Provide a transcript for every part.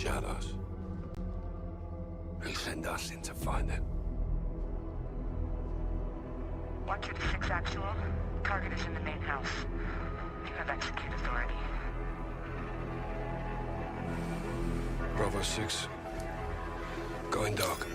shadows. They send us in to find them. Watcher to 6 actual. Target is in the main house. You have execute authority. Bravo 6. Going dark.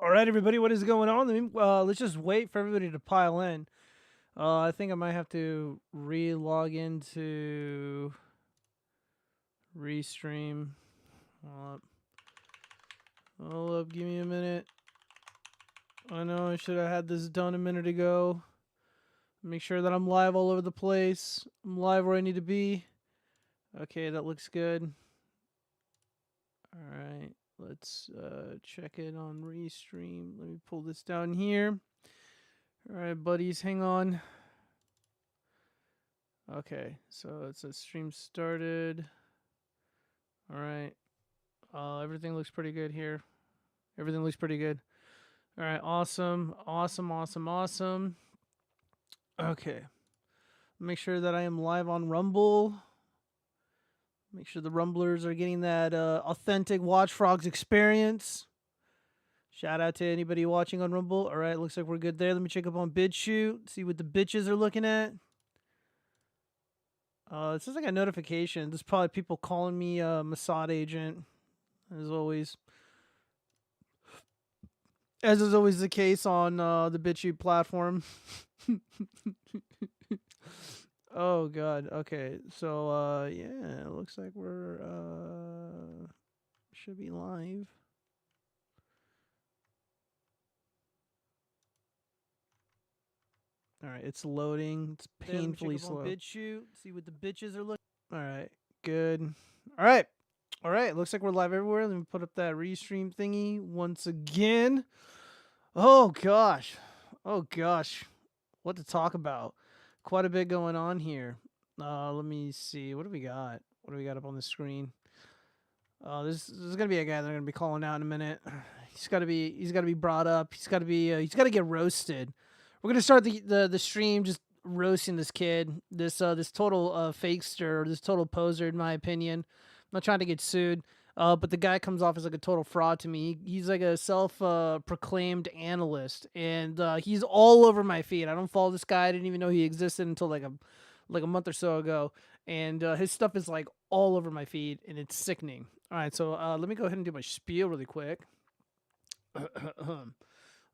All right, everybody, what is going on? Let's just wait for everybody to pile in. I think I might have to re-log into Restream. Hold up, give me a minute. I know I should have had this done a minute ago. Make sure that I'm live all over the place. I'm live where I need to be. Okay, that looks good. All right. Let's check it on Restream. Let me pull this down here. All right, buddies, hang on. Okay, so it says stream started. All right. Everything looks pretty good here. Everything looks pretty good. All right, awesome. Okay. Make sure that I am live on Rumble. Make sure the Rumblers are getting that authentic watchfrogs experience. Shout out to anybody watching on Rumble. All right, looks like we're good there. Let me check up on BitChute, see what the bitches are looking at. It says like a notification. There's probably people calling me a Mossad agent, as always. As is always the case on the BitChute platform. Oh god. Okay. So yeah, it looks like we're should be live. All right, it's loading. It's painfully slow. BitChute, see what the bitches are looking. All right, good. All right. Looks like we're live everywhere. Let me put up that restream thingy once again. Oh gosh. What to talk about? Quite a bit going on here. Let me see. What do we got? What do we got up on the screen? This is gonna be a guy that I'm gonna be calling out in a minute. He's gotta be brought up. He's gotta get roasted. We're gonna start the stream just roasting this kid, this total fakester, this total poser, in my opinion. I'm not trying to get sued, but the guy comes off as like a total fraud to me. He's like a self-proclaimed analyst, and he's all over my feed. I don't follow this guy. I didn't even know he existed until like a month or so ago, and his stuff is like all over my feed, and it's sickening. All right, so let me go ahead and do my spiel really quick. All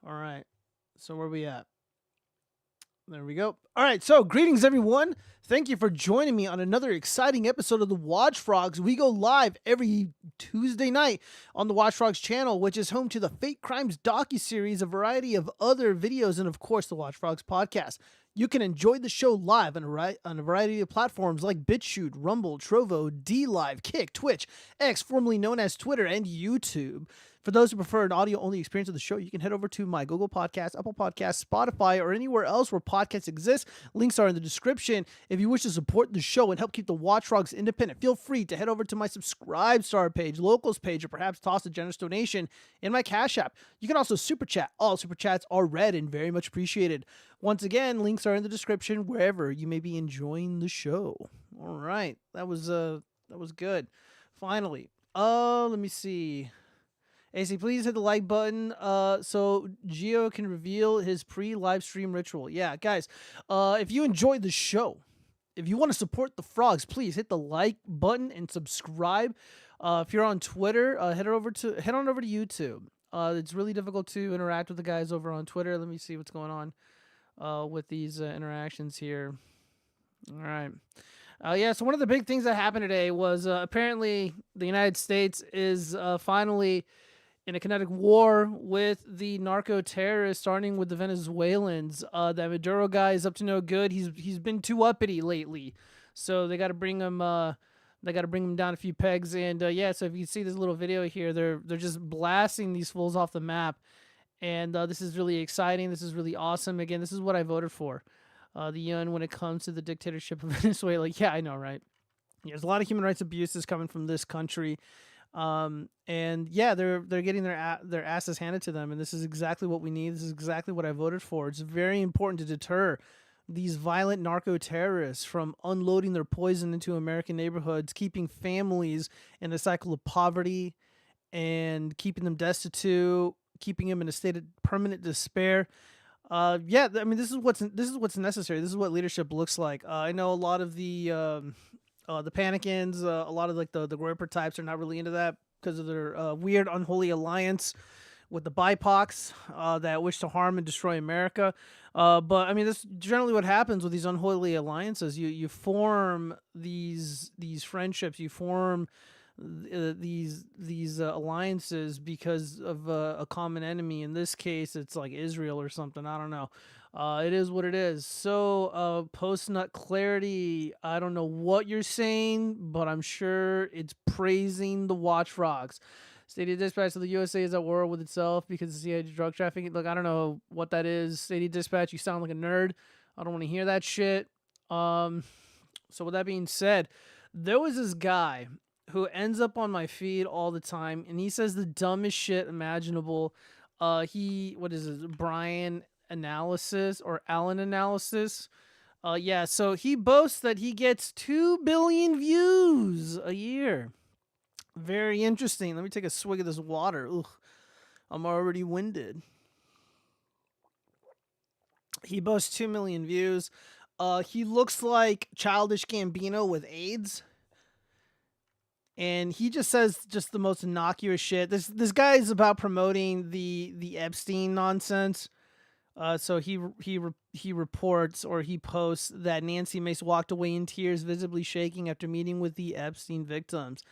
right, so where we at? There we go. All right, so greetings, everyone. Thank you for joining me on another exciting episode of the watchfrogs. We go live every Tuesday night on the watchfrogs channel, which is home to the Fake Crimes docuseries, a variety of other videos, and of course the watchfrogs podcast. You can enjoy the show live on a variety of platforms like BitChute, Rumble, Trovo, dlive, Kick, Twitch, X, formerly known as Twitter, and YouTube. For those who prefer an audio-only experience of the show, you can head over to my Google Podcasts, Apple Podcasts, Spotify, or anywhere else where podcasts exist. Links are in the description. If you wish to support the show and help keep the watchfrogs independent, feel free to head over to my Subscribe Star page, Locals page, or perhaps toss a generous donation in my Cash App. You can also Super Chat. All Super Chats are read and very much appreciated. Once again, links are in the description wherever you may be enjoying the show. All right. That was good. Finally. Let me see. AC, please hit the like button so Gio can reveal his pre-live stream ritual. Yeah, guys, if you enjoyed the show, if you want to support the frogs, please hit the like button and subscribe. If you're on Twitter, head on over to YouTube. It's really difficult to interact with the guys over on Twitter. Let me see what's going on with these interactions here. All right. Yeah, so one of the big things that happened today was apparently the United States is finally in a kinetic war with the narco terrorists, starting with the Venezuelans. That Maduro guy is up to no good. He's been too uppity lately, so they got to bring him. They got to bring him down a few pegs. And yeah, so if you see this little video here, they're just blasting these fools off the map, and this is really exciting. This is really awesome. Again, this is what I voted for. The UN when it comes to the dictatorship of Venezuela. Yeah, I know, right? Yeah, there's a lot of human rights abuses coming from this country. And yeah, they're getting their asses handed to them, and this is exactly what we need. This is exactly what I voted for. It's very important to deter these violent narco terrorists from unloading their poison into American neighborhoods, keeping families in a cycle of poverty and keeping them destitute, keeping them in a state of permanent despair. Yeah, I mean, this is what's necessary. This is what leadership looks like. I know a lot of the panicans, a lot of like the Groyper types are not really into that because of their weird unholy alliance with the BIPOCs that wish to harm and destroy America. But I mean, that's generally what happens with these unholy alliances. You form these friendships, you form these alliances because of a common enemy. In this case, it's like Israel or something. I don't know. It is what it is. So, post-nut clarity. I don't know what you're saying, but I'm sure it's praising the watchfrogs. Stadia Dispatch of the USA is at war with itself because of CIA drug trafficking. Look, I don't know what that is. Stadia Dispatch, you sound like a nerd. I don't want to hear that shit. So with that being said, there was this guy who ends up on my feed all the time, and he says the dumbest shit imaginable. What is it, Brian Analysis or Allen Analysis? Yeah, so he boasts that he gets 2 billion views a year. Very interesting. Let me take a swig of this water. Ugh, I'm already winded. He boasts 2 million views. He looks like Childish Gambino with AIDS. And he just says just the most innocuous shit. This guy is about promoting the Epstein nonsense. So he reports or he posts that Nancy Mace walked away in tears, visibly shaking after meeting with the Epstein victims.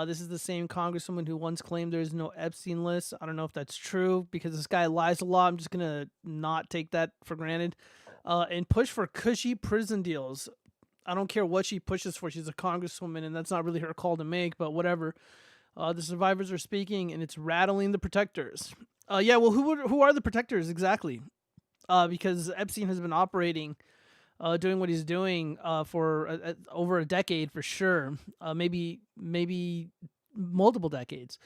This is the same congresswoman who once claimed there is no Epstein list. I don't know if that's true because this guy lies a lot. I'm just gonna not take that for granted. And push for cushy prison deals. I don't care what she pushes for. She's a congresswoman, and that's not really her call to make, but whatever. The survivors are speaking, and it's rattling the protectors. Yeah, well, who are the protectors exactly? Because Epstein has been operating, doing what he's doing for over a decade for sure. Maybe multiple decades.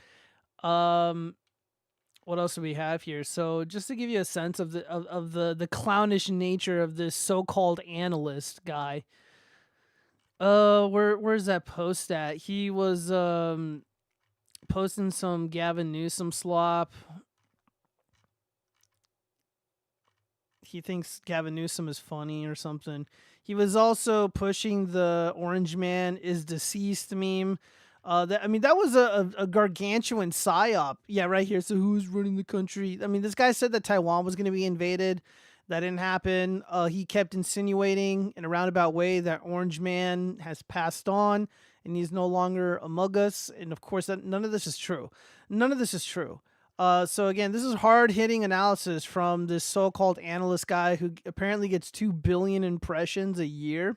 What else do we have here? So just to give you a sense of the clownish nature of this so-called analyst guy. Where's that post at? He was posting some Gavin Newsom slop. He thinks Gavin Newsom is funny or something. He was also pushing the Orange Man is deceased meme. That was a gargantuan psyop. Yeah, right here. So who's running the country? I mean, this guy said that Taiwan was going to be invaded. That didn't happen. He kept insinuating in a roundabout way that Orange Man has passed on and he's no longer among us. And of course, none of this is true. None of this is true. So again, this is hard-hitting analysis from this so-called analyst guy who apparently gets 2 billion impressions a year.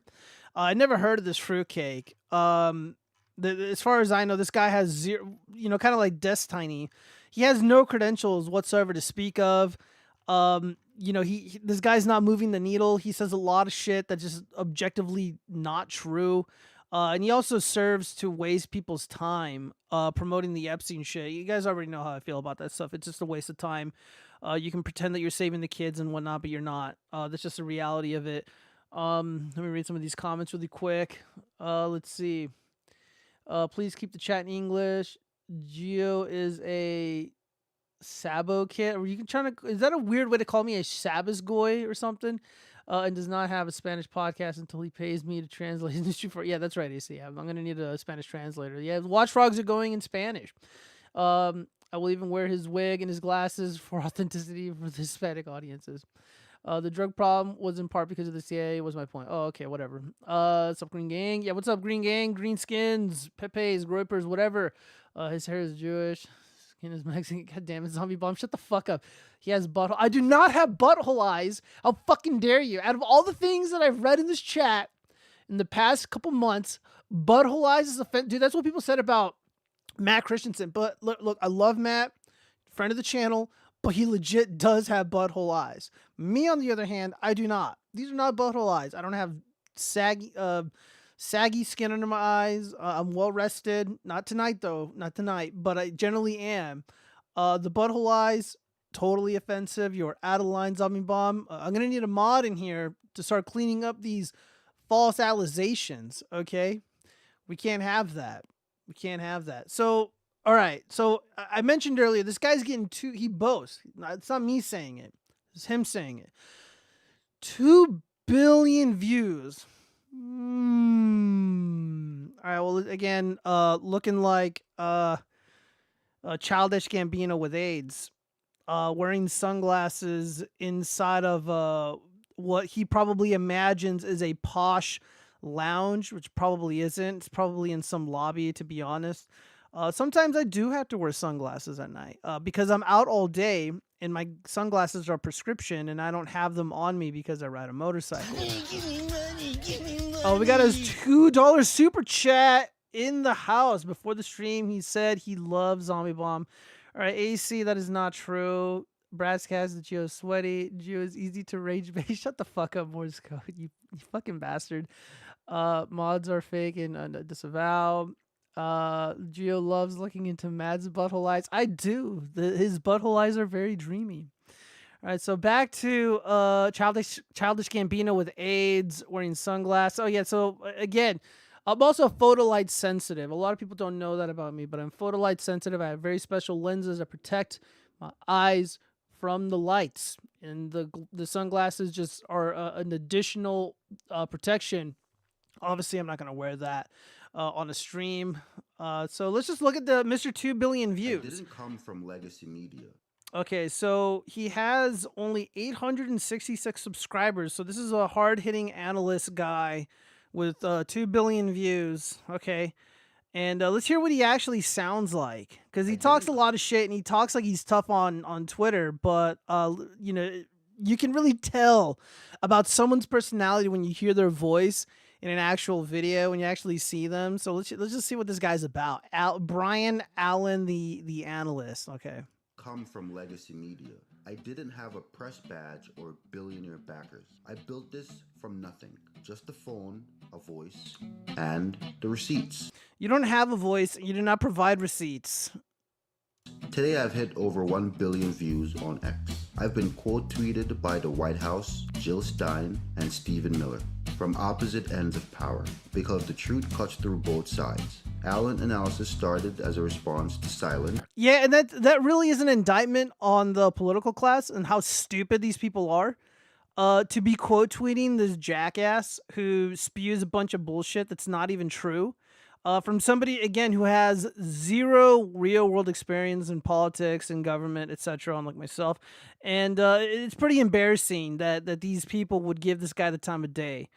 I never heard of this fruitcake. As far as I know, this guy has zero, kind of like desTINY. He has no credentials whatsoever to speak of. This guy's not moving the needle. He says a lot of shit that's just objectively not true. And he also serves to waste people's time promoting the Epstein shit. You guys already know how I feel about that stuff. It's just a waste of time. You can pretend that you're saving the kids and whatnot, but you're not. That's just the reality of it. Let me read some of these comments really quick. Let's see. Please keep the chat in English. Geo is a Sabo kid. Are you trying to? Is that a weird way to call me a Sabas goy or something? And does not have a Spanish podcast until he pays me to translate industry for. Yeah, that's right, AC. I'm gonna need a Spanish translator. Yeah, watchfrogs are going in Spanish. I will even wear his wig and his glasses for authenticity for the Hispanic audiences. The drug problem was in part because of the CIA, was my point. Oh, okay, whatever. What's up, Green Gang? Yeah, what's up, Green Gang? Green skins, Pepe's, Groipers, whatever. His hair is Jewish. Skin is Mexican. God damn it, Zombie Bomb. Shut the fuck up. He has butthole. I do not have butthole eyes. How fucking dare you? Out of all the things that I've read in this chat in the past couple months, butthole eyes is offensive. Dude, that's what people said about Matt Christensen. But look, I love Matt, friend of the channel, but he legit does have butthole eyes. Me, on the other hand, I do not. These are not butthole eyes. I don't have saggy skin under my eyes. I'm well rested. Not tonight, though. Not tonight, but I generally am. The butthole eyes, totally offensive. You're out of line, Zombie Bomb. I'm going to need a mod in here to start cleaning up these false allegations, okay? We can't have that. We can't have that. So, all right. So I mentioned earlier, this guy's getting he boasts. It's not me saying it. It's him saying it. 2 billion views. All right. Well, again, looking like a childish Gambino with AIDS, wearing sunglasses inside of what he probably imagines is a posh lounge, which probably isn't. It's probably in some lobby, to be honest. Sometimes I do have to wear sunglasses at night because I'm out all day and my sunglasses are prescription and I don't have them on me because I ride a motorcycle. Oh, we got his $2 super chat in the house. Before the stream, he said he loves Zombie Bomb. All right, AC, that is not true. Brasscast, the Geo sweaty. Geo is easy to rage bait. Shut the fuck up, Morse code. You fucking bastard. Mods are fake and disavow. Geo loves looking into Mad's butthole eyes. I do. His butthole eyes are very dreamy. All right, so back to childish Gambino with AIDS, wearing sunglasses. Oh yeah, so again, I'm also photo light sensitive. A lot of people don't know that about me, but I'm photo light sensitive. I have very special lenses that protect my eyes from the lights, and the sunglasses just are an additional protection. Obviously, I'm not going to wear that on a stream. So let's just look at the Mr. 2 billion views. It didn't come from legacy media. Okay, so he has only 866 subscribers. So this is a hard-hitting analyst guy with 2 billion views. Okay, and let's hear what he actually sounds like, because he talks a lot of shit and he talks like he's tough on Twitter, but you know, you can really tell about someone's personality when you hear their voice in an actual video, when you actually see them. So let's just see what this guy's about. Brian Allen, the analyst. Okay. Come from legacy media. I didn't have a press badge or billionaire backers. I built this from nothing. Just a phone, a voice, and the receipts. You don't have a voice. You do not provide receipts. Today I've hit over 1 billion views on X. I've been quote tweeted by the White House, Jill Stein, and Stephen Miller from opposite ends of power because the truth cuts through both sides. Allen analysis started as a response to silence. Yeah, and that really is an indictment on the political class and how stupid these people are. To be quote tweeting this jackass who spews a bunch of bullshit that's not even true. From somebody, again, who has zero real world experience in politics and government, etc., unlike myself. And it's pretty embarrassing that these people would give this guy the time of day.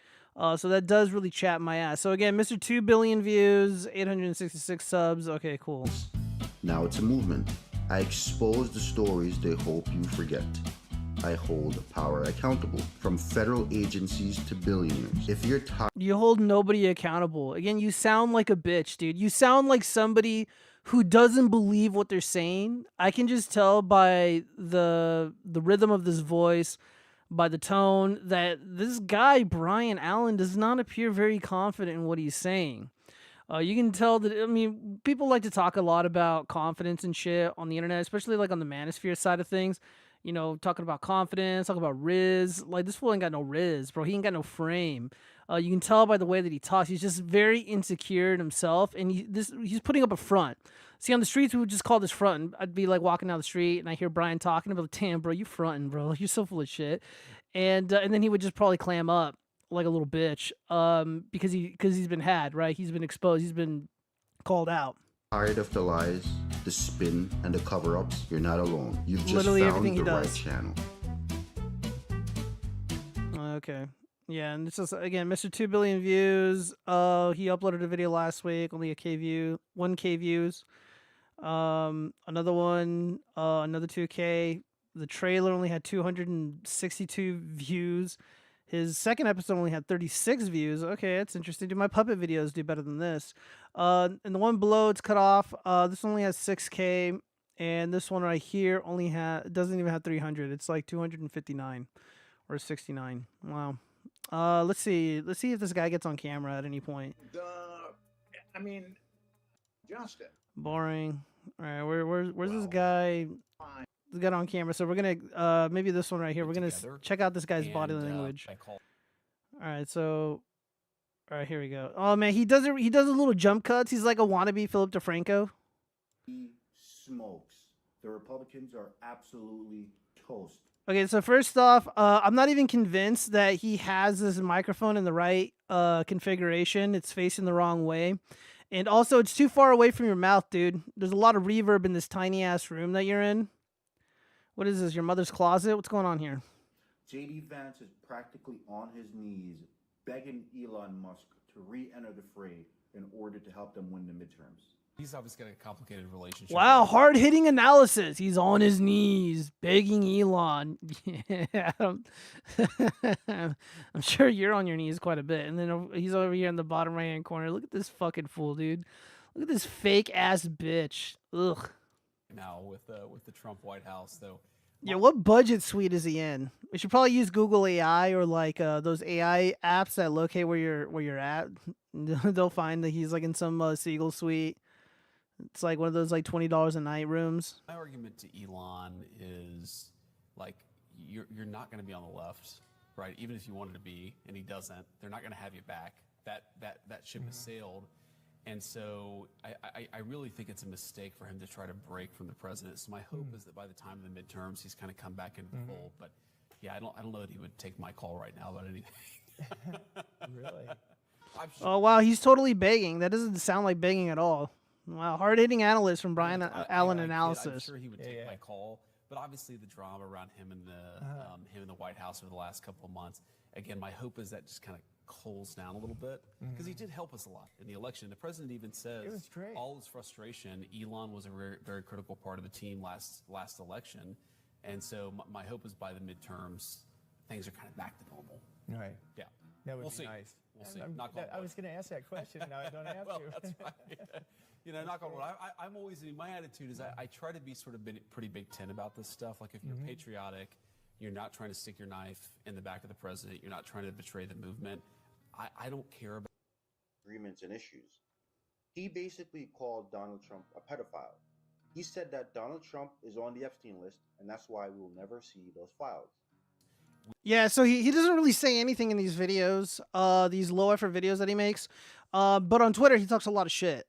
So that does really chat my ass. So again, Mr. 2 billion views, 866 subs. Okay, cool. Now it's a movement. I expose the stories they hope you forget. I hold power accountable, from federal agencies to billionaires. If you're tired, you hold nobody accountable. Again, you sound like a bitch, dude. You sound like somebody who doesn't believe what they're saying. I can just tell by the rhythm of this voice, by the tone, that this guy, Brian Allen, does not appear very confident in what he's saying. You can tell that, I mean, people like to talk a lot about confidence and shit on the internet, especially like on the manosphere side of things. You know, talking about confidence, talking about Riz. Like, this fool ain't got no Riz, bro. He ain't got no frame. You can tell by the way that he talks. He's just very insecure in himself, and he's putting up a front. See, on the streets, we would just call this fronting. I'd be, like, walking down the street, and I hear Brian talking. I'd be like, damn, bro, you fronting, bro. You're so full of shit. And then he would just probably clam up like a little bitch because he's been had, right? He's been exposed. He's been called out. Tired of the lies, the spin, and the cover-ups? You're not alone. You've just literally found everything he the right does. channel. Okay. Yeah, and this is again Mr. 2 billion views. He uploaded a video last week, only 1K views. Another one, another 2K. The trailer only had 262 views. His second episode only had 36 views. Okay, that's interesting. Do my puppet videos do better than this? And the one below, it's cut off. This one only has 6K, and this one right here doesn't even have 300. It's like 259 or 69. Wow. Let's see. Let's see if this guy gets on camera at any point. Justin. Boring. All right, where's this guy? This guy on camera. So we're gonna maybe this one right here. We're gonna check out this guy's body language. All right, so all right, here we go. Oh man, he does little jump cuts. He's like a wannabe Philip DeFranco. He smokes. The Republicans are absolutely toast. Okay, so first off, I'm not even convinced that he has this microphone in the right configuration. It's facing the wrong way. And also, it's too far away from your mouth, dude. There's a lot of reverb in this tiny-ass room that you're in. What is this, your mother's closet? What's going on here? J.D. Vance is practically on his knees begging Elon Musk to re-enter the fray in order to help them win the midterms. He's obviously got a complicated relationship. Wow, hard-hitting analysis. He's on his knees begging Elon. Yeah, I'm sure you're on your knees quite a bit. And then he's over here in the bottom right-hand corner. Look at this fucking fool, dude. Look at this fake-ass bitch. Ugh. Now with the Trump White House, though. Yeah, what budget suite is he in? We should probably use Google AI or like those AI apps that locate where you're at. They'll find that he's like in some Siegel suite. It's like one of those like $20 a night rooms. My argument to Elon is like you're not going to be on the left, right? Even if you wanted to be, and he doesn't, they're not going to have you back. That ship has sailed. And so I really think it's a mistake for him to try to break from the president. So my hope is that by the time of the midterms, he's kind of come back into the fold. But yeah, I don't know that he would take my call right now about anything. Really? Oh wow, he's totally begging. That doesn't sound like begging at all. Wow, hard-hitting analyst from Brian Allen Analysis. I'm sure he would take my call, but obviously the drama around him and him in the White House over the last couple of months. Again, my hope is that just kind of cools down a little bit because he did help us a lot in the election. The president even says all his frustration, Elon was a very, very critical part of the team last election, and so my hope is by the midterms things are kind of back to normal. Right. Yeah. That would We'll be see. nice. We'll see. I was going to ask that question. Now I don't have well, to. that's right. You know, knock on wood. I'm always, my attitude is I try to be sort of pretty Big Ten about this stuff. Like if you're patriotic, you're not trying to stick your knife in the back of the president. You're not trying to betray the movement. I don't care about Agreements and issues. He basically called Donald Trump a pedophile. He said that Donald Trump is on the Epstein list, and that's why we'll never see those files. Yeah, so he doesn't really say anything in these videos, these low-effort videos that he makes. But on Twitter, he talks a lot of shit,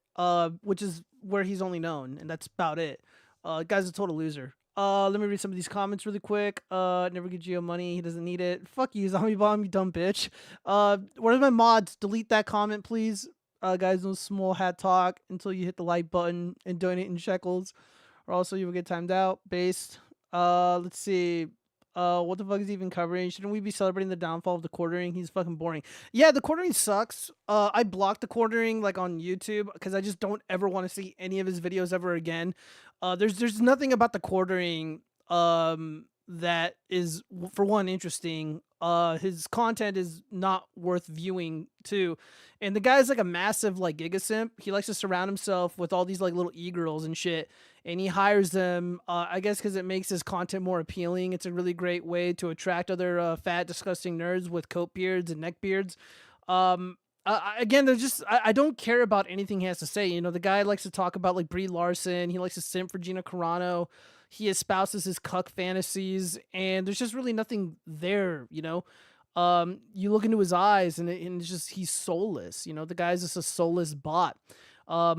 which is where he's only known, and that's about it. Guy's a total loser. Let me read some of these comments really quick. Never get Geo money. He doesn't need it. Fuck you, Zombie Bomb, you dumb bitch. Where's my mods? Delete that comment, please. Guys, no small hat talk until you hit the like button and donate in shekels, or also you will get timed out. Based. Let's see. What the fuck is he even covering? Shouldn't we be celebrating the downfall of the quartering? He's fucking boring. Yeah, the quartering sucks. I blocked the quartering like on YouTube because I just don't ever want to see any of his videos ever again. There's nothing about the quartering that is, for one, interesting. His content is not worth viewing too. And the guy's like a massive like gigasimp. He likes to surround himself with all these like little e-girls and shit. And he hires them, I guess, because it makes his content more appealing. It's a really great way to attract other fat, disgusting nerds with coat beards and neck beards. Again, there's just I don't care about anything he has to say. You know, the guy likes to talk about like Brie Larson. He likes to simp for Gina Carano. He espouses his cuck fantasies, and there's just really nothing there. You know, you look into his eyes, and it's just he's soulless. You know, the guy's just a soulless bot. I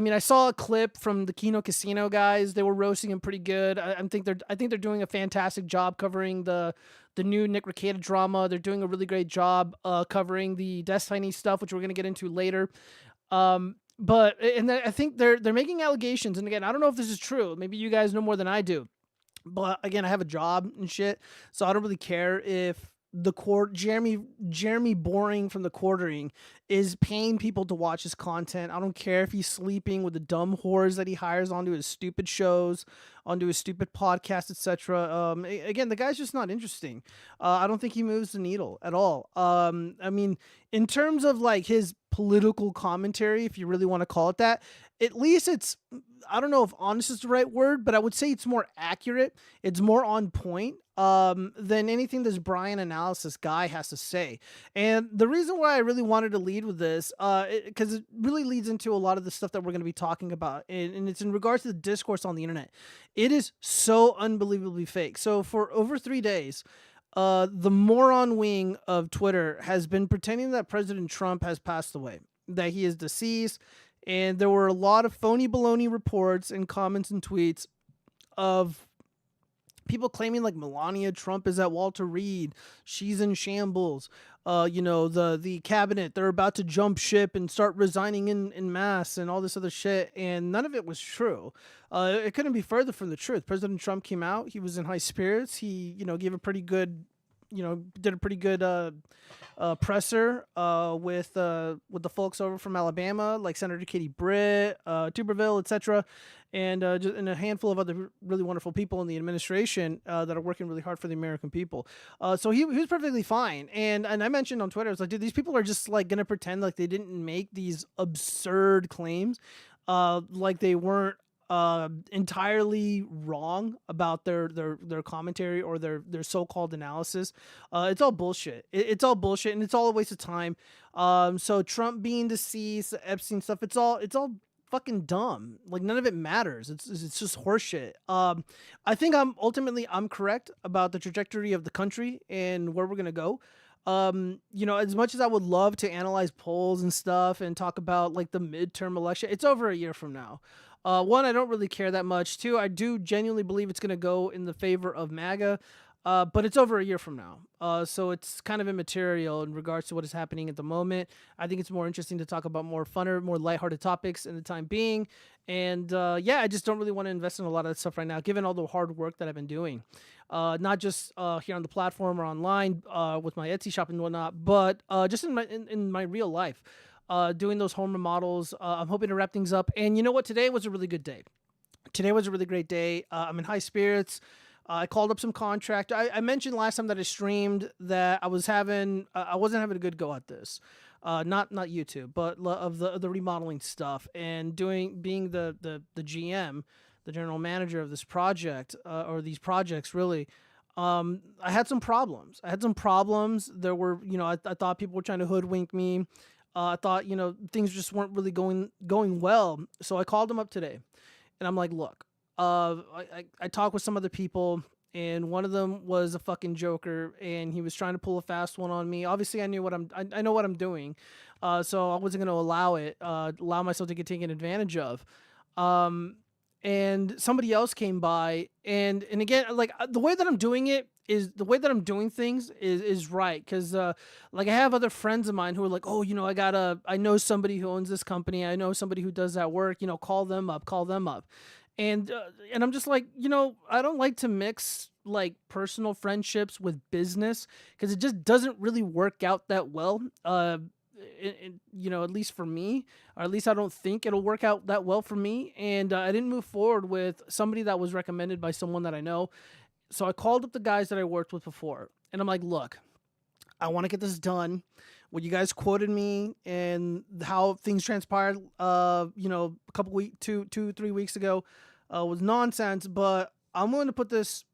mean, I saw a clip from the Kino Casino guys. They were roasting him pretty good. I think they're doing a fantastic job covering the new Nick Rekieta drama. They're doing a really great job covering the desTINY stuff, which we're gonna get into later. But I think they're making allegations, and again, I don't know if this is true. Maybe you guys know more than I do. But again, I have a job and shit, so I don't really care if Jeremy Boring from The Quartering is paying people to watch his content. I don't care if he's sleeping with the dumb whores that he hires onto his stupid shows, onto his stupid podcast, etc. Again, the guy's just not interesting. I don't think he moves the needle at all. I mean, in terms of like his political commentary, if you really want to call it that, at least it's, I don't know if honest is the right word, but I would say it's more accurate. It's more on point than anything this Brian Analysis guy has to say. And the reason why I really wanted to lead with this, because it really leads into a lot of the stuff that we're going to be talking about. And it's in regards to the discourse on the internet. It is so unbelievably fake. So for over 3 days, the moron wing of Twitter has been pretending that President Trump has passed away, that he is deceased. And there were a lot of phony baloney reports and comments and tweets of people claiming like Melania Trump is at Walter Reed. She's in shambles. The cabinet, they're about to jump ship and start resigning in mass and all this other shit. And none of it was true. It couldn't be further from the truth. President Trump came out. He was in high spirits. He, gave a pretty good, did a pretty good presser with the folks over from Alabama, like Senator Katie Britt, Tuberville, etc., and a handful of other really wonderful people in the administration that are working really hard for the American people. So he was perfectly fine. And I mentioned on Twitter, I was like, dude, these people are just like gonna pretend like they didn't make these absurd claims, like they weren't entirely wrong about their commentary or their so-called analysis. It's all bullshit. It's all bullshit, and it's all a waste of time. So Trump being deceased, the Epstein stuff, it's all fucking dumb. Like none of it matters. It's just horseshit. I think I'm correct about the trajectory of the country and where we're gonna go. As much as I would love to analyze polls and stuff and talk about like the midterm election, it's over a year from now. One, I don't really care that much. Two, I do genuinely believe it's going to go in the favor of MAGA, but it's over a year from now. So it's kind of immaterial in regards to what is happening at the moment. I think it's more interesting to talk about more funner, more lighthearted topics in the time being. And I just don't really want to invest in a lot of that stuff right now, given all the hard work that I've been doing. Not just here on the platform or online with my Etsy shop and whatnot, but just in my real life. Doing those home remodels. I'm hoping to wrap things up. And you know what? Today was a really good day. Today was a really great day. I'm in high spirits. I called up some contract. I mentioned last time that I streamed that I wasn't having a good go at this. Not YouTube, but of the remodeling stuff and being the GM, the general manager of this project, or these projects really. I had some problems. There were, I thought people were trying to hoodwink me. I thought, things just weren't really going well. So I called him up today and I'm like, look, I talked with some other people and one of them was a fucking joker and he was trying to pull a fast one on me. Obviously I know what I'm doing. So I wasn't going to allow myself to get taken advantage of. And somebody else came by and again, like the way that I'm doing it is the way that I'm doing things is right. Cause, like I have other friends of mine who are like, oh, I know somebody who owns this company. I know somebody who does that work, call them up. And I'm just like, I don't like to mix like personal friendships with business cause it just doesn't really work out that well. At least for me, or at least I don't think it'll work out that well for me. And I didn't move forward with somebody that was recommended by someone that I know. So I called up the guys that I worked with before and I'm like, look, I want to get this done. What you guys quoted me and how things transpired, a couple weeks, 2-3 weeks ago, was nonsense, but I'm willing to put this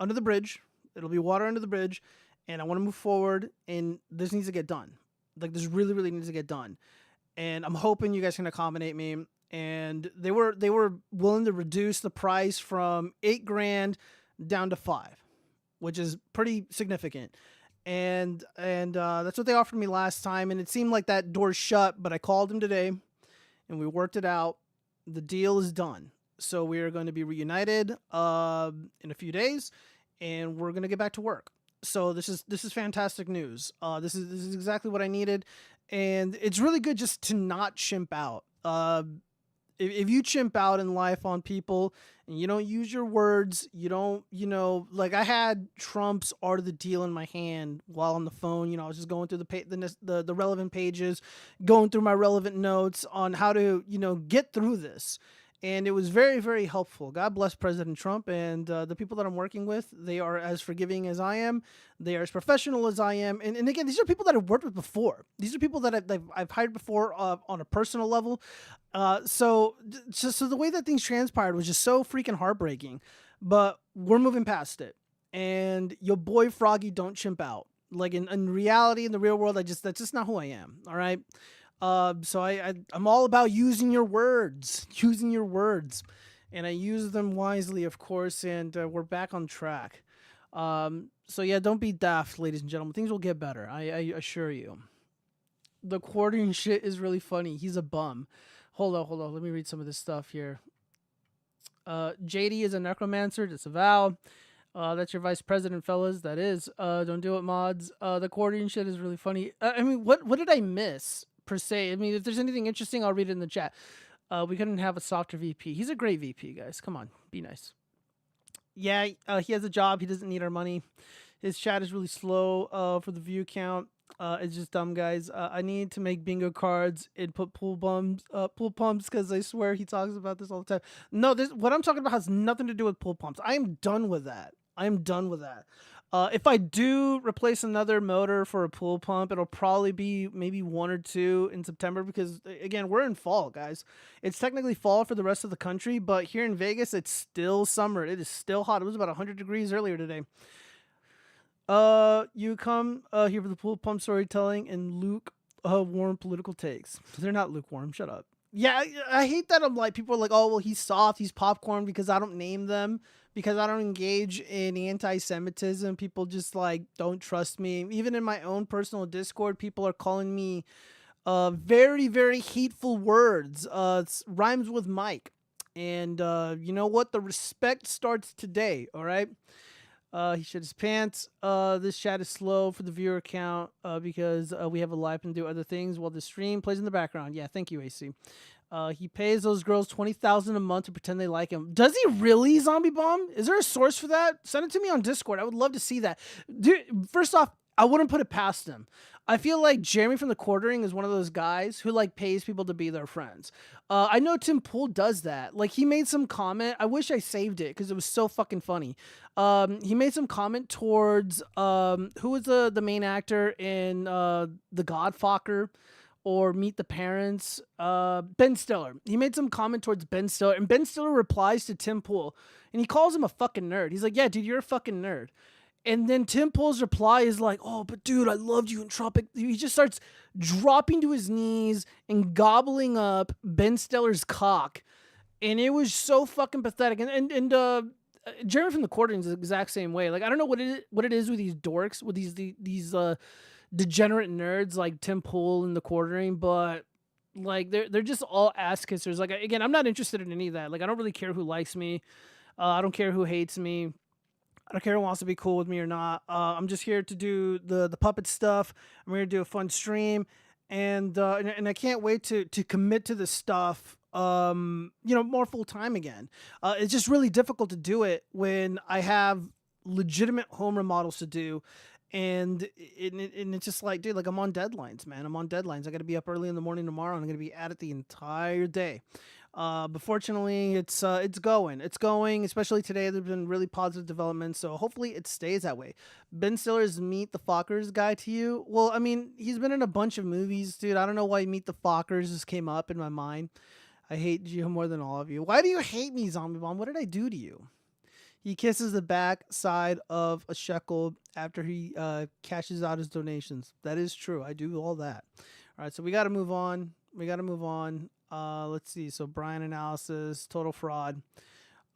under the bridge. It'll be water under the bridge and I want to move forward and this needs to get done. Like this really, really needs to get done. And I'm hoping you guys can accommodate me. And they were willing to reduce the price from $8,000 down to $5,000, which is pretty significant. And that's what they offered me last time. And it seemed like that door's shut, but I called him today and we worked it out. The deal is done. So we are going to be reunited in a few days and we're going to get back to work. So this is fantastic news. This is exactly what I needed. And it's really good just to not chimp out. if you chimp out in life on people and you don't use your words, you don't, like I had Trump's Art of the Deal in my hand while on the phone. I was just going through the relevant pages, going through my relevant notes on how to, get through this. And it was very, very helpful. God bless President Trump and the people that I'm working with. They are as forgiving as I am. They are as professional as I am. And again, these are people that I've worked with before. These are people that I've hired before on a personal level. So the way that things transpired was just so freaking heartbreaking. But we're moving past it. And your boy Froggy don't chimp out. Like in reality, in the real world, that's just not who I am. All right. So I'm all about using your words, and I use them wisely, of course, and we're back on track. So yeah, don't be daft, ladies and gentlemen. Things will get better. I assure you. The quartering shit is really funny. He's a bum. Hold on. Let me read some of this stuff here. JD is a necromancer. Disavow. That's your vice president, fellas. That is. Don't do it, mods. The quartering shit is really funny. I mean, what did I miss? Per se. I mean, if there's anything interesting, I'll read it in the chat. We couldn't have a softer VP. He's a great VP, guys. Come on, be nice. Yeah, he has a job. He doesn't need our money. His chat is really slow for the view count. It's just dumb, guys. I need to make bingo cards and put pool pumps, because I swear he talks about this all the time. No, what I'm talking about has nothing to do with pool pumps. I am done with that. If I do replace another motor for a pool pump, it'll probably be maybe 1 or 2 in September, because again, we're in fall, guys. It's technically fall for the rest of the country, but here in Vegas, it's still summer. It is still hot. It was about 100 degrees earlier today. You come here for the pool pump storytelling and lukewarm political takes. They're not lukewarm. Shut up. Yeah, I hate that. I'm like, people are like, oh, well, he's soft, he's popcorn, because I don't name them, because I don't engage in anti-Semitism. People just like don't trust me. Even in my own personal Discord, people are calling me very, very hateful words. Rhymes with Mike. And you know what? The respect starts today, all right? He shit his pants. This chat is slow for the viewer count because we have a live and do other things while the stream plays in the background. Yeah, thank you, AC. He pays those girls $20,000 a month to pretend they like him. Does he really, Zombie Bomb? Is there a source for that? Send it to me on Discord. I would love to see that. Dude, first off, I wouldn't put it past him. I feel like Jeremy from the Quartering is one of those guys who like pays people to be their friends. I know Tim Pool does that. Like he made some comment. I wish I saved it because it was so fucking funny. He made some comment towards who was the main actor in The Godfucker or Meet the Parents, Ben Stiller. He made some comment towards Ben Stiller, and Ben Stiller replies to Tim Pool, and he calls him a fucking nerd. He's like, yeah, dude, you're a fucking nerd. And then Tim Pool's reply is like, oh, but dude, I loved you in Tropic. He just starts dropping to his knees and gobbling up Ben Stiller's cock. And it was so fucking pathetic. And Jeremy from the Quartering is the exact same way. Like, I don't know what it is with these dorks, with these degenerate nerds like Tim Pool and the Quartering, but like they're just all ass kissers. Like, again, I'm not interested in any of that. Like, I don't really care who likes me. I don't care who hates me. I don't care who wants to be cool with me or not. I'm just here to do the puppet stuff. I'm here to do a fun stream, and I can't wait to commit to this stuff. More full time again. It's just really difficult to do it when I have legitimate home remodels to do, and it's just like, dude, like I'm on deadlines, man. I'm on deadlines. I got to be up early in the morning tomorrow, and I'm gonna be at it the entire day. But fortunately, it's going, especially today. There's been really positive developments, so hopefully it stays that way. Ben Stiller's Meet the Fockers guy to you? Well, I mean, he's been in a bunch of movies, dude. I don't know why Meet the Fockers just came up in my mind. I hate you more than all of you. Why do you hate me, Zombie Bomb? What did I do to you? He kisses the back side of a shekel after he cashes out his donations. That is true. I do all that. All right, so we got to move on. Let's see. So Brian analysis, total fraud.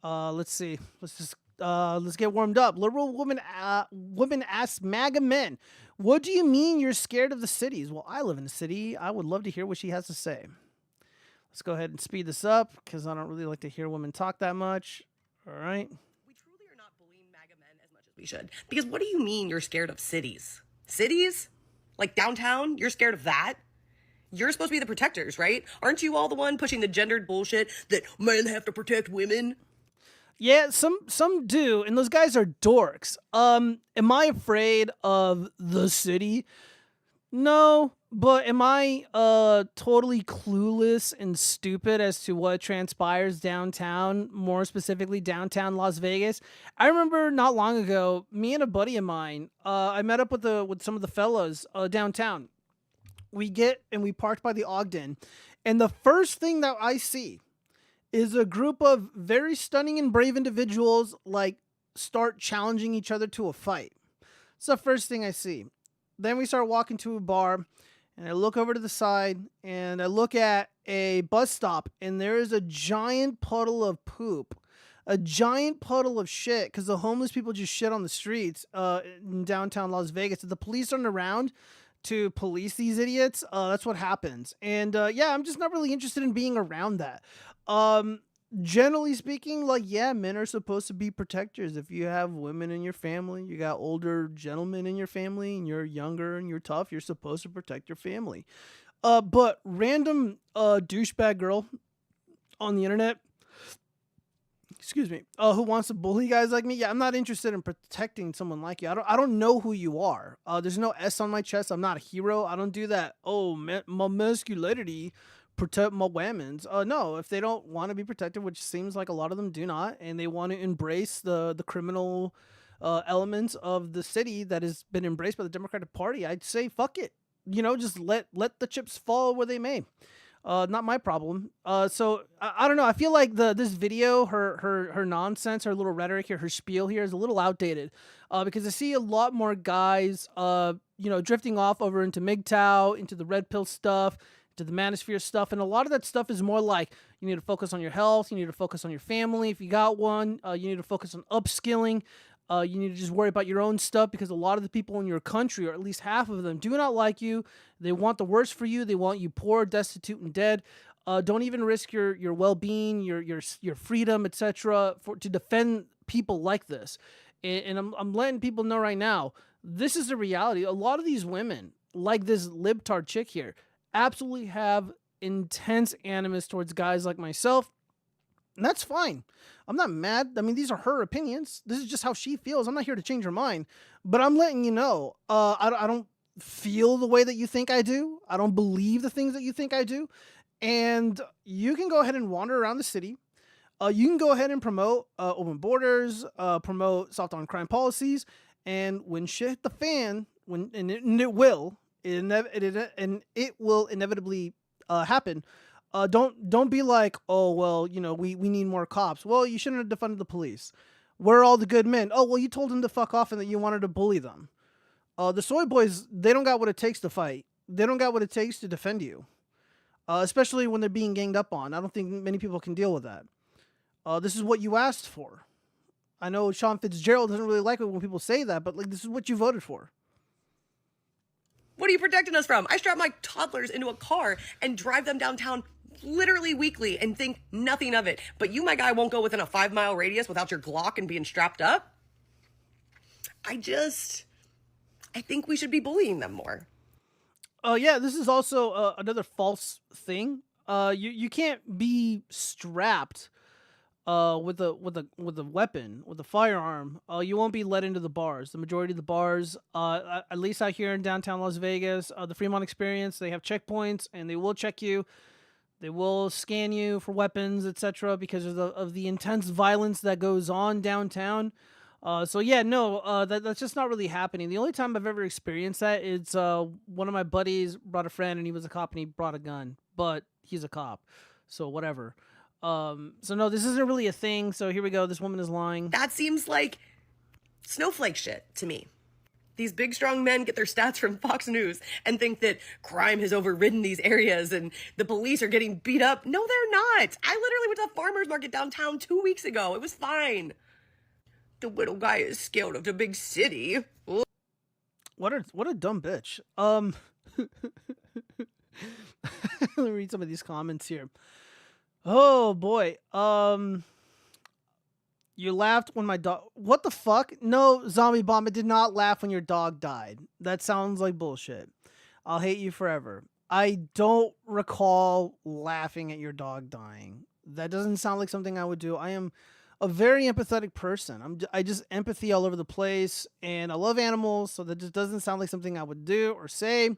Let's see. Let's get warmed up. Liberal woman asks MAGA men, what do you mean you're scared of the cities? Well, I live in the city. I would love to hear what she has to say. Let's go ahead and speed this up because I don't really like to hear women talk that much. All right. We truly are not bullying MAGA men as much as we should. Because what do you mean you're scared of cities? Cities? Like downtown? You're scared of that? You're supposed to be the protectors, right? Aren't you all the one pushing the gendered bullshit that men have to protect women? Yeah, some do, and those guys are dorks. Am I afraid of the city? No, but am I totally clueless and stupid as to what transpires downtown, more specifically downtown Las Vegas? I remember not long ago, me and a buddy of mine, I met up with some of the fellows downtown. We parked by the Ogden, and the first thing that I see is a group of very stunning and brave individuals like start challenging each other to a fight. It's the first thing I see. Then we start walking to a bar, and I look over to the side, and I look at a bus stop, and there is a giant puddle of poop, a giant puddle of shit, because the homeless people just shit on the streets in downtown Las Vegas. If the police aren't around to police these idiots, that's what happens. And yeah, I'm just not really interested in being around that. Generally speaking, like, yeah, men are supposed to be protectors. If you have women in your family, you got older gentlemen in your family, and you're younger and you're tough, you're supposed to protect your family. But random douchebag girl on the internet, excuse me, who wants to bully guys like me, yeah, I'm not interested in protecting someone like you. I don't know who you are. There's no S on my chest. I'm not a hero. I don't do that. Oh, my masculinity protect my women's. No, if they don't want to be protected, which seems like a lot of them do not, and they want to embrace the criminal elements of the city that has been embraced by the Democratic Party, I'd say fuck it. You know, just let the chips fall where they may. Not my problem. So I don't know. I feel like this video, her nonsense, her little rhetoric here, her spiel here is a little outdated. Because I see a lot more guys, drifting off over into MGTOW, into the red pill stuff, to the manosphere stuff, and a lot of that stuff is more like you need to focus on your health, you need to focus on your family if you got one, you need to focus on upskilling, you need to just worry about your own stuff, because a lot of the people in your country, or at least half of them, do not like you. They want the worst for you. They want you poor, destitute, and dead. Don't even risk your well-being, your freedom, etc., to defend people like this. And I'm letting people know right now, this is the reality. A lot of these women, like this libtard chick here, absolutely have intense animus towards guys like myself. And that's fine. I'm not mad. I mean, these are her opinions. This is just how she feels. I'm not here to change her mind. But I'm letting you know, I don't feel the way that you think I do. I don't believe the things that you think I do. And you can go ahead and wander around the city. You can go ahead and promote open borders, promote soft on crime policies. And when shit hit the fan, it will inevitably happen. Don't be like, oh, well, we need more cops. Well, you shouldn't have defunded the police. Where are all the good men? Oh, well, you told them to fuck off and that you wanted to bully them. The soy boys, they don't got what it takes to fight. They don't got what it takes to defend you. Especially when they're being ganged up on. I don't think many people can deal with that. This is what you asked for. I know Sean Fitzgerald doesn't really like it when people say that, but like, this is what you voted for. What are you protecting us from? I strap my toddlers into a car and drive them downtown literally weekly and think nothing of it. But you, my guy, won't go within a 5-mile radius without your Glock and being strapped up? I think we should be bullying them more. Yeah, this is also another false thing. You can't be strapped with a weapon, with a firearm. You won't be let into the bars. The majority of the bars, at least out here in downtown Las Vegas, the Fremont Experience, they have checkpoints and they will check you. They will scan you for weapons, etc., because of the intense violence that goes on downtown. So yeah, no, that's just not really happening. The only time I've ever experienced that is one of my buddies brought a friend and he was a cop and he brought a gun, but he's a cop, so whatever. So no, this isn't really a thing. So here we go. This woman is lying. That seems like snowflake shit to me. These big, strong men get their stats from Fox News and think that crime has overridden these areas and the police are getting beat up. No, they're not. I literally went to the farmer's market downtown 2 weeks ago. It was fine. The little guy is scared of the big city. What a dumb bitch. Let me read some of these comments here. Oh boy. You laughed when my dog... What the fuck? No, Zombie Bomb, I did not laugh when your dog died. That sounds like bullshit. I'll hate you forever. I don't recall laughing at your dog dying. That doesn't sound like something I would do. I am a very empathetic person. I just empathy all over the place, and I love animals, so that just doesn't sound like something I would do or say.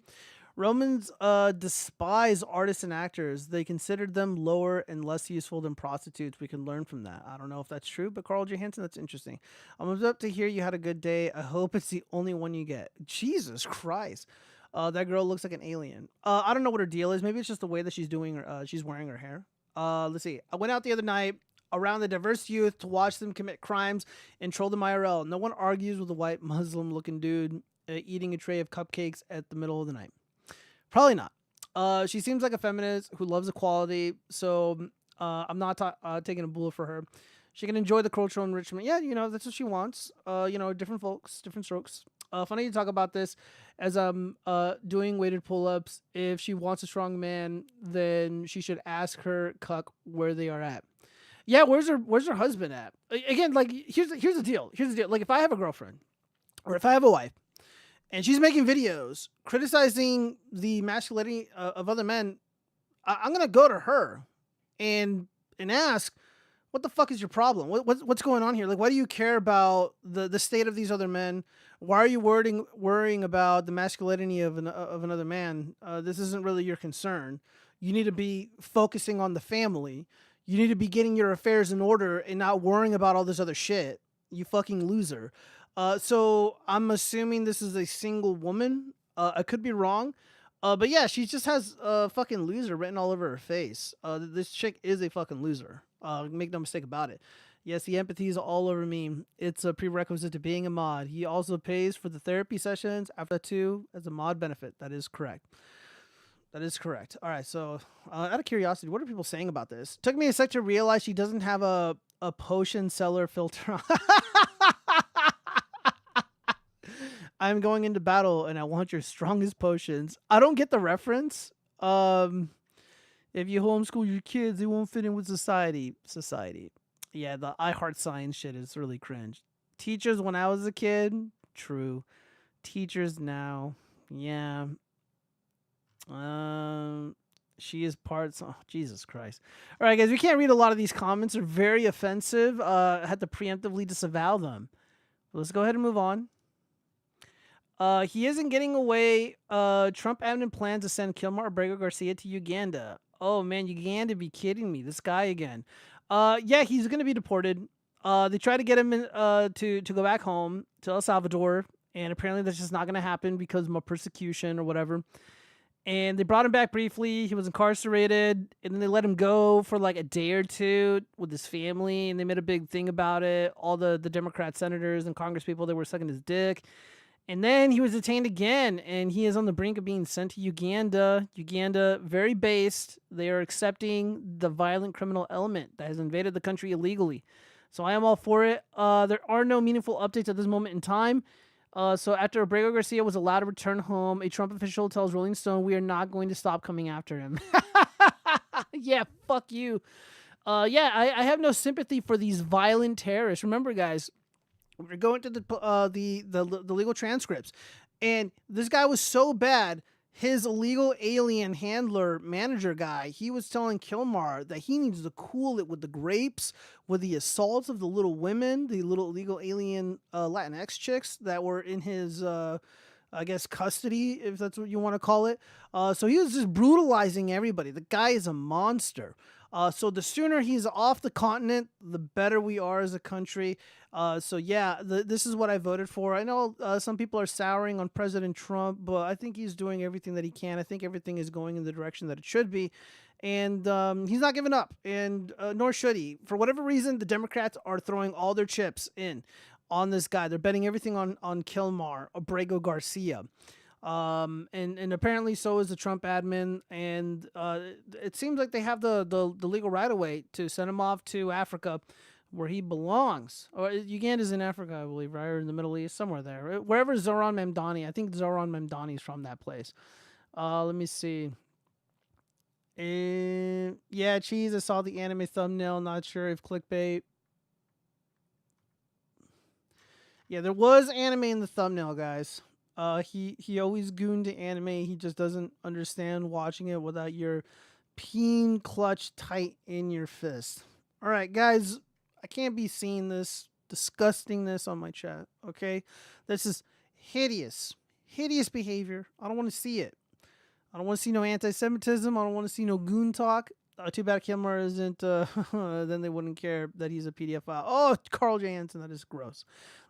Romans despise artists and actors. They considered them lower and less useful than prostitutes. We can learn from that. I don't know if that's true, but Carl Johansson, that's interesting. I'm up to hear you had a good day. I hope it's the only one you get. Jesus Christ. That girl looks like an alien. I don't know what her deal is. Maybe it's just the way that she's doing. She's wearing her hair. Let's see. I went out the other night around the diverse youth to watch them commit crimes and troll them IRL. No one argues with a white Muslim-looking dude eating a tray of cupcakes at the middle of the night. Probably not. She seems like a feminist who loves equality, so I'm not taking a bullet for her. She can enjoy the cultural enrichment. Yeah, that's what she wants. Different folks, different strokes. Funny to talk about this as I'm doing weighted pull-ups. If she wants a strong man, then she should ask her cuck where they are at. Yeah, where's her husband at? Again, like here's the deal. Here's the deal. Like if I have a girlfriend or if I have a wife and she's making videos criticizing the masculinity of other men, I'm gonna go to her and ask, what the fuck is your problem? What's going on here? Like, why do you care about the state of these other men? Why are you worrying about the masculinity of another man? This isn't really your concern. You need to be focusing on the family. You need to be getting your affairs in order and not worrying about all this other shit. You fucking loser. So I'm assuming this is a single woman. I could be wrong. But yeah, she just has a fucking loser written all over her face. This chick is a fucking loser. Make no mistake about it. Yes, the empathy is all over me. It's a prerequisite to being a mod. He also pays for the therapy sessions after that too as a mod benefit. That is correct. That is correct. All right, so out of curiosity, what are people saying about this? Took me a sec to realize she doesn't have a potion seller filter on. I'm going into battle and I want your strongest potions. I don't get the reference. If you homeschool your kids, they won't fit in with society. Yeah, the I Heart Science shit is really cringe. Teachers when I was a kid, true. Teachers now, yeah. She is parts. Oh, Jesus Christ. All right, guys, we can't read a lot of these comments. They're very offensive. I had to preemptively disavow them. Let's go ahead and move on. He isn't getting away. Trump admin plans to send Kilmar Abrego Garcia to Uganda. Oh, man, Uganda be kidding me. This guy again. Yeah, he's going to be deported. They tried to get him in, to go back home to El Salvador, and apparently that's just not going to happen because of persecution or whatever. And they brought him back briefly. He was incarcerated, and then they let him go for like a day or two with his family, and they made a big thing about it. All the Democrat senators and Congress people, they were sucking his dick. And then he was detained again, and he is on the brink of being sent to Uganda. Uganda, very based. They are accepting the violent criminal element that has invaded the country illegally. So I am all for it. There are no meaningful updates at this moment in time. So after Abrego Garcia was allowed to return home, a Trump official tells Rolling Stone, we are not going to stop coming after him. Yeah, fuck you. Yeah, I have no sympathy for these violent terrorists. Remember, guys, we're going to the legal transcripts, and this guy was so bad. His illegal alien handler manager guy, he was telling Kilmar that he needs to cool it with the grapes, with the assaults of the little women, the little illegal alien Latinx chicks that were in his, I guess, custody, if that's what you want to call it. So he was just brutalizing everybody. The guy is a monster. So the sooner he's off the continent, the better we are as a country. So yeah, this is what I voted for. I know some people are souring on President Trump, but I think he's doing everything that he can. I think everything is going in the direction that it should be. And he's not giving up, and nor should he. For whatever reason, the Democrats are throwing all their chips in on this guy. They're betting everything on Kilmar Abrego Garcia. And apparently so is the Trump admin, and it seems like they have the legal right of way to send him off to Africa where he belongs. Or Uganda's in Africa, I believe, right? Or in the Middle East, somewhere there. Wherever Zoran Memdani. I think Zoran Memdani is from that place. Let me see. Yeah, cheese, I saw the anime thumbnail, not sure if clickbait. Yeah, there was anime in the thumbnail, guys. He always gooned to anime. He just doesn't understand watching it without your peen clutch tight in your fist. All right, guys, I can't be seeing this disgustingness on my chat. Okay, this is hideous, hideous behavior. I don't want to see it. I don't want to see no anti-Semitism. I don't want to see no goon talk. Too bad Kilmer isn't. Then they wouldn't care that he's a PDF file. Oh, Carl J. Hansen, that is gross.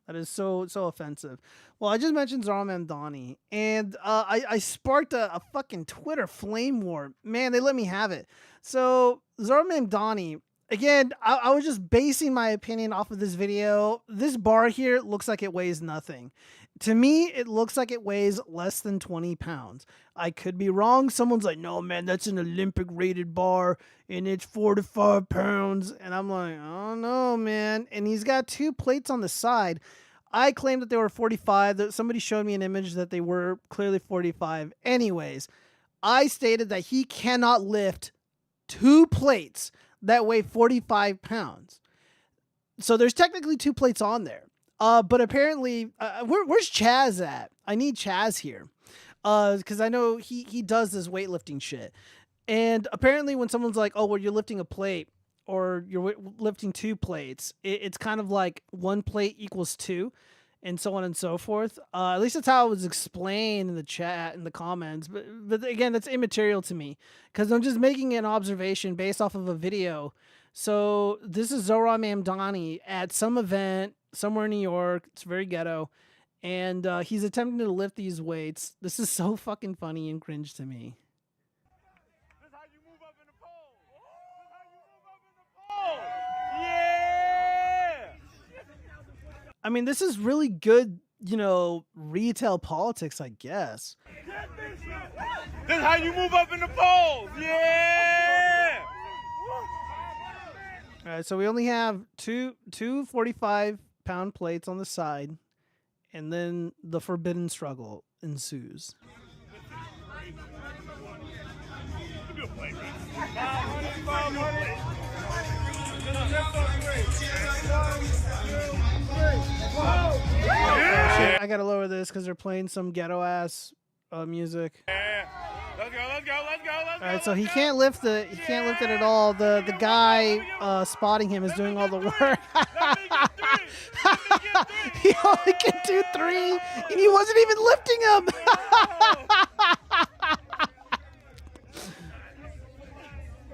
That is so offensive. Well, I just mentioned Zara Mamdani, and I sparked a fucking Twitter flame war. Man, they let me have it. So Zara Mamdani, again, I was just basing my opinion off of this video. This bar here looks like it weighs nothing. To me, it looks like it weighs less than 20 pounds. I could be wrong. Someone's like, no, man, that's an Olympic rated bar and it's 4 to 5 pounds. And I'm like, oh no, man. And he's got 2 plates on the side. I claimed that they were 45. That somebody showed me an image that they were clearly 45. Anyways, I stated that he cannot lift 2 plates that weigh 45 pounds. So there's technically 2 plates on there. But apparently, where's Chaz at? I need Chaz here. Because I know he does this weightlifting shit. And apparently when someone's like, oh, well, you're lifting a plate or you're lifting 2 plates, it's kind of like 1 plate equals 2 and so on and so forth. At least that's how it was explained in the chat, in the comments. But again, that's immaterial to me because I'm just making an observation based off of a video. So this is Zora Mamdani at some event somewhere in New York. It's very ghetto. And he's attempting to lift these weights. This is so fucking funny and cringe to me. This how you move up in the pole. This how you move up in the pole. Yeah. I mean, this is really good, you know, retail politics, I guess. This how you move up in the poles. Yeah. All right, so we only have two 45-pound plates on the side, and then the forbidden struggle ensues. Shit, I gotta lower this because they're playing some ghetto ass music. Let's go. All right, so he can't lift it at all. The guy spotting him is doing all the work. He only can do 3, and he wasn't even lifting him.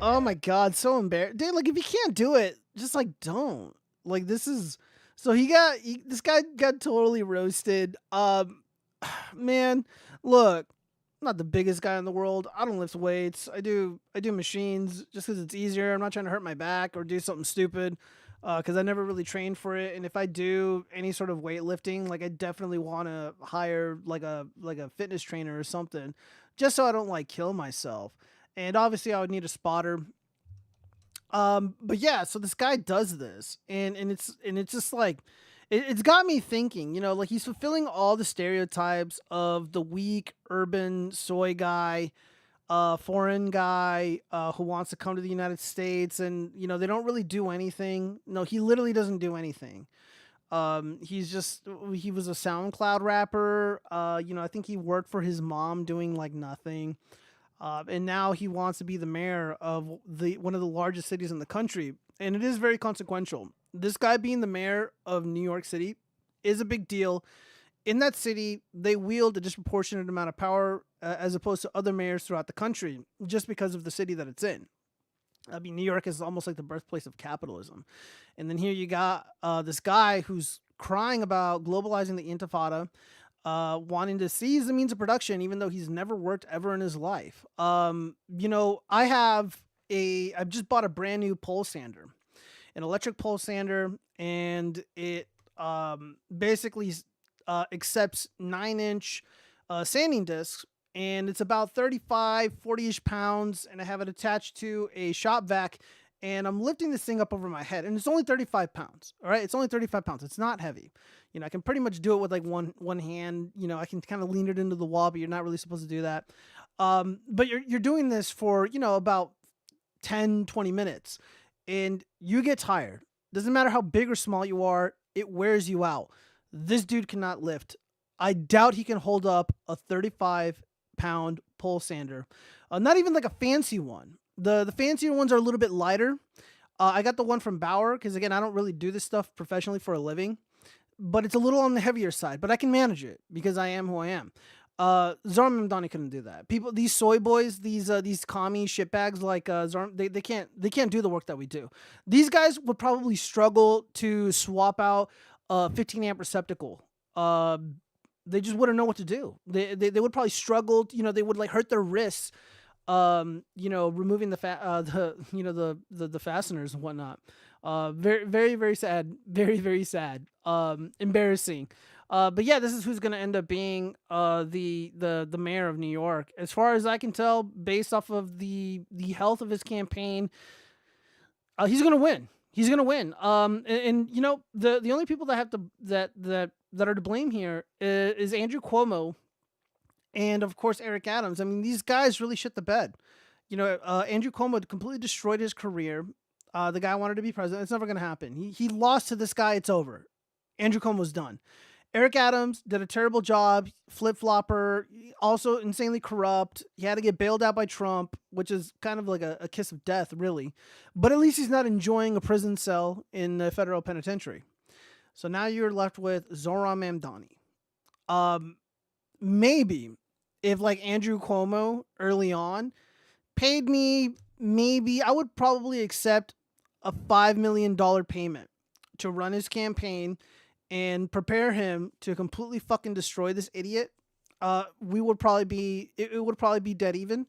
Oh my god, so embarrassed, dude. Like, if you can't do it, just like don't. Like, this is so this guy got totally roasted. Man, look. I'm not the biggest guy in the world. I don't lift weights. I do machines just because it's easier. I'm not trying to hurt my back or do something stupid because I never really trained for it. And if I do any sort of weightlifting, like, I definitely want to hire like a fitness trainer or something just so I don't like kill myself. And obviously I would need a spotter. But yeah, so this guy does this and it's just like, it's got me thinking, you know, like, he's fulfilling all the stereotypes of the weak urban soy guy, foreign guy who wants to come to the United States, and, you know, they don't really do anything. No, he literally doesn't do anything. He was a SoundCloud rapper. You know, I think he worked for his mom doing like nothing. And now he wants to be the mayor of one of the largest cities in the country, and it is very consequential. This guy being the mayor of New York City is a big deal. In that city, they wield a disproportionate amount of power as opposed to other mayors throughout the country, just because of the city that it's in. I mean, New York is almost like the birthplace of capitalism. And then here you got this guy who's crying about globalizing the Intifada, wanting to seize the means of production, even though he's never worked ever in his life. You know, I've just bought a brand new pole sander, an electric pole sander, and it basically accepts 9-inch sanding discs, and it's about 40-ish pounds, and I have it attached to a shop vac, and I'm lifting this thing up over my head, and it's only 35 pounds. All right, it's only 35 pounds. It's not heavy. You know, I can pretty much do it with like one hand. You know, I can kind of lean it into the wall, but you're not really supposed to do that. But you're doing this for, you know, about 10-20 minutes, and you get tired. Doesn't matter how big or small you are, it wears you out. This dude cannot lift I doubt he can hold up a 35-pound pole sander. Not even like a fancy one. The fancier ones are a little bit lighter. I got the one from Bauer because, again, I don't really do this stuff professionally for a living. But it's a little on the heavier side. But I can manage it because I am who I am. Zoran Mamdani couldn't do that. People, these soy boys, these commie shitbags like Zoran, they can't do the work that we do. These guys would probably struggle to swap out a 15 amp receptacle. They just wouldn't know what to do. They would probably struggle. They would like hurt their wrists. Removing the fasteners and whatnot. Very, very, very sad. Very, very sad. Embarrassing. But yeah, this is who's going to end up being the mayor of New York. As far as I can tell, based off of the health of his campaign, he's going to win. He's going to win. The only people that have to that are to blame here is Andrew Cuomo and of course Eric Adams. I mean, these guys really shit the bed. Andrew Cuomo completely destroyed his career. The guy wanted to be president. It's never going to happen. He lost to this guy. It's over. Andrew Cuomo's done. Eric Adams did a terrible job, flip-flopper, also insanely corrupt. He had to get bailed out by Trump, which is kind of like a kiss of death, really. But at least he's not enjoying a prison cell in the federal penitentiary. So now you're left with Zoran Mamdani. Maybe if like Andrew Cuomo early on paid me, maybe I would probably accept a $5 million payment to run his campaign and prepare him to completely fucking destroy this idiot. We would probably be, it would probably be dead even.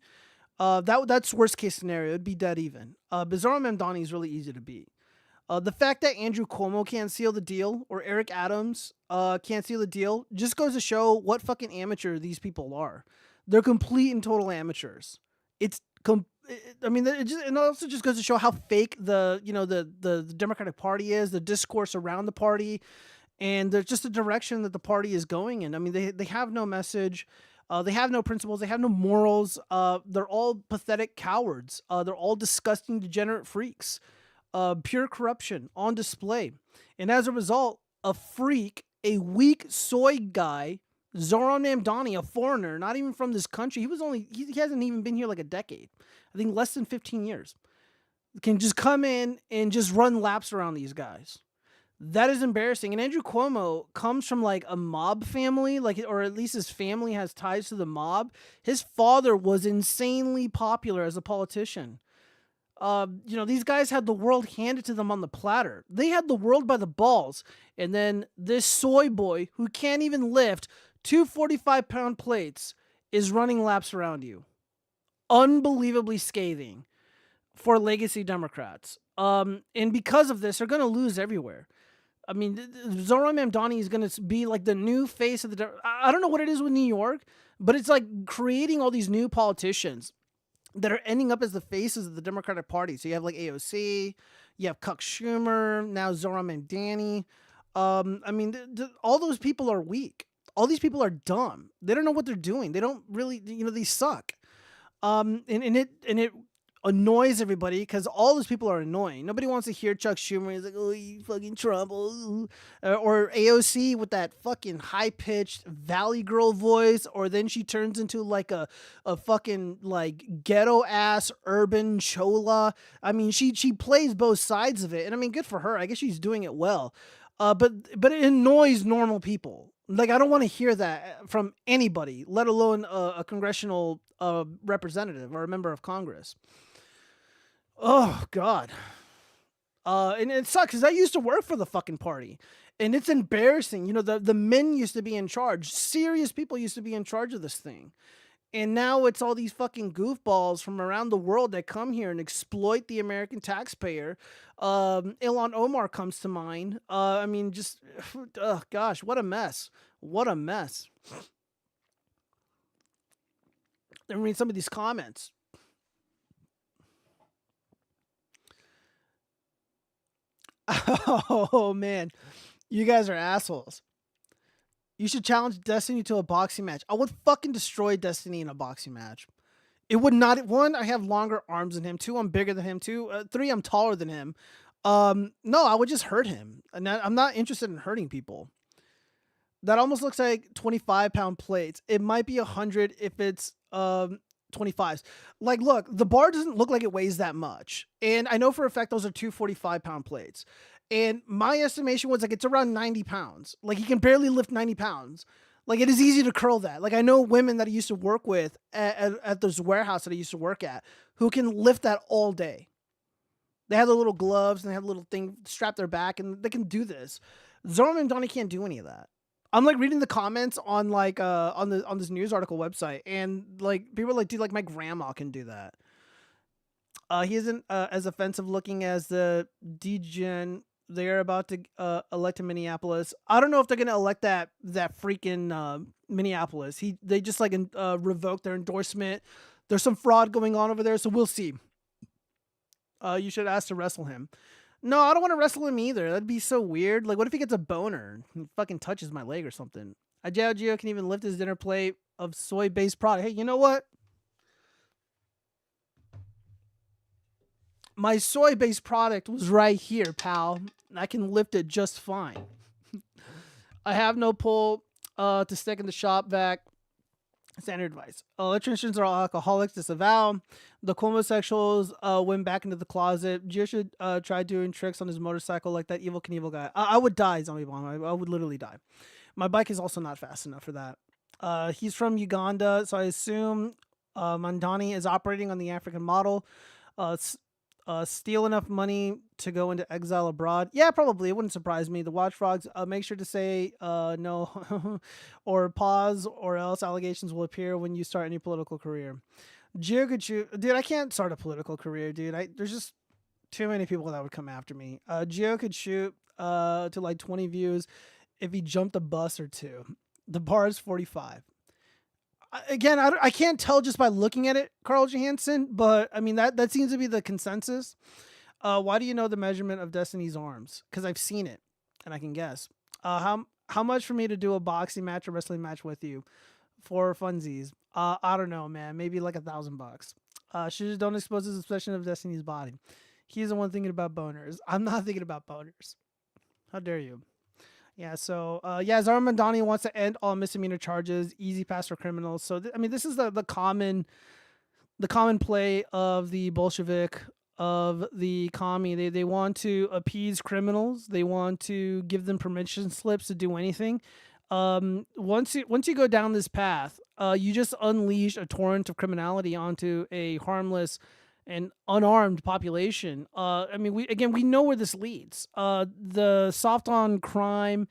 That's worst case scenario. It'd be dead even. But Zoran Mamdani is really easy to beat. The fact that Andrew Cuomo can't seal the deal or Eric Adams can't seal the deal just goes to show what fucking amateur these people are. They're complete and total amateurs. It also just goes to show how fake the Democratic Party is, the discourse around the party, and there's just the direction that the party is going in. I mean, they have no message. They have no principles. They have no morals. They're all pathetic cowards. They're all disgusting, degenerate freaks. Pure corruption on display. And as a result, a freak, a weak soy guy, Zoran Mamdani, a foreigner, not even from this country. He hasn't even been here like a decade. I think less than 15 years. Can just come in and just run laps around these guys. That is embarrassing. And Andrew Cuomo comes from like a mob family, or at least his family has ties to the mob. His father was insanely popular as a politician. These guys had the world handed to them on the platter. They had the world by the balls. And then this soy boy who can't even lift 2 45-pound plates is running laps around you. Unbelievably scathing for legacy Democrats. And because of this, they're going to lose everywhere. I mean, Zoran Mamdani is going to be like the new face of the... I don't know what it is with New York, but it's like creating all these new politicians that are ending up as the faces of the Democratic Party. So you have like AOC, you have Chuck Schumer, now Zoran Mamdani. All those people are weak. All these people are dumb. They don't know what they're doing. They don't really, they suck. And it annoys everybody because all those people are annoying. Nobody wants to hear Chuck Schumer. He's like, oh, you fucking Trump. Oh. Or AOC with that fucking high-pitched Valley Girl voice. Or then she turns into like a fucking like ghetto-ass urban chola. I mean, she plays both sides of it. And I mean, good for her. I guess she's doing it well. But it annoys normal people. Like, I don't want to hear that from anybody, let alone a congressional representative or a member of Congress. Oh, God. And it sucks because I used to work for the fucking party. And it's embarrassing. The men used to be in charge. Serious people used to be in charge of this thing. And now it's all these fucking goofballs from around the world that come here and exploit the American taxpayer. Ilhan Omar comes to mind. Gosh, what a mess. What a mess. Let me read some of these comments. Oh, man. You guys are assholes. You should challenge desTINY to a boxing match. I would fucking destroy desTINY in a boxing match. It would not... 1, I have longer arms than him. 2, I'm bigger than him. 3, I'm taller than him. No, I would just hurt him. And I'm not interested in hurting people. That almost looks like 25-pound plates. It might be 100 if it's 25s. Like, look, the bar doesn't look like it weighs that much. And I know for a fact those are two 45-pound plates. And my estimation was like it's around 90 pounds. Like, he can barely lift 90 pounds. Like, it is easy to curl that. Like, I know women that I used to work with at this warehouse that I used to work at who can lift that all day. They have the little gloves and they have a little thing strapped their back and they can do this. Zoro and Donnie can't do any of that. I'm like reading the comments on like on this news article website, and like people are like, dude, like my grandma can do that. He isn't as offensive looking as the degen they're about to elect in Minneapolis. I don't know if they're gonna elect that freaking Minneapolis. They just like revoked their endorsement. There's some fraud going on over there, so we'll see. You should ask to wrestle him. No, I don't want to wrestle him either. That'd be so weird. Like, what if he gets a boner and fucking touches my leg or something? Ajao Gio can even lift his dinner plate of soy-based product. Hey, you know what? My soy-based product was right here, pal. I can lift it just fine. I have no pull to stick in the shop vac. Standard advice. Electricians are all alcoholics. Disavow. The homosexuals went back into the closet. Gio should try doing tricks on his motorcycle like that Evil Knievel guy. I would die, Zombie Bomb. I would literally die. My bike is also not fast enough for that. He's from Uganda, so I assume Mandani is operating on the African model. Steal enough money to go into exile abroad. Yeah, probably. It wouldn't surprise me. The watchfrogs, make sure to say no or pause, or else allegations will appear when you start any political career. Gio could shoot. Dude, I can't start a political career, dude. There's just too many people that would come after me. Gio could shoot to like 20 views if he jumped a bus or two. The bar is 45. Again, I can't tell just by looking at it, Carl Johansson, but I mean, that seems to be the consensus. Why do you know the measurement of Destiny's arms? Because I've seen it and I can guess. How much for me to do a boxing match or wrestling match with you for funsies? I don't know, man. Maybe like $1,000. She just don't expose his obsession of Destiny's body. He's the one thinking about boners. I'm not thinking about boners. How dare you? Yeah, so, Zara Mandani wants to end all misdemeanor charges, easy pass for criminals. So, I mean, this is the common play of the Bolshevik, of the commie. They want to appease criminals. They want to give them permission slips to do anything. Once you go down this path, you just unleash a torrent of criminality onto a harmless and unarmed population. I mean, we know where this leads. The soft on crime,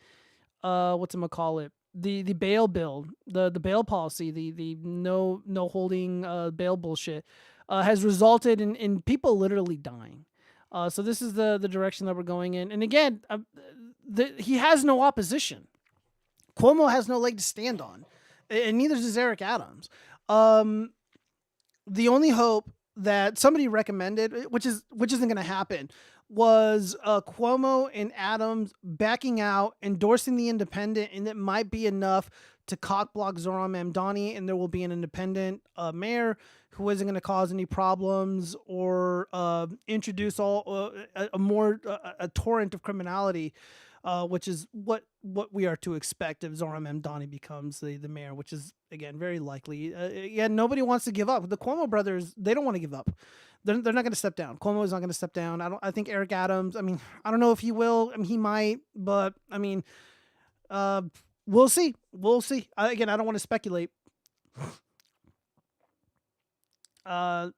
the bail bill, the bail policy, the no holding bail bullshit, has resulted in people literally dying. So this is the direction that we're going in. And again, he has no opposition. Cuomo has no leg to stand on, and neither does Eric Adams. The only hope that somebody recommended, which isn't going to happen, was Cuomo and Adams backing out, endorsing the independent, and it might be enough to cockblock Zoran Mamdani, and there will be an independent mayor who isn't going to cause any problems or introduce a torrent of criminality, which is what we are to expect if Zoran Mamdani becomes the mayor, which is, again, very likely. Nobody wants to give up. The Cuomo brothers, they don't want to give up. They're not going to step down. Cuomo is not going to step down. I think Eric Adams, I mean, I don't know if he will. I mean, he might, but I mean, we'll see. We'll see. Again, I don't want to speculate. Yeah,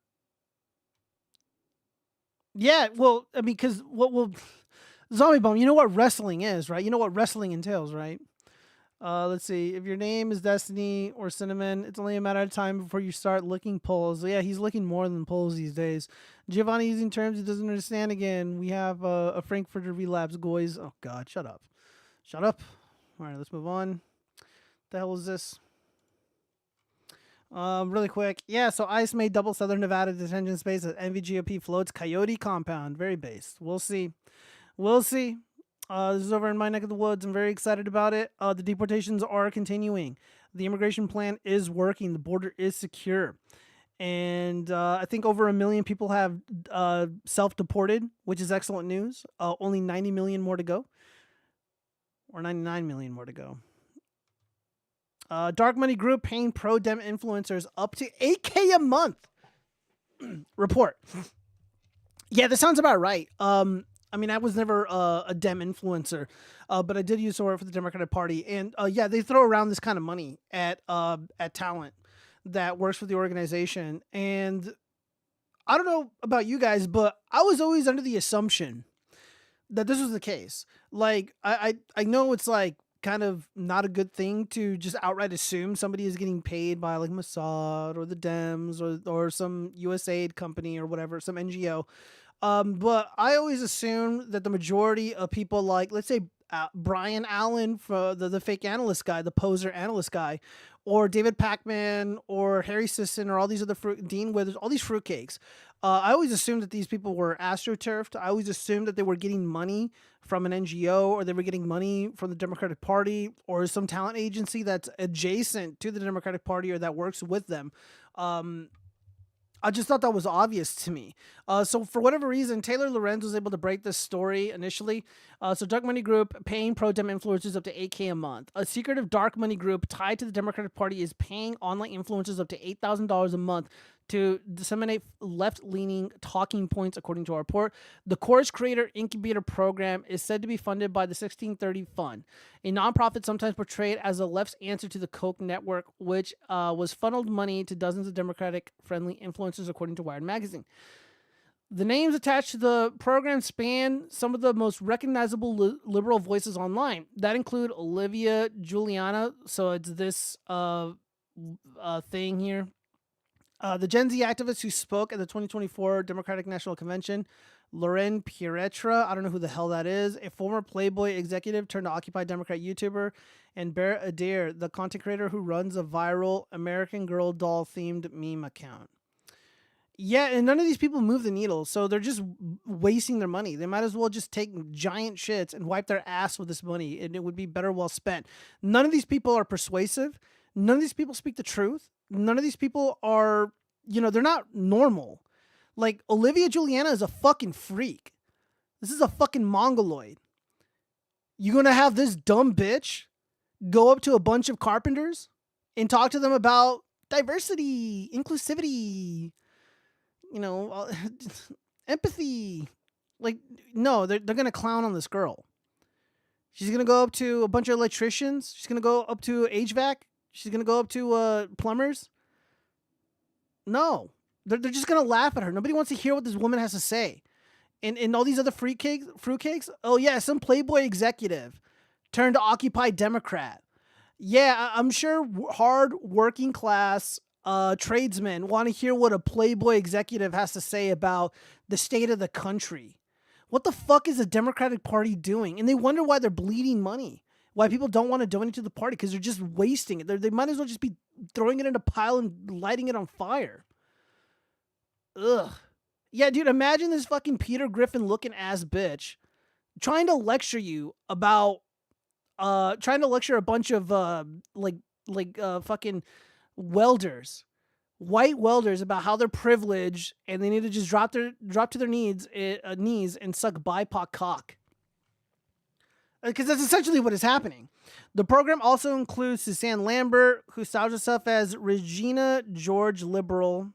well, I mean, because what will... Zombie Bum, you know what wrestling is, right? You know what wrestling entails, right? Let's see. If your name is Destiny or Cinnamon, it's only a matter of time before you start licking poles. Yeah, he's licking more than poles these days. Giovanni using terms he doesn't understand again. We have a Frankfurter relapse, guys. Oh, God, shut up. Shut up. All right, let's move on. What the hell is this? Really quick. Yeah, so ICE made double Southern Nevada detention space at NVGOP floats Coyote compound. Very based. We'll see. We'll see. This is over in my neck of the woods. I'm very excited about it. The deportations are continuing. The immigration plan is working. The border is secure. And I think over 1 million people have self-deported, which is excellent news. Only 90 million more to go. Or 99 million more to go. Dark money group paying pro-dem influencers up to $8K a month. Report. Yeah, that sounds about right. I mean, I was never a Dem influencer, but I did used to work for the Democratic Party, and yeah, they throw around this kind of money at talent that works for the organization. And I don't know about you guys, but I was always under the assumption that this was the case. Like, I know it's like kind of not a good thing to just outright assume somebody is getting paid by like Mossad or the Dems or some USAID company or whatever, some NGO. But I always assumed that the majority of people, like, let's say Brian Allen, for the fake analyst guy, the poser analyst guy, or David Pacman, or Harry Sisson, or all these other Dean Withers, all these fruitcakes. I always assumed that these people were astroturfed. I always assumed that they were getting money from an NGO, or they were getting money from the Democratic Party, or some talent agency that's adjacent to the Democratic Party or that works with them. I just thought that was obvious to me. So for whatever reason, Taylor Lorenz was able to break this story initially. So Dark Money Group paying pro-dem influencers up to $8K a month. A secretive dark money group tied to the Democratic Party is paying online influencers up to $8,000 a month to disseminate left-leaning talking points, according to our report. The Course Creator Incubator Program is said to be funded by the 1630 Fund, a nonprofit sometimes portrayed as the left's answer to the Koch network, which was funneled money to dozens of Democratic-friendly influencers, according to Wired magazine. The names attached to the program span some of the most recognizable liberal voices online. That include Olivia Juliana, so it's this thing here. The Gen Z activist who spoke at the 2024 Democratic National Convention, Lauren Pieretra, I don't know who the hell that is, a former Playboy executive turned Occupy Democrat YouTuber, and Bear Adair, the content creator who runs a viral American Girl doll themed meme account. Yeah, and none of these people move the needle, so they're just wasting their money. They might as well just take giant shits and wipe their ass with this money, and it would be better well spent. None of these people are persuasive. None of these people speak the truth. None of these people are, they're not normal. Like, Olivia Juliana is a fucking freak. This is a fucking mongoloid. You gonna have this dumb bitch go up to a bunch of carpenters and talk to them about diversity, inclusivity, empathy. Like, no, they're gonna clown on this girl. She's gonna go up to a bunch of electricians. She's gonna go up to HVAC. She's going to go up to plumbers. No, they're just going to laugh at her. Nobody wants to hear what this woman has to say. And all these other fruitcakes. Oh, yeah, some Playboy executive turned to Occupy Democrat. Yeah, I'm sure hard working class tradesmen want to hear what a Playboy executive has to say about the state of the country. What the fuck is the Democratic Party doing? And they wonder why they're bleeding money. Why people don't want to donate to the party, because they're just wasting it. They might as well just be throwing it in a pile and lighting it on fire. Ugh. Yeah, dude, imagine this fucking Peter Griffin looking ass bitch trying to lecture you about, trying to lecture a bunch of, fucking welders, white welders, about how they're privileged and they need to just drop to their knees and suck BIPOC cock. Because that's essentially what is happening. The program also includes Suzanne Lambert, who styles herself as Regina George Liberal,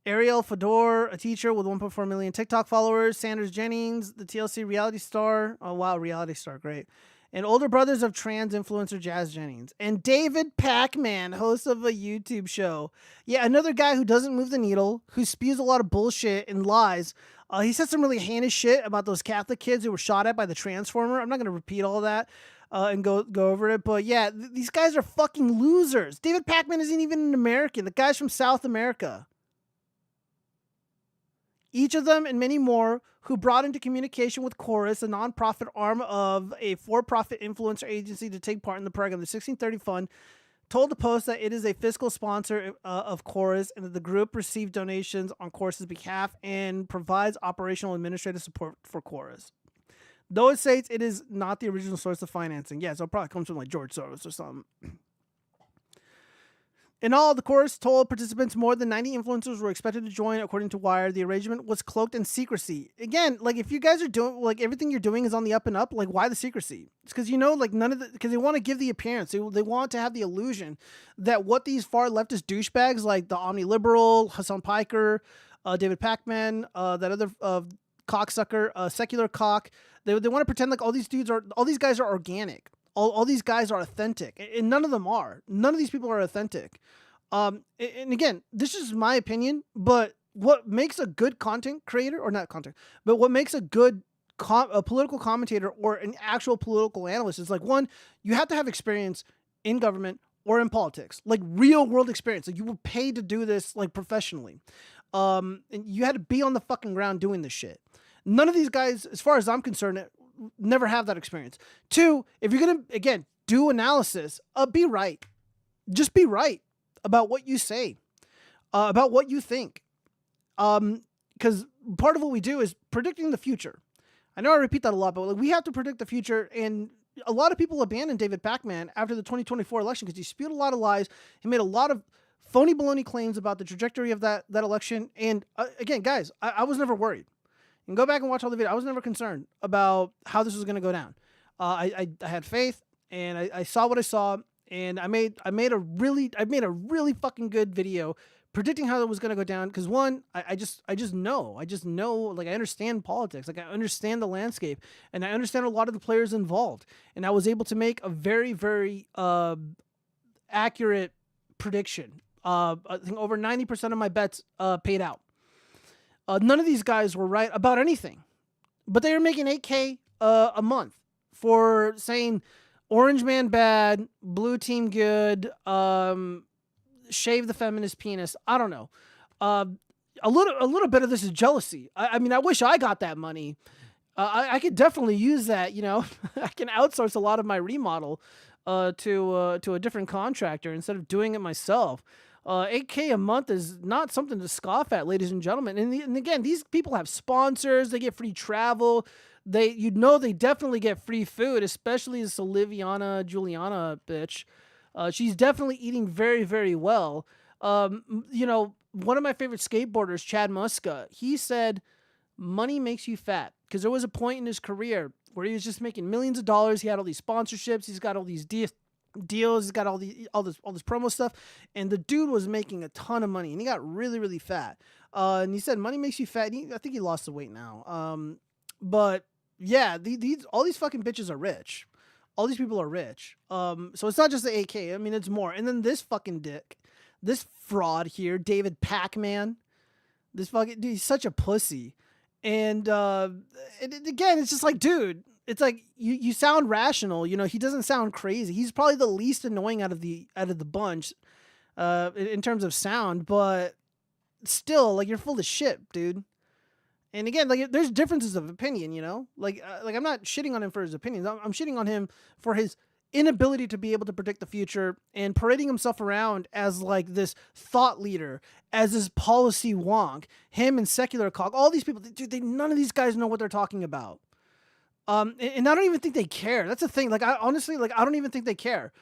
Ariel Fedor, a teacher with 1.4 million TikTok followers, Sanders Jennings, the TLC reality star. Oh, wow, reality star, great. And older brothers of trans influencer Jazz Jennings. And David Pacman, host of a YouTube show. Yeah, another guy who doesn't move the needle, who spews a lot of bullshit and lies. He said some really heinous shit about those Catholic kids who were shot at by the Transformer. I'm not going to repeat all of that and go over it. But yeah, these guys are fucking losers. David Pacman isn't even an American. The guy's from South America. Each of them and many more who brought into communication with Chorus, a nonprofit arm of a for-profit influencer agency, to take part in the program. The 1630 Fund told the Post that it is a fiscal sponsor of Chorus and that the group received donations on Chorus's behalf and provides operational administrative support for Chorus. Though it states it is not the original source of financing. Yeah, so it probably comes from like George Soros or something. In all, the course told participants more than 90 influencers were expected to join, according to Wire. The arrangement was cloaked in secrecy. Again, like, if you guys are doing, like, everything you're doing is on the up and up, like, why the secrecy? It's because, you know, like, because they want to give the appearance. They want to have the illusion that what these far leftist douchebags, like the Omni-Liberal, Hassan Piker, David Pacman, that other cocksucker, secular cock, they want to pretend like all these guys are organic. All these guys are authentic, and none of them are. None of these people are authentic. And again, this is my opinion, but what makes a good content creator, or not content, but what makes a good a political commentator or an actual political analyst is, like, one, you have to have experience in government or in politics, like real world experience. Like, you were paid to do this, like, professionally. And you had to be on the fucking ground doing this shit. None of these guys, as far as I'm concerned, never have that experience. Two, if you're going to, again, do analysis, be right. Just be right about what you say, about what you think. Because part of what we do is predicting the future. I know I repeat that a lot, but, like, we have to predict the future. And a lot of people abandoned David Pacman after the 2024 election because he spewed a lot of lies. He made a lot of phony baloney claims about the trajectory of that election. And again, guys, I was never worried. And go back and watch all the video. I was never concerned about how this was going to go down. I had faith, and I saw what I saw, and I made a really fucking good video predicting how it was going to go down. Because one, I just know, like, I understand politics, like, I understand the landscape, and I understand a lot of the players involved, and I was able to make a very, very accurate prediction. I think over 90% of my bets paid out. None of these guys were right about anything, but they were making $8K a month for saying orange man bad, blue team good, shave the feminist penis. I don't know. A little bit of this is jealousy. I mean, I wish I got that money. I could definitely use that. You know, I can outsource a lot of my remodel to a different contractor instead of doing it myself. 8K a month is not something to scoff at, ladies and gentlemen. And again, these people have sponsors. They get free travel. They definitely get free food, especially this Oliviana Juliana bitch. She's definitely eating very, very well. You know, one of my favorite skateboarders, Chad Muska, he said, money makes you fat. Because there was a point in his career where he was just making millions of dollars. He had all these sponsorships. He's got all these deals. He's got all this promo stuff, and the dude was making a ton of money, and he got really, really fat. And he said money makes you fat. I think he lost the weight now. But yeah, all these fucking bitches are rich. All these people are rich. So it's not just the 8K. I mean, it's more. And then this fucking dick, this fraud here, David Pacman, this fucking dude, he's such a pussy. And again, it's just like, dude. It's like you sound rational, you know. He doesn't sound crazy. He's probably the least annoying out of the bunch, in terms of sound. But still, like, you're full of shit, dude. And again, like, there's differences of opinion, you know. Like I'm not shitting on him for his opinions. I'm shitting on him for his inability to be able to predict the future and parading himself around as, like, this thought leader, as this policy wonk. Him and secular cock, all these people, dude. None of these guys know what they're talking about. And I don't even think they care. That's the thing. Like, I honestly, like, I don't even think they care.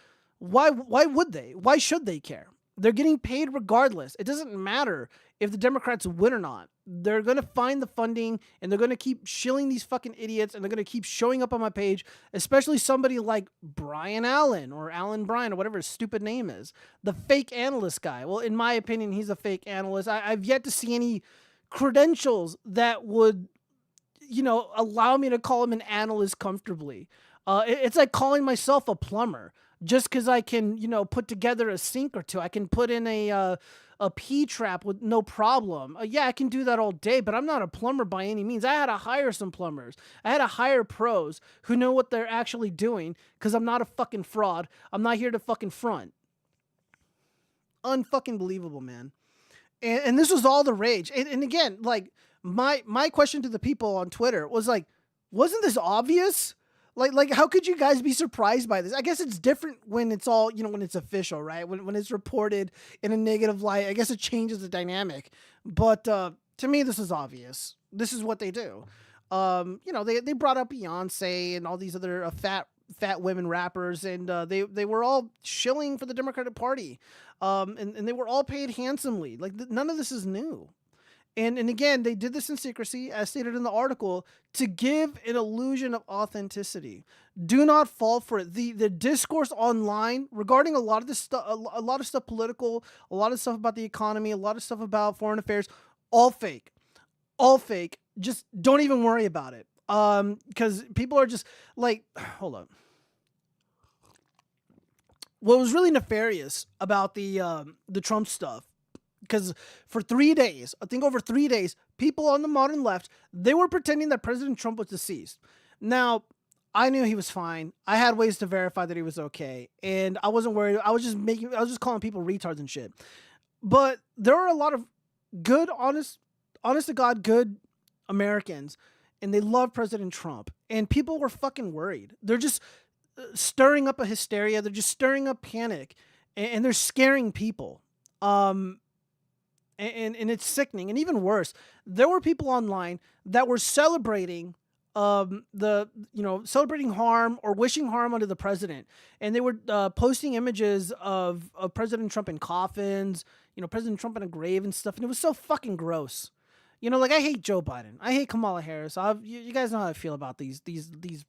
Why would they? Why should they care? They're getting paid regardless. It doesn't matter if the Democrats win or not. They're going to find the funding, and they're going to keep shilling these fucking idiots, and they're going to keep showing up on my page, especially somebody like Brian Allen or Alan Bryan or whatever his stupid name is. The fake analyst guy. Well, in my opinion, he's a fake analyst. I've yet to see any credentials that would, you know, allow me to call him an analyst comfortably. It's like calling myself a plumber just because I can, you know, put together a sink or two. I can put in a P-trap with no problem. Yeah, I can do that all day, but I'm not a plumber by any means. I had to hire some plumbers. I had to hire pros who know what they're actually doing because I'm not a fucking fraud. I'm not here to fucking front. Unfucking believable, man. And this was all the rage. And again, like, my question to the people on Twitter was like, wasn't this obvious? Like, how could you guys be surprised by this? I guess it's different when it's all, you know, when it's official, right? When it's reported in a negative light, I guess it changes the dynamic. But to me, this is obvious. This is what they do. You know, they brought up Beyonce and all these other fat fat women rappers, and they were all shilling for the Democratic Party, and they were all paid handsomely. Like none of this is new. And again, they did this in secrecy, as stated in the article, to give an illusion of authenticity. Do not fall for it. The discourse online regarding a lot of this stuff, a lot of stuff political, a lot of stuff about the economy, a lot of stuff about foreign affairs, all fake. Just don't even worry about it. Because people are just like, hold on. What was really nefarious about the Trump stuff, because for 3 days, I think over 3 days, people on the modern left, they were pretending that President Trump was deceased. Now, I knew he was fine. I had ways to verify that he was okay, and I wasn't worried. I was just calling people retards and shit. But there are a lot of good, honest to God, good Americans, and they love President Trump, and people were fucking worried. They're just stirring up a hysteria. They're just stirring up panic, and they're scaring people. And it's sickening. And even worse, there were people online that were celebrating celebrating harm or wishing harm onto the president. And they were posting images of President Trump in coffins, President Trump in a grave and stuff. And it was so fucking gross. Like I hate Joe Biden. I hate Kamala Harris. You guys know how I feel about these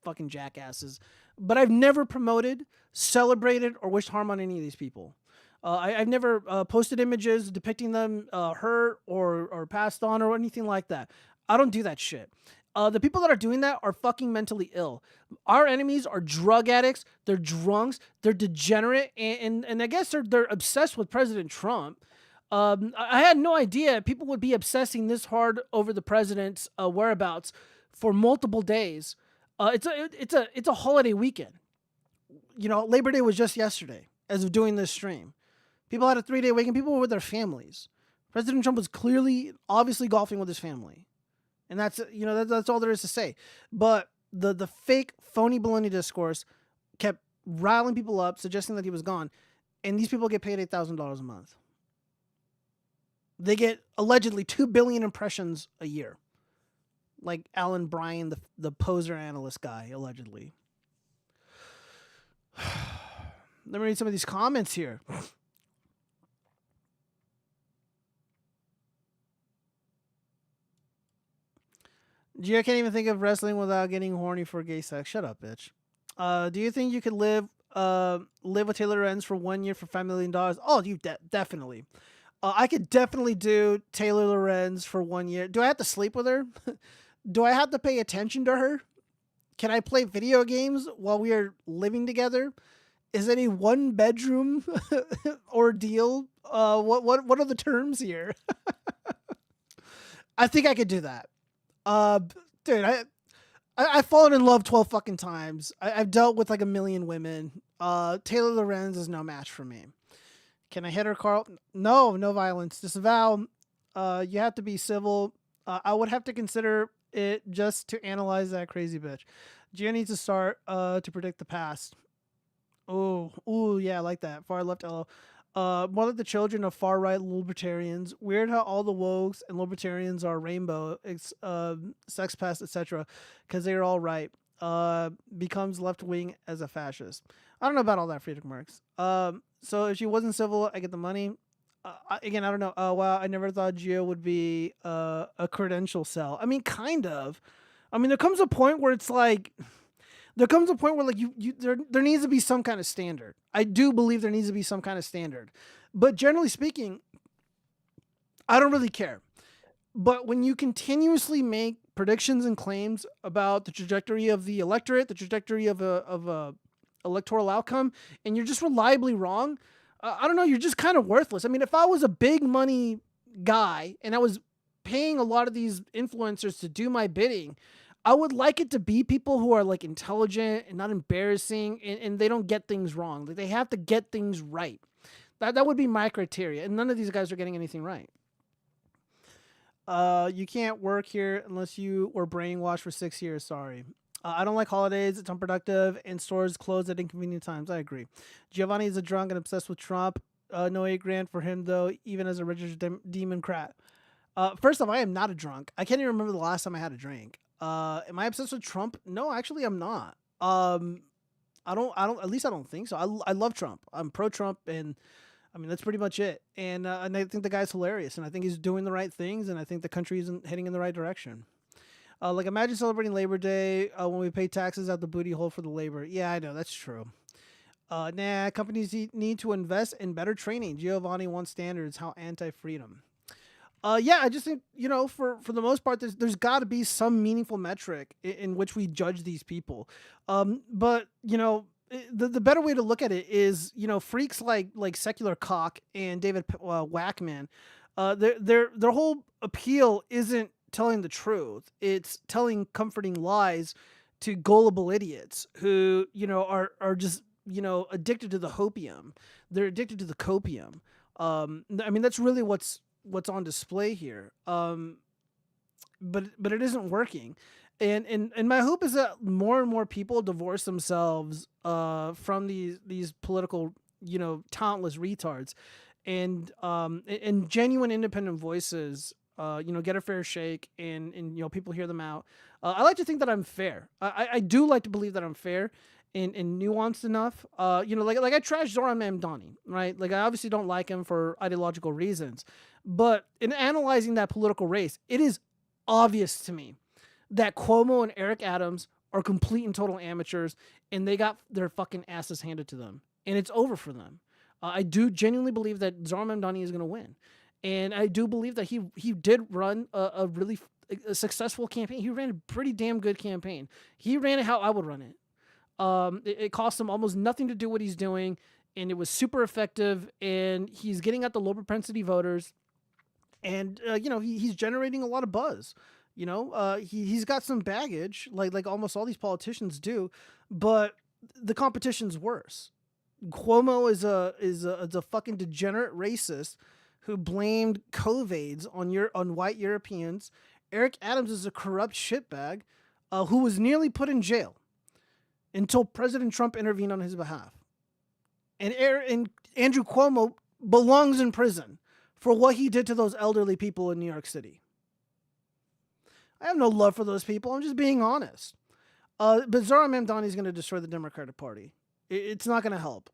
fucking jackasses. But I've never promoted, celebrated, or wished harm on any of these people. I've never posted images depicting them hurt or passed on or anything like that. I don't do that shit. The people that are doing that are fucking mentally ill. Our enemies are drug addicts. They're drunks. They're degenerate. And I guess they're obsessed with President Trump. I had no idea people would be obsessing this hard over the president's whereabouts for multiple days. It's a holiday weekend. Labor Day was just yesterday as of doing this stream. People had a 3-day weekend. People were with their families. President Trump was obviously golfing with his family. And that's all there is to say. But the fake, phony, baloney discourse kept riling people up, suggesting that he was gone. And these people get paid $8,000 a month. They get allegedly 2 billion impressions a year. Like Alan Bryan, the poser analyst guy, allegedly. Let me read some of these comments here. Gia can't even think of wrestling without getting horny for gay sex. Shut up, bitch. Do you think you could live with Taylor Lorenz for 1 year for $5 million? Oh, you definitely. I could definitely do Taylor Lorenz for 1 year. Do I have to sleep with her? Do I have to pay attention to her? Can I play video games while we are living together? Is it a 1-bedroom ordeal? What are the terms here? I think I could do that. Dude, I've fallen in love 12 fucking times. I've dealt with like 1 million women. Taylor Lorenz is no match for me. Can I hit her, Carl? No violence. Disavow. You have to be civil. I would have to consider it just to analyze that crazy bitch. Gia needs to start to predict the past. Oh, yeah, I like that. Far left LO. More like the children of far right libertarians. Weird how all the wokes and libertarians are rainbow, sex past, etc. Because they are all right. Becomes left wing as a fascist. I don't know about all that, Friedrich Marx. So if she wasn't civil, I get the money. Again, I don't know. Wow, I never thought Gio would be a credential cell. I mean, kind of. I mean, there comes a point where it's like, there needs to be some kind of standard. I do believe there needs to be some kind of standard. But generally speaking, I don't really care. But when you continuously make predictions and claims about the trajectory of the electorate, the trajectory of a electoral outcome, and you're just reliably wrong, I don't know, you're just kind of worthless. I mean, if I was a big money guy and I was paying a lot of these influencers to do my bidding, I would like it to be people who are like intelligent and not embarrassing, and they don't get things wrong. Like, they have to get things right. That would be my criteria, and none of these guys are getting anything right. You can't work here unless you were brainwashed for 6 years. Sorry. I don't like holidays. It's unproductive, and stores close at inconvenient times. I agree. Giovanni is a drunk and obsessed with Trump. No $8,000 for him, though, even as a registered Democrat. First off, I am not a drunk. I can't even remember the last time I had a drink. Am I obsessed with Trump? No, actually, I'm not. I don't. At least I don't think so. I love Trump. I'm pro Trump, and I mean that's pretty much it. And I think the guy's hilarious, and I think he's doing the right things, and I think the country is heading in the right direction. Like imagine celebrating Labor Day when we pay taxes out the booty hole for the labor. Yeah, I know that's true. Companies need to invest in better training. Giovanni wants standards. How anti-freedom. Yeah, I just think, for the most part, there's got to be some meaningful metric in which we judge these people. But, the better way to look at it is, freaks like Secular Cock and David Wackman, their whole appeal isn't telling the truth. It's telling comforting lies to gullible idiots who, are just, addicted to the hopium. They're addicted to the copium. I mean, that's really what's on display here. But it isn't working. And my hope is that more and more people divorce themselves from these political, talentless retards, and genuine independent voices, get a fair shake, and people hear them out. I like to think that I'm fair. I do like to believe that I'm fair and nuanced enough. Like I trash Zoran Mamdani, right? Like I obviously don't like him for ideological reasons, but in analyzing that political race, it is obvious to me that Cuomo and Eric Adams are complete and total amateurs, and they got their fucking asses handed to them, and it's over for them. I do genuinely believe that Zoran Mamdani is going to win, and I do believe that he did run a really successful campaign. He ran a pretty damn good campaign. He ran it how I would run it. It cost him almost nothing to do what he's doing, and it was super effective, and he's getting at the low propensity voters, and he's generating a lot of buzz. He's got some baggage, like almost all these politicians do, but the competition's worse. Cuomo is a fucking degenerate racist who blamed COVIDs on white Europeans. Eric Adams is a corrupt shitbag who was nearly put in jail until President Trump intervened on his behalf. And Andrew Cuomo belongs in prison for what he did to those elderly people in New York City. I have no love for those people. I'm just being honest. But Zoran Mamdani is going to destroy the Democratic Party. It's not going to help.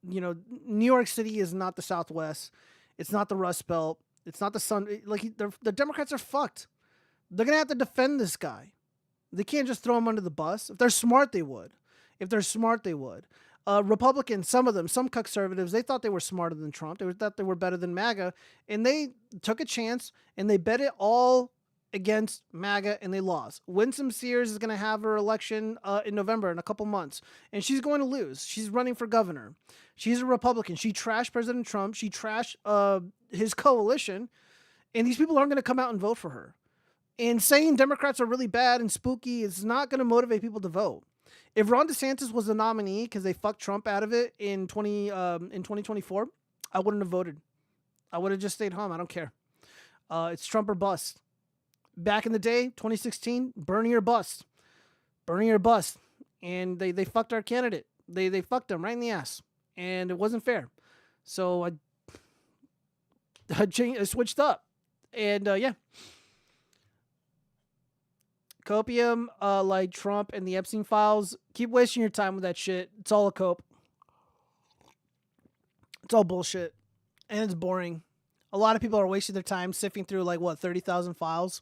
New York City is not the Southwest. It's not the Rust Belt. It's not the Sun. The Democrats are fucked. They're going to have to defend this guy. They can't just throw him under the bus. If they're smart, they would. Republicans, some conservatives, they thought they were smarter than Trump. They thought they were better than MAGA. And they took a chance, and they bet it all against MAGA, and they lost. Winsome Sears is going to have her election in November, in a couple months, and she's going to lose. She's running for governor. She's a Republican. She trashed President Trump. She trashed his coalition, and these people aren't going to come out and vote for her. And saying Democrats are really bad and spooky is not going to motivate people to vote. If Ron DeSantis was the nominee because they fucked Trump out of it in 2024, I wouldn't have voted. I would have just stayed home. I don't care. It's Trump or bust. Back in the day, 2016, Bernie or bust. And they fucked our candidate. They fucked him right in the ass. And it wasn't fair. So I switched up. And yeah. Copium, like Trump and the Epstein files, keep wasting your time with that shit. It's all a cope. It's all bullshit. And it's boring. A lot of people are wasting their time sifting through 30,000 files.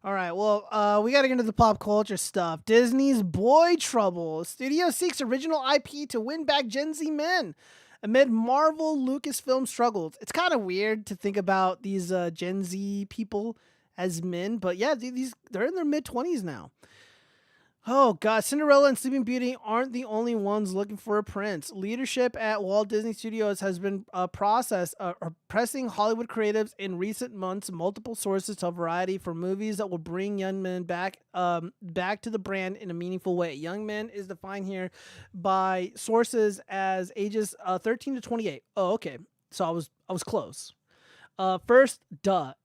All right, well, we got to get into the pop culture stuff. Disney's Boy Trouble. Studio seeks original IP to win back Gen Z men amid Marvel Lucasfilm struggles. It's kind of weird to think about these Gen Z people as men, but yeah, they're in their mid-20s now. Oh God, Cinderella and Sleeping Beauty aren't the only ones looking for a prince. Leadership at Walt Disney Studios has been pressing Hollywood creatives in recent months. Multiple sources tell Variety for movies that will bring young men back to the brand in a meaningful way. Young men is defined here by sources as ages 13 to 28. Oh, okay, so I was close. First,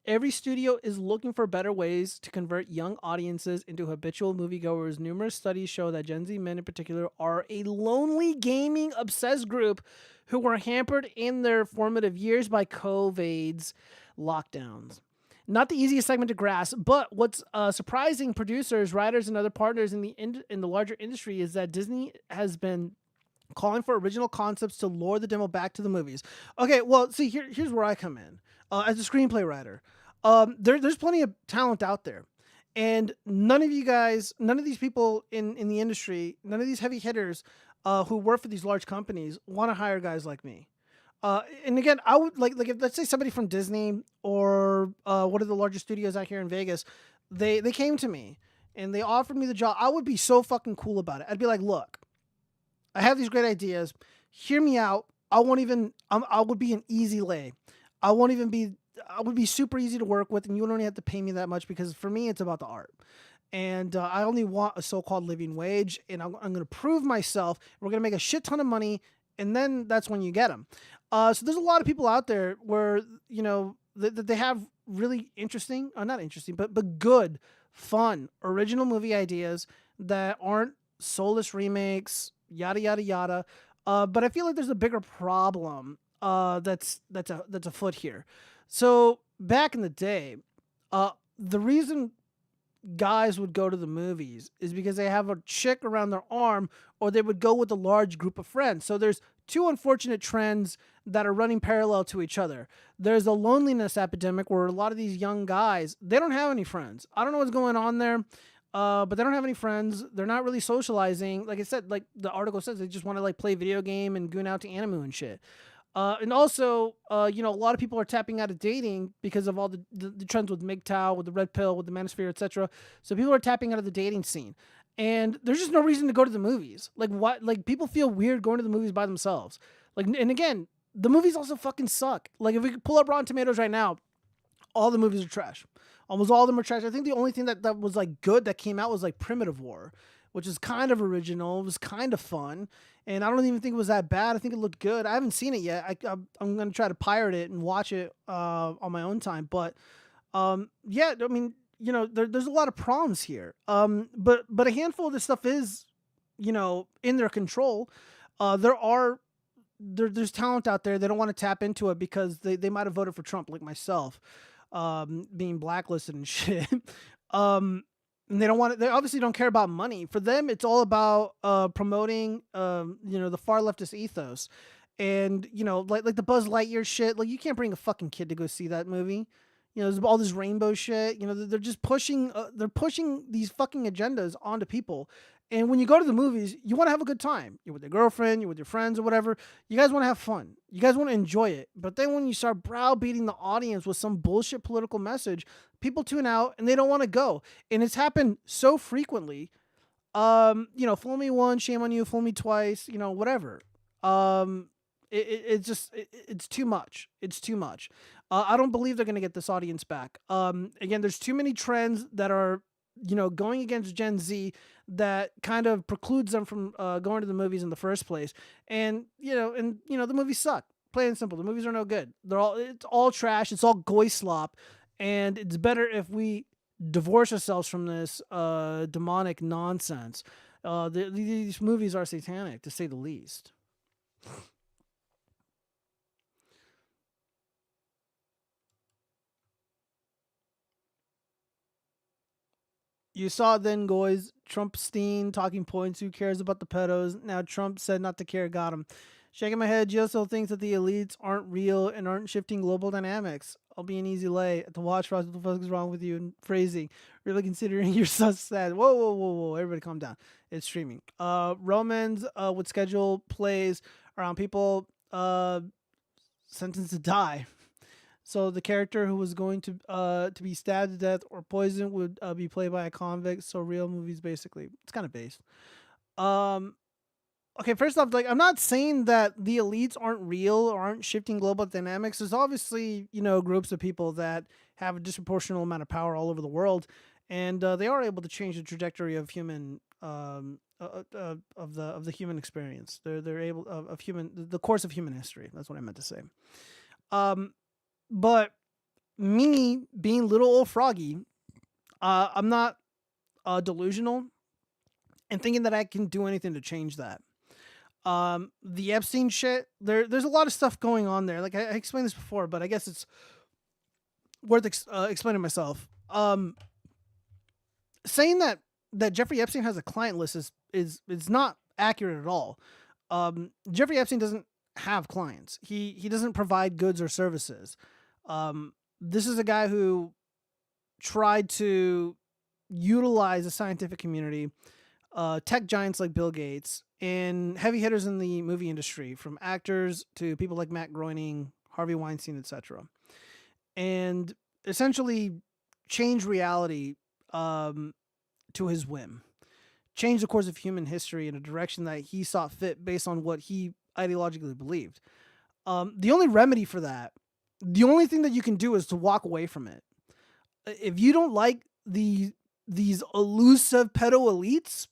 every studio is looking for better ways to convert young audiences into habitual moviegoers. Numerous studies show that Gen Z men in particular are a lonely gaming obsessed group who were hampered in their formative years by COVID's lockdowns. Not the easiest segment to grasp, but what's surprising producers, writers, and other partners in the larger industry is that Disney has been calling for original concepts to lure the demo back to the movies. Okay, well, see, here's where I come in as a screenplay writer. There's plenty of talent out there, and none of these people in the industry, none of these heavy hitters who work for these large companies want to hire guys like me. And again, I would like if let's say somebody from Disney or one of the largest studios out here in Vegas, they came to me and they offered me the job. I would be so fucking cool about it. I'd be like, look, I have these great ideas. Hear me out. I would be an easy lay. I would be super easy to work with, and you don't only have to pay me that much because for me, it's about the art. And I only want a so-called living wage, and I'm going to prove myself. We're going to make a shit ton of money, and then that's when you get them. So there's a lot of people out there where, that they have really interesting, not interesting, but good, fun, original movie ideas that aren't soulless remakes, yada, yada, yada. But I feel like there's a bigger problem that's afoot here. So back in the day, the reason guys would go to the movies is because they have a chick around their arm, or they would go with a large group of friends. So there's two unfortunate trends that are running parallel to each other. There's a loneliness epidemic where a lot of these young guys, they don't have any friends. I don't know what's going on there, but they don't have any friends. They're not really socializing. Like I said, like the article says, they just want to like play video game and goon out to Animu and shit. And also, a lot of people are tapping out of dating because of all the trends with MGTOW, with the red pill, with the manosphere, etc. So people are tapping out of the dating scene. And there's just no reason to go to the movies. Like, what? Like, people feel weird going to the movies by themselves. Like, and again, the movies also fucking suck. Like, if we could pull up Rotten Tomatoes right now, all the movies are trash. Almost all of them are trash. I think the only thing that was, like, good that came out was, like, Primitive War, which is kind of original. It was kind of fun. And I don't even think it was that bad. I think it looked good. I haven't seen it yet. I'm going to try to pirate it and watch it on my own time. But, yeah, I mean, there's a lot of problems here. But a handful of this stuff is, in their control. There's talent out there. They don't want to tap into it because they might have voted for Trump, like myself, being blacklisted and shit. And they obviously don't care about money. For them, it's all about promoting, the far leftist ethos. And, like the Buzz Lightyear shit, like you can't bring a fucking kid to go see that movie. There's all this rainbow shit. They're just pushing these fucking agendas onto people. And when you go to the movies, you want to have a good time. You're with your girlfriend, you're with your friends or whatever. You guys want to have fun. You guys want to enjoy it. But then when you start browbeating the audience with some bullshit political message, people tune out and they don't want to go. And it's happened so frequently. Fool me once, shame on you. Fool me twice. Whatever. It's too much. It's too much. I don't believe they're going to get this audience back. Again, there's too many trends that are, going against Gen Z that kind of precludes them from going to the movies in the first place. And, the movies suck. Plain and simple. The movies are no good. It's all trash. It's all goy slop. And it's better if we divorce ourselves from this demonic nonsense. These movies are satanic, to say the least. You saw it then, guys. Trumpstein talking points. Who cares about the pedos? Now Trump said not to care. Got him. Shaking my head. Jill still thinks that the elites aren't real and aren't shifting global dynamics. I'll be an easy lay at the watchfrogs. What the fuck is wrong with you? And phrasing. Really considering you're so sad. Whoa. Everybody calm down. It's streaming. Romans would schedule plays around people sentenced to die. So the character who was going to be stabbed to death or poisoned would be played by a convict. So real movies, basically. It's kind of based. Okay, first off, like, I'm not saying that the elites aren't real or aren't shifting global dynamics. There's obviously, groups of people that have a disproportionate amount of power all over the world, and they are able to change the trajectory of human of the human experience. They're able of the course of human history. That's what I meant to say. But me being little old Froggy, I'm not delusional and thinking that I can do anything to change that. The Epstein shit, there's a lot of stuff going on there. Like I explained this before, but I guess it's worth explaining myself. Saying that Jeffrey Epstein has a client list is not accurate at all. Jeffrey Epstein doesn't have clients. He doesn't provide goods or services. This is a guy who tried to utilize the scientific community, tech giants like Bill Gates, and heavy hitters in the movie industry, from actors to people like Matt Groening, Harvey Weinstein, etc., and essentially change reality to his whim, change the course of human history in a direction that he saw fit based on what he ideologically believed. The only remedy for that, the only thing that you can do is to walk away from it. If you don't like these elusive pedo elites,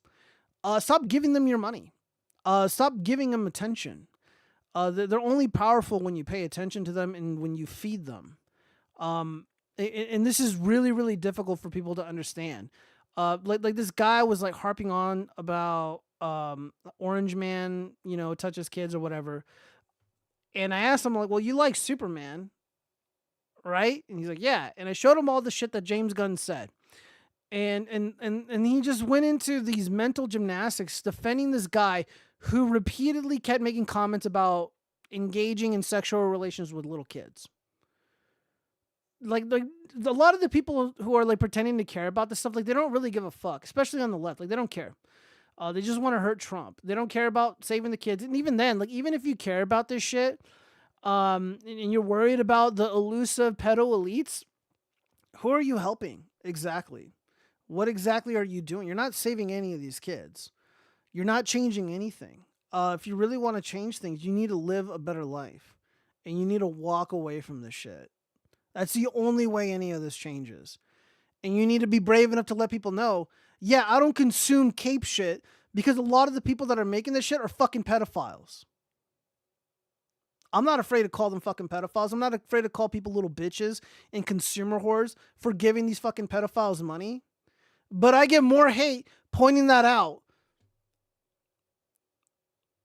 stop giving them your money. Stop giving them attention. They're only powerful when you pay attention to them and when you feed them. And this is really, really difficult for people to understand. Like this guy was like harping on about Orange Man, touches kids or whatever. And I asked him, like, well, you like Superman, right? And he's like, yeah. And I showed him all the shit that James Gunn said. And he just went into these mental gymnastics defending this guy who repeatedly kept making comments about engaging in sexual relations with little kids. Like a lot of the people who are like pretending to care about this stuff, like they don't really give a fuck, especially on the left. Like they don't care. They just want to hurt Trump. They don't care about saving the kids. And even then, like even if you care about this shit, and you're worried about the elusive pedo elites, who are you helping exactly? What exactly are you doing? You're not saving any of these kids. You're not changing anything. If you really want to change things, you need to live a better life, and you need to walk away from this shit. That's the only way any of this changes. And you need to be brave enough to let people know, yeah, I don't consume cape shit because a lot of the people that are making this shit are fucking pedophiles. I'm not afraid to call them fucking pedophiles. I'm not afraid to call people little bitches and consumer whores for giving these fucking pedophiles money. But I get more hate pointing that out.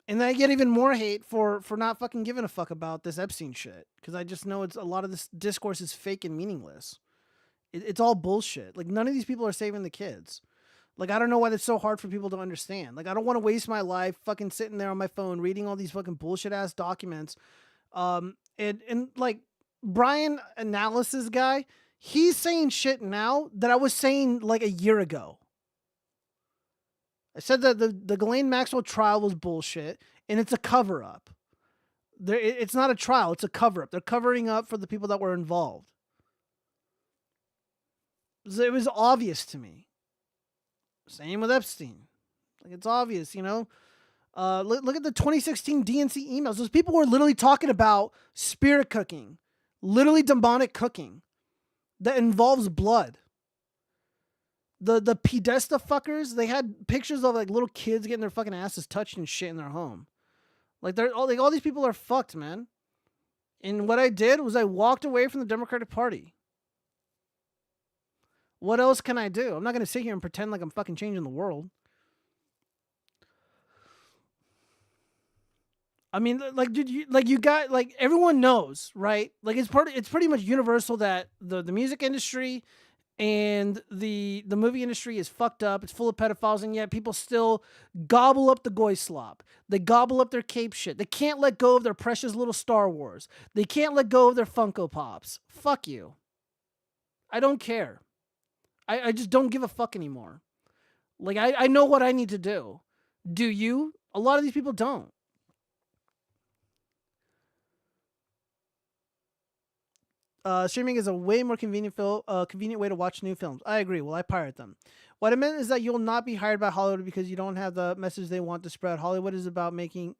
And then I get even more hate for not fucking giving a fuck about this Epstein shit. Because I just know a lot of this discourse is fake and meaningless. It's all bullshit. Like, none of these people are saving the kids. Like, I don't know why it's so hard for people to understand. Like, I don't want to waste my life fucking sitting there on my phone reading all these fucking bullshit-ass documents. And like, Brian Analysis guy, he's saying shit now that I was saying like a year ago. I said that the Ghislaine Maxwell trial was bullshit, and it's a cover-up. It's not a trial, it's a cover-up. They're covering up for the people that were involved. It was obvious to me. Same with Epstein. Like, it's obvious, Look at the 2016 DNC emails. Those people were literally talking about spirit cooking. Literally demonic cooking. That involves blood. The Podesta fuckers, they had pictures of like little kids getting their fucking asses touched and shit in their home. Like all these people are fucked, man. And what I did was I walked away from the Democratic Party. What else can I do? I'm not gonna sit here and pretend like I'm fucking changing the world. I mean, like, dude, you got, like, everyone knows, right? Like, it's pretty much universal that the music industry and the movie industry is fucked up. It's full of pedophiles, and yet people still gobble up the goy slop. They gobble up their cape shit. They can't let go of their precious little Star Wars. They can't let go of their Funko Pops. Fuck you. I don't care. I just don't give a fuck anymore. Like, I know what I need to do. Do you? A lot of these people don't. Streaming is a way more convenient way to watch new films. I agree. Well, I pirate them. What I meant is that you'll not be hired by Hollywood because you don't have the message they want to spread. Hollywood is isn't about making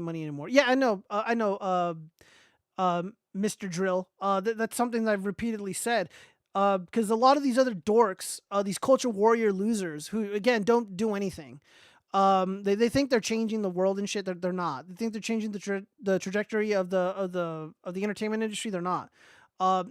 money anymore. Yeah, I know. Mr. Drill. That's something that I've repeatedly said. Because a lot of these other dorks, these culture warrior losers who, again, don't do anything. They think they're changing the world and shit. They're not. They think they're changing the trajectory of the entertainment industry. They're not.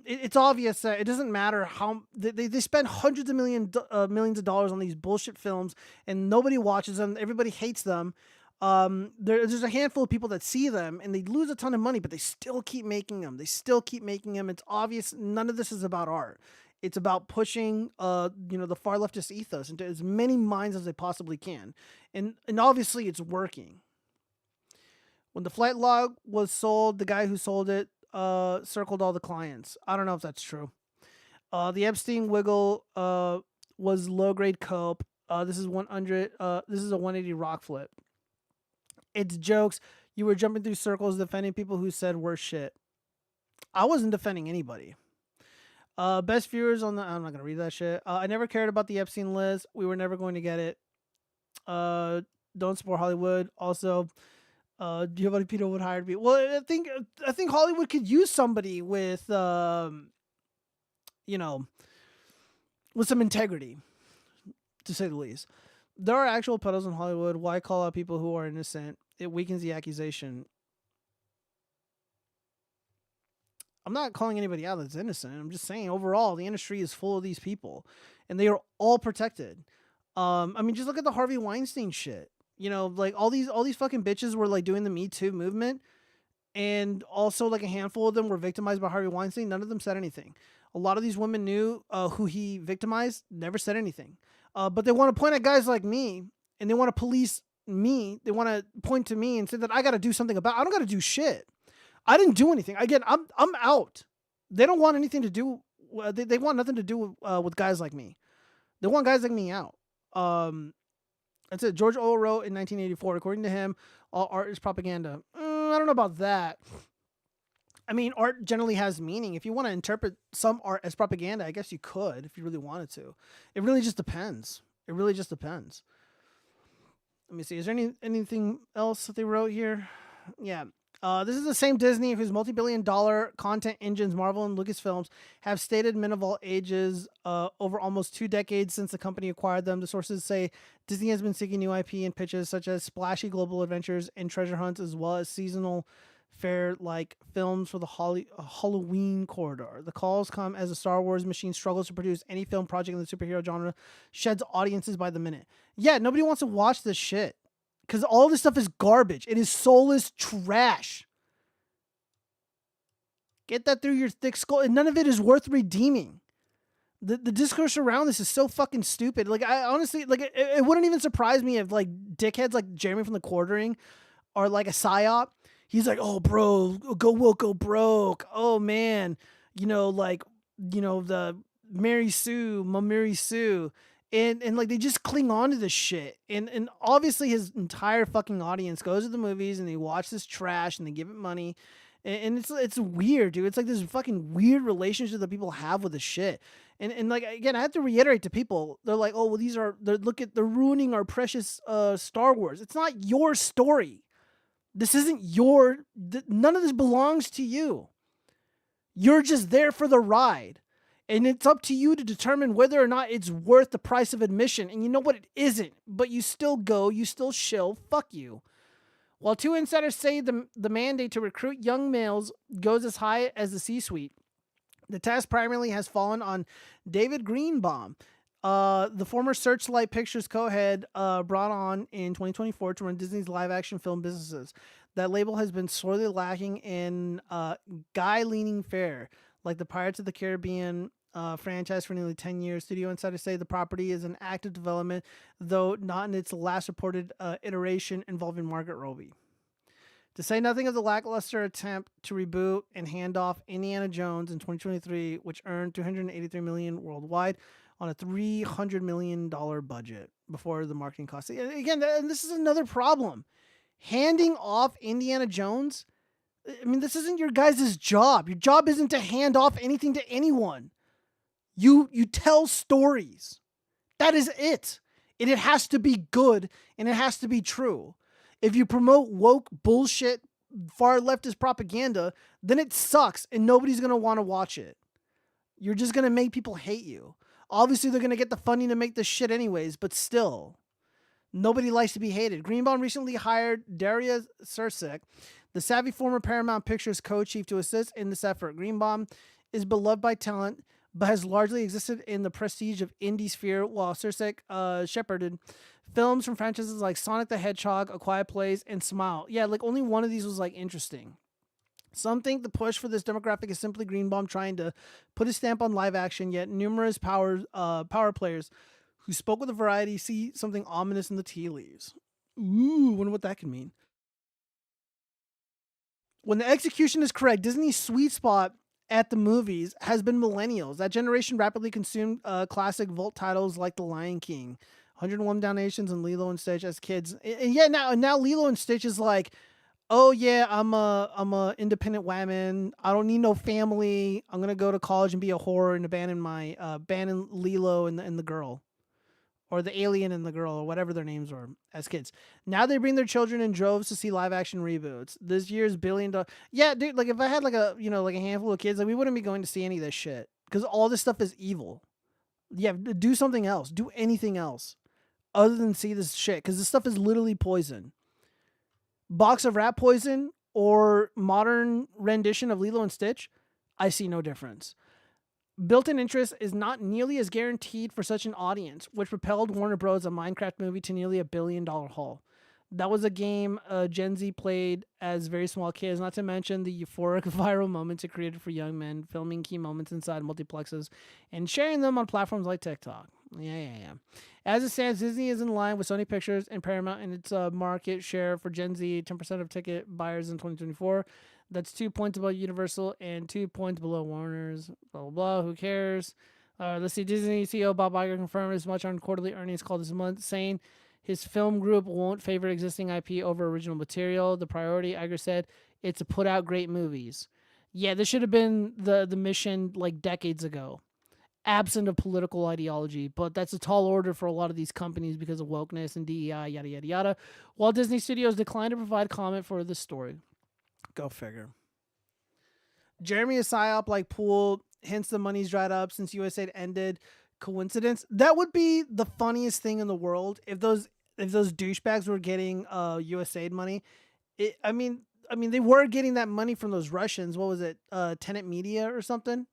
It's obvious that it doesn't matter how they spend hundreds of millions of dollars on these bullshit films, and nobody watches them. Everybody hates them. There's a handful of people that see them and they lose a ton of money, but they still keep making them. It's obvious none of this is about art. It's about pushing, the far leftist ethos into as many minds as they possibly can, and obviously it's working. When the flight log was sold, the guy who sold it circled all the clients. I don't know if that's true. The Epstein wiggle was low grade cope. This is 100. This is a 180 rock flip. It's jokes. You were jumping through circles defending people who said worse shit. I wasn't defending anybody. Best viewers on the... I'm not going to read that shit. I never cared about the Epstein list. We were never going to get it. Don't support Hollywood. Also, do you have any people would hire me? Well, I think Hollywood could use somebody with, with some integrity, to say the least. There are actual pedals in Hollywood. Why call out people who are innocent? It weakens the accusation. I'm not calling anybody out that's innocent. I'm just saying overall the industry is full of these people and they are all protected. Just look at the Harvey Weinstein shit. Like all these fucking bitches were like doing the Me Too movement, and also like a handful of them were victimized by Harvey Weinstein. None of them said anything. A lot of these women knew who he victimized, never said anything. But they want to point at guys like me, and they want to police me. They want to point to me and say that I got to do something about it. I don't got to do shit. I didn't do anything. Again, I'm out. They don't want anything to do. They want nothing to do with guys like me. They want guys like me out. That's it. George Orwell wrote in 1984, according to him, all art is propaganda. I don't know about that. I mean, art generally has meaning. If you want to interpret some art as propaganda, I guess you could if you really wanted to. It really just depends. Let me see. Is there anything else that they wrote here? Yeah. This is the same Disney whose multi-billion-dollar content engines, Marvel and Lucasfilms, have stated men of all ages over almost 2 decades since the company acquired them. The sources say Disney has been seeking new IP and pitches such as splashy global adventures and treasure hunts, as well as seasonal fare-like films for the Halloween corridor. The calls come as the Star Wars machine struggles to produce any film project in the superhero genre, sheds audiences by the minute. Yeah, nobody wants to watch this shit. Because all this stuff is garbage. It is soulless trash. Get that through your thick skull. And none of it is worth redeeming. The discourse around this is so fucking stupid. Like, I honestly, like, it wouldn't even surprise me if, like, dickheads like Jeremy from The Quartering are, like, a psyop. He's like, oh, bro, go woke, go broke. Oh, man. The Mary Sue. And like they just cling on to this shit. And obviously his entire fucking audience goes to the movies and they watch this trash and they give it money. And it's weird, dude. It's like this fucking weird relationship that people have with this shit. And like again, I have to reiterate to people, they're like, oh well they're ruining our precious Star Wars. It's not your story. This isn't none of this belongs to you. You're just there for the ride. And it's up to you to determine whether or not it's worth the price of admission. And you know what? It isn't. But you still go. You still shill. Fuck you. While 2 insiders say the mandate to recruit young males goes as high as the C-suite, the task primarily has fallen on David Greenbaum, the former Searchlight Pictures co-head brought on in 2024 to run Disney's live-action film businesses. That label has been sorely lacking in guy-leaning fare, like the Pirates of the Caribbean franchise for nearly 10 years. Studio insiders say the property is in active development, though not in its last reported iteration involving Margaret Robbie. To say nothing of the lackluster attempt to reboot and hand off Indiana Jones in 2023, which earned $283 million worldwide on a $300 million budget before the marketing costs. Again, this is another problem. Handing off Indiana Jones, I mean, this isn't your guys' job. Your job isn't to hand off anything to anyone. You tell stories. That is it. And it has to be good and it has to be true. If you promote woke bullshit, far leftist propaganda, then it sucks and nobody's going to want to watch it. You're just going to make people hate you. Obviously, they're going to get the funding to make this shit anyways, but still, nobody likes to be hated. Greenbaum recently hired Daria Sursek, the savvy former Paramount Pictures co-chief, to assist in this effort. Greenbaum is beloved by talent, but has largely existed in the prestige of indie sphere, while Sursek shepherded films from franchises like Sonic the Hedgehog, A Quiet Place, and Smile. Yeah, like only one of these was like interesting. Some think the push for this demographic is simply Greenbaum trying to put a stamp on live action, yet numerous power players who spoke with a variety see something ominous in the tea leaves. Ooh, wonder what that could mean. When the execution is correct, Disney's sweet spot at the movies has been millennials. That generation rapidly consumed classic vault titles like The Lion King, 101 Dalmatians, and Lilo and Stitch as kids. And yeah, now Lilo and Stitch is like, oh yeah, I'm a independent woman. I don't need no family. I'm gonna go to college and be a whore and abandon Lilo and the girl, or the alien and the girl, or whatever their names were as kids. Now they bring their children in droves to see live action reboots. This year's $1 billion. Yeah, dude. Like if I had like a handful of kids, like we wouldn't be going to see any of this shit because all this stuff is evil. Yeah, do something else. Do anything else other than see this shit because this stuff is literally poison. Box of rat poison or modern rendition of Lilo and Stitch, I see no difference. Built-in interest is not nearly as guaranteed for such an audience, which propelled Warner Bros. A Minecraft movie to nearly $1 billion haul. That was a game Gen Z played as very small kids, not to mention the euphoric viral moments it created for young men, filming key moments inside multiplexes and sharing them on platforms like TikTok. Yeah. As it stands, Disney is in line with Sony Pictures and Paramount in its market share for Gen Z, 10% of ticket buyers in 2024. That's 2 points above Universal and 2 points below Warner's. Blah, blah, blah. Who cares? Let's see. Disney CEO Bob Iger confirmed as much on quarterly earnings call this month, saying his film group won't favor existing IP over original material. The priority, Iger said, is to put out great movies. Yeah, this should have been the mission like decades ago, absent of political ideology. But that's a tall order for a lot of these companies because of wokeness and DEI, yada, yada, yada. While Disney Studios declined to provide comment for this story. Go figure. Jeremy is psyop like pool, hence the money's dried up since USAID ended. Coincidence? That would be the funniest thing in the world if those douchebags were getting USAID money. I mean they were getting that money from those Russians. What was it? Tenet Media or something?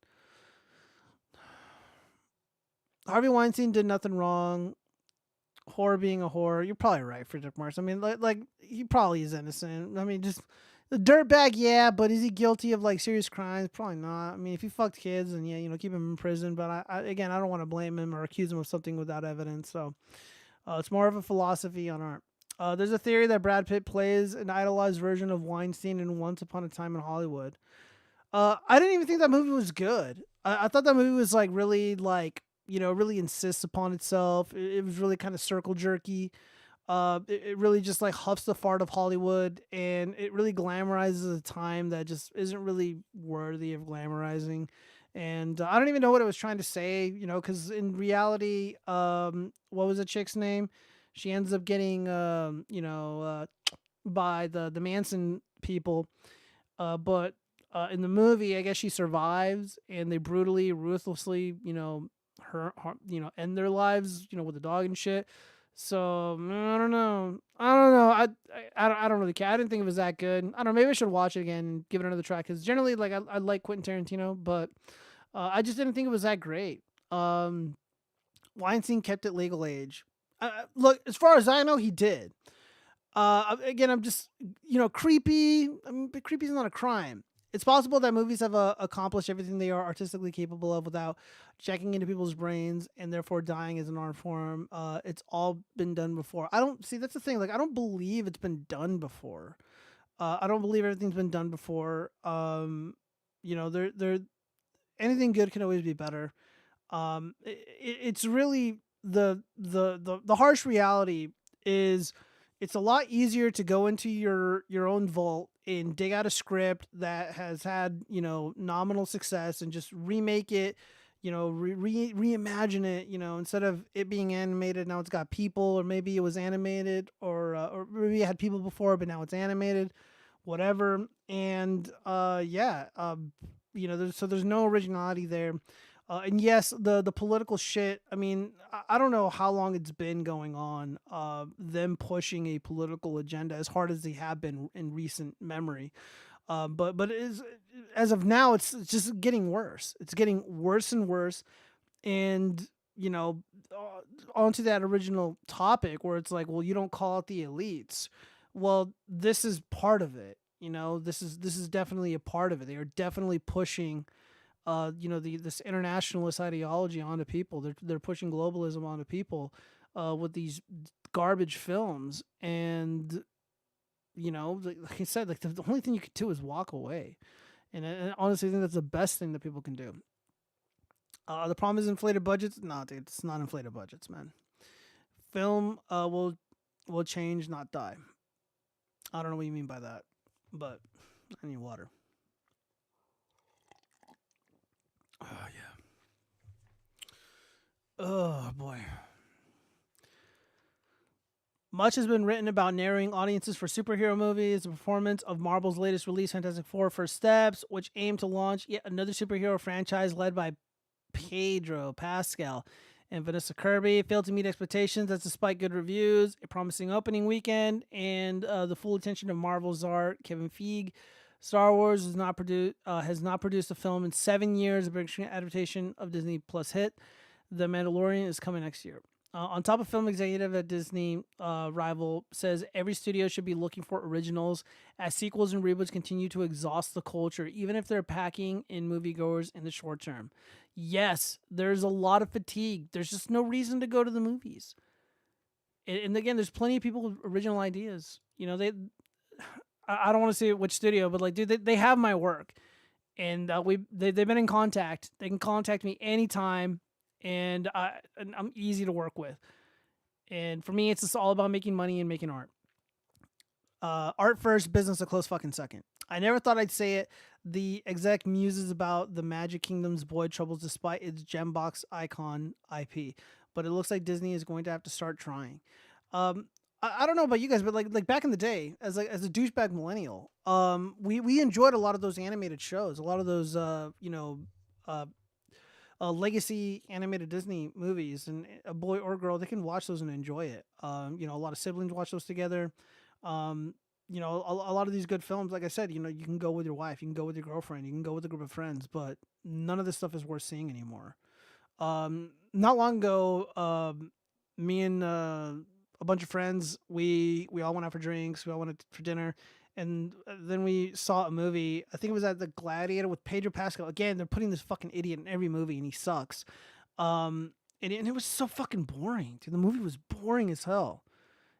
Harvey Weinstein did nothing wrong. Whore being a whore. You're probably right, Frederick Marx. I mean, like he probably is innocent. I mean, just the dirtbag, yeah, but is he guilty of like serious crimes? Probably not. I mean, if he fucked kids, then yeah, keep him in prison. But I don't want to blame him or accuse him of something without evidence. So it's more of a philosophy on art. There's a theory that Brad Pitt plays an idolized version of Weinstein in Once Upon a Time in Hollywood. I didn't even think that movie was good. I thought that movie was like really like, really insists upon itself. It was really kind of circle jerky. It really just like huffs the fart of Hollywood, and it really glamorizes a time that just isn't really worthy of glamorizing. And I don't even know what it was trying to say, because in reality, what was the chick's name? She ends up getting, by the Manson people. But in the movie, I guess she survives, and they brutally, ruthlessly, end their lives, with the dog and shit. So I don't know. I don't really care. I didn't think it was that good. I don't know. Maybe I should watch it again and give it another try. Because generally, like I like Quentin Tarantino, but I just didn't think it was that great. Weinstein kept it legal age. Look, as far as I know, he did. Again, I'm just creepy. I mean, but creepy is not a crime. It's possible that movies have accomplished everything they are artistically capable of without checking into people's brains and therefore dying as an art form. It's all been done before. That's the thing. Like, I don't believe it's been done before. I don't believe everything's been done before. There anything good can always be better. It's really the harsh reality is it's a lot easier to go into your own vault and dig out a script that has had, nominal success and just remake it, reimagine it, instead of it being animated. Now it's got people, or maybe it was animated, or maybe it had people before, but now it's animated, whatever. And, there's no originality there. And yes, the political shit, I mean, I don't know how long it's been going on, them pushing a political agenda as hard as they have been in recent memory. But it is, as of now, it's just getting worse. It's getting worse and worse. And you know, onto that original topic where it's like, well, you don't call it the elites. Well, this is part of it. You know, this is definitely a part of it. They are definitely pushing, you know, this internationalist ideology onto people. They're pushing globalism onto people with these garbage films. And, you know, like I said, like the only thing you could do is walk away. And I honestly think that's the best thing that people can do. The problem is inflated budgets. No, dude, it's not inflated budgets, man. Film will change, not die. I don't know what you mean by that, but I need water. Oh, yeah. Oh, boy. Much has been written about narrowing audiences for superhero movies. The performance of Marvel's latest release, Fantastic Four First Steps, which aimed to launch yet another superhero franchise led by Pedro Pascal and Vanessa Kirby, failed to meet expectations. That's despite good reviews, a promising opening weekend, and the full attention of Marvel czar Kevin Feige. Star Wars has not produced a film in 7 years. A big adaptation of Disney Plus hit. The Mandalorian is coming next year. On top of film executive at Disney, rival says every studio should be looking for originals as sequels and reboots continue to exhaust the culture, even if they're packing in moviegoers in the short term. Yes, there's a lot of fatigue. There's just no reason to go to the movies. And again, there's plenty of people with original ideas. You know, I don't want to say which studio, but like, dude, they have my work, and they've been in contact. They can contact me anytime. And I'm easy to work with. And for me, it's just all about making money and making art. Art first, business a close fucking second. I never thought I'd say it. The exec muses about the Magic Kingdom's Boy Troubles despite its Gembox icon IP. But it looks like Disney is going to have to start trying. I don't know about you guys, but like back in the day, as a douchebag millennial, we enjoyed a lot of those animated shows, a lot of those legacy animated Disney movies, and a boy or girl, they can watch those and enjoy it. You know, a lot of siblings watch those together. You know, a lot of these good films, like I said, you know, you can go with your wife, you can go with your girlfriend, you can go with a group of friends, but none of this stuff is worth seeing anymore. Not long ago, me and a bunch of friends, we all went out for drinks, we all went out for dinner, and then we saw a movie. I think it was at the Gladiator with Pedro Pascal. Again, they're putting this fucking idiot in every movie, and he sucks. And it was so fucking boring, dude. The movie was boring as hell.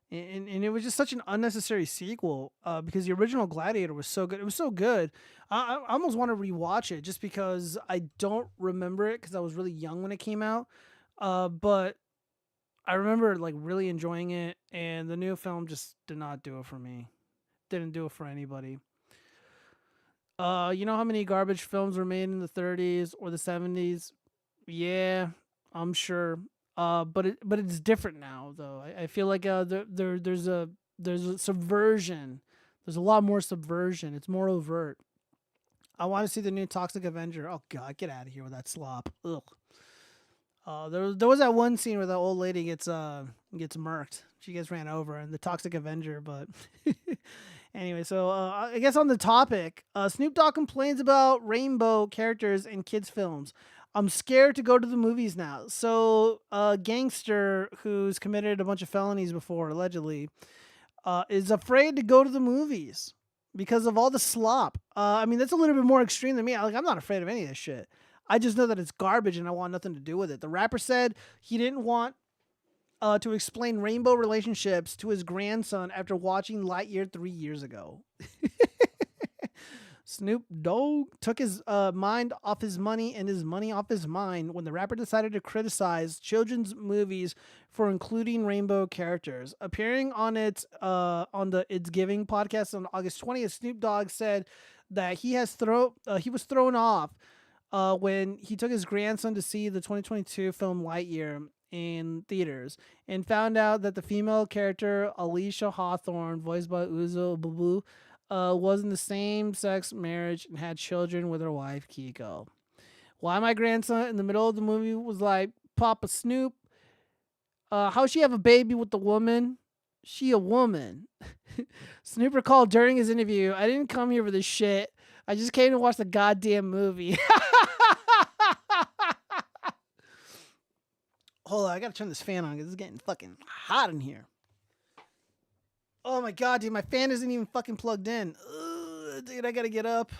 And it was just such an unnecessary sequel because the original Gladiator was so good. It was so good. I almost want to rewatch it just because I don't remember it because I was really young when it came out. But I remember like really enjoying it, and the new film just did not do it for me. Didn't do it for anybody. You know how many garbage films were made in the 30s or the 70s? Yeah, I'm sure. But it's different now, though. I feel like there's a subversion. There's a lot more subversion. It's more overt. I want to see the new Toxic Avenger. Oh God, get out of here with that slop. Ugh. There was that one scene where that old lady gets murked. She gets ran over in the Toxic Avenger, but anyway, so I guess on the topic, Snoop Dogg complains about rainbow characters in kids' films. I'm scared to go to the movies now. So a gangster who's committed a bunch of felonies before, allegedly, is afraid to go to the movies because of all the slop. I mean, that's a little bit more extreme than me. I'm not afraid of any of this shit. I just know that it's garbage and I want nothing to do with it. The rapper said he didn't want to explain rainbow relationships to his grandson after watching Lightyear 3 years ago. Snoop Dogg took his mind off his money and his money off his mind when the rapper decided to criticize children's movies for including rainbow characters. Appearing on the It's Giving podcast on August 20th, Snoop Dogg said that he was thrown off when he took his grandson to see the 2022 film Lightyear in theaters and found out that the female character Alicia Hawthorne, voiced by Uzo Bubu, was in the same-sex marriage and had children with her wife, Kiko. Why my grandson in the middle of the movie was like, Papa Snoop, how she have a baby with the woman? She a woman. Snoop recalled during his interview, I didn't come here for this shit. I just came to watch the goddamn movie. Hold on, I gotta turn this fan on because it's getting fucking hot in here. Oh my god, dude, my fan isn't even fucking plugged in. Ugh, dude, I gotta get up.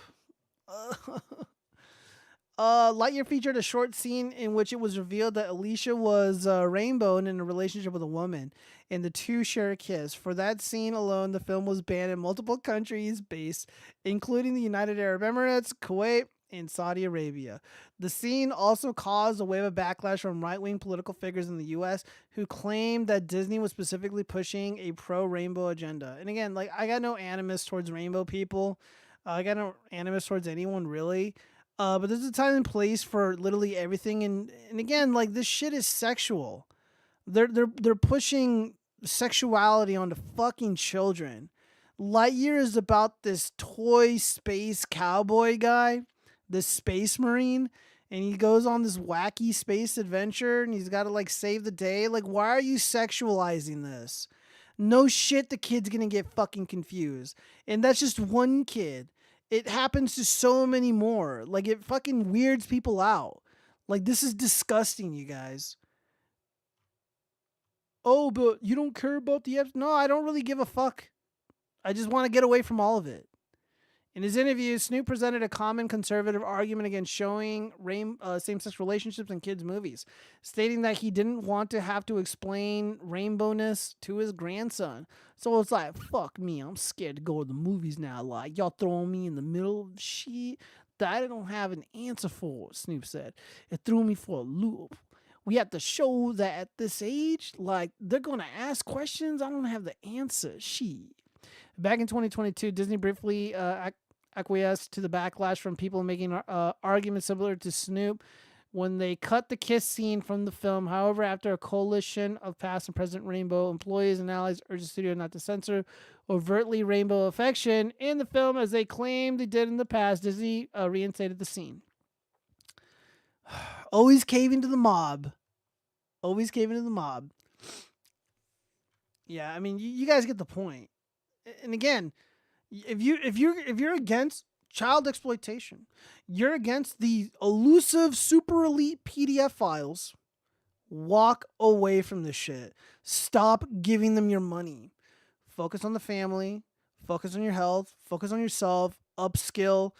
Lightyear featured a short scene in which it was revealed that Alicia was rainbowed in a relationship with a woman, and the two share a kiss. For that scene alone, the film was banned in multiple countries based, including the United Arab Emirates, Kuwait, and Saudi Arabia. The scene also caused a wave of backlash from right-wing political figures in the U.S. who claimed that Disney was specifically pushing a pro-rainbow agenda. And again, like, I got no animus towards rainbow people. I got no animus towards anyone, really. But there's a time and place for literally everything. And again, like, this shit is sexual. They're pushing sexuality onto fucking children. Lightyear is about this toy space cowboy guy, this space marine, and he goes on this wacky space adventure and he's got to like save the day. Like, why are you sexualizing this? No shit, the kid's gonna get fucking confused. And that's just one kid. It happens to so many more. Like, it fucking weirds people out. Like, this is disgusting, you guys. Oh, but you don't care about the No, I don't really give a fuck. I just want to get away from all of it. In his interview, Snoop presented a common conservative argument against showing same-sex relationships in kids' movies, stating that he didn't want to have to explain rainbowness to his grandson. So it's like, fuck me, I'm scared to go to the movies now. Like, y'all throwing me in the middle of shit that I don't have an answer for, Snoop said. It threw me for a loop. We have to show that at this age, like, they're going to ask questions. I don't have the answer. Shit. Back in 2022, Disney briefly acquiesced to the backlash from people making arguments similar to Snoop when they cut the kiss scene from the film. However, after a coalition of past and present Rainbow employees and allies urged the studio not to censor overtly rainbow affection in the film as they claimed they did in the past, Disney reinstated the scene. Always caving to the mob. Always caving to the mob. Yeah, I mean, you guys get the point. And again, if you're against child exploitation, you're against the elusive super elite PDF files, walk away from this shit. Stop giving them your money. Focus on the family, focus on your health, focus on yourself, upskill,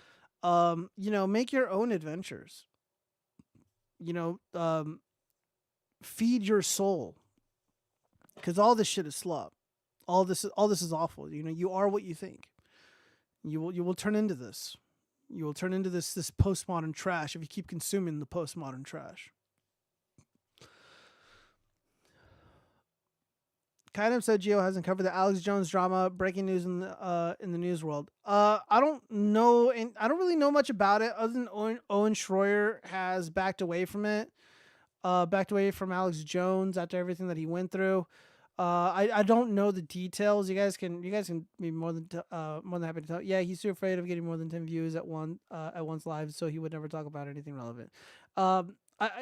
make your own adventures. Feed your soul. Cuz all this shit is slop. All this is awful. You are what you think. You will turn into this. You will turn into this postmodern trash if you keep consuming the postmodern trash. Kind of said Gio hasn't covered the Alex Jones drama. Breaking news in the news world. I don't know, and I don't really know much about it other than Owen Schroyer has backed away from it. Backed away from Alex Jones after everything that he went through. I don't know the details. You guys can be more than happy to tell. Yeah, he's too afraid of getting more than 10 views at once live, so he would never talk about anything relevant.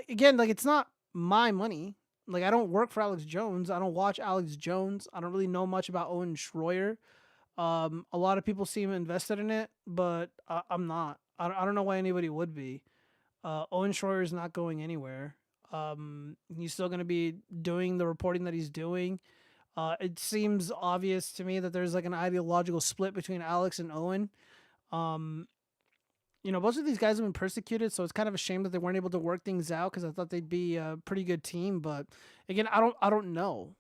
Again, like, it's not my money. Like, I don't work for Alex Jones. I don't watch Alex Jones. I don't really know much about Owen Schroyer. A lot of people seem invested in it, but I'm not. I don't know why anybody would be. Owen Schroyer is not going anywhere. He's still going to be doing the reporting that he's doing. It seems obvious to me that there's like an ideological split between Alex and Owen. Both of these guys have been persecuted, so it's kind of a shame that they weren't able to work things out because I thought they'd be a pretty good team. But again, I don't know.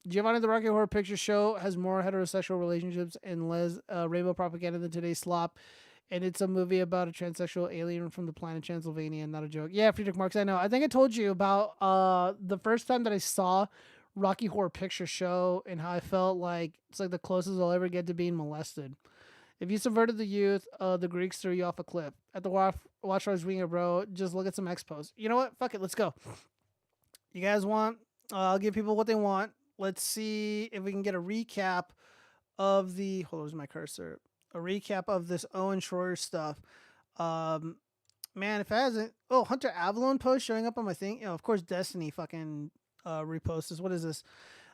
Giovanni the Rocky Horror Picture Show has more heterosexual relationships and less rainbow propaganda than today's slop. And it's a movie about a transsexual alien from the planet Transylvania, not a joke. Yeah, Friedrich Marx, I know. I think I told you about the first time that I saw Rocky Horror Picture Show and how I felt like it's like the closest I'll ever get to being molested. If you subverted the youth, the Greeks threw you off a cliff. At the watchfrogs winger, bro, just look at some expos. You know what? Fuck it, let's go. You guys want? I'll give people what they want. Let's see if we can get a recap of the... Hold on, where's my cursor? A recap of this Owen Schroyer stuff. Man, if it hasn't... Oh, Hunter Avalon post showing up on my thing. Of course, desTINY fucking repost this. What is this?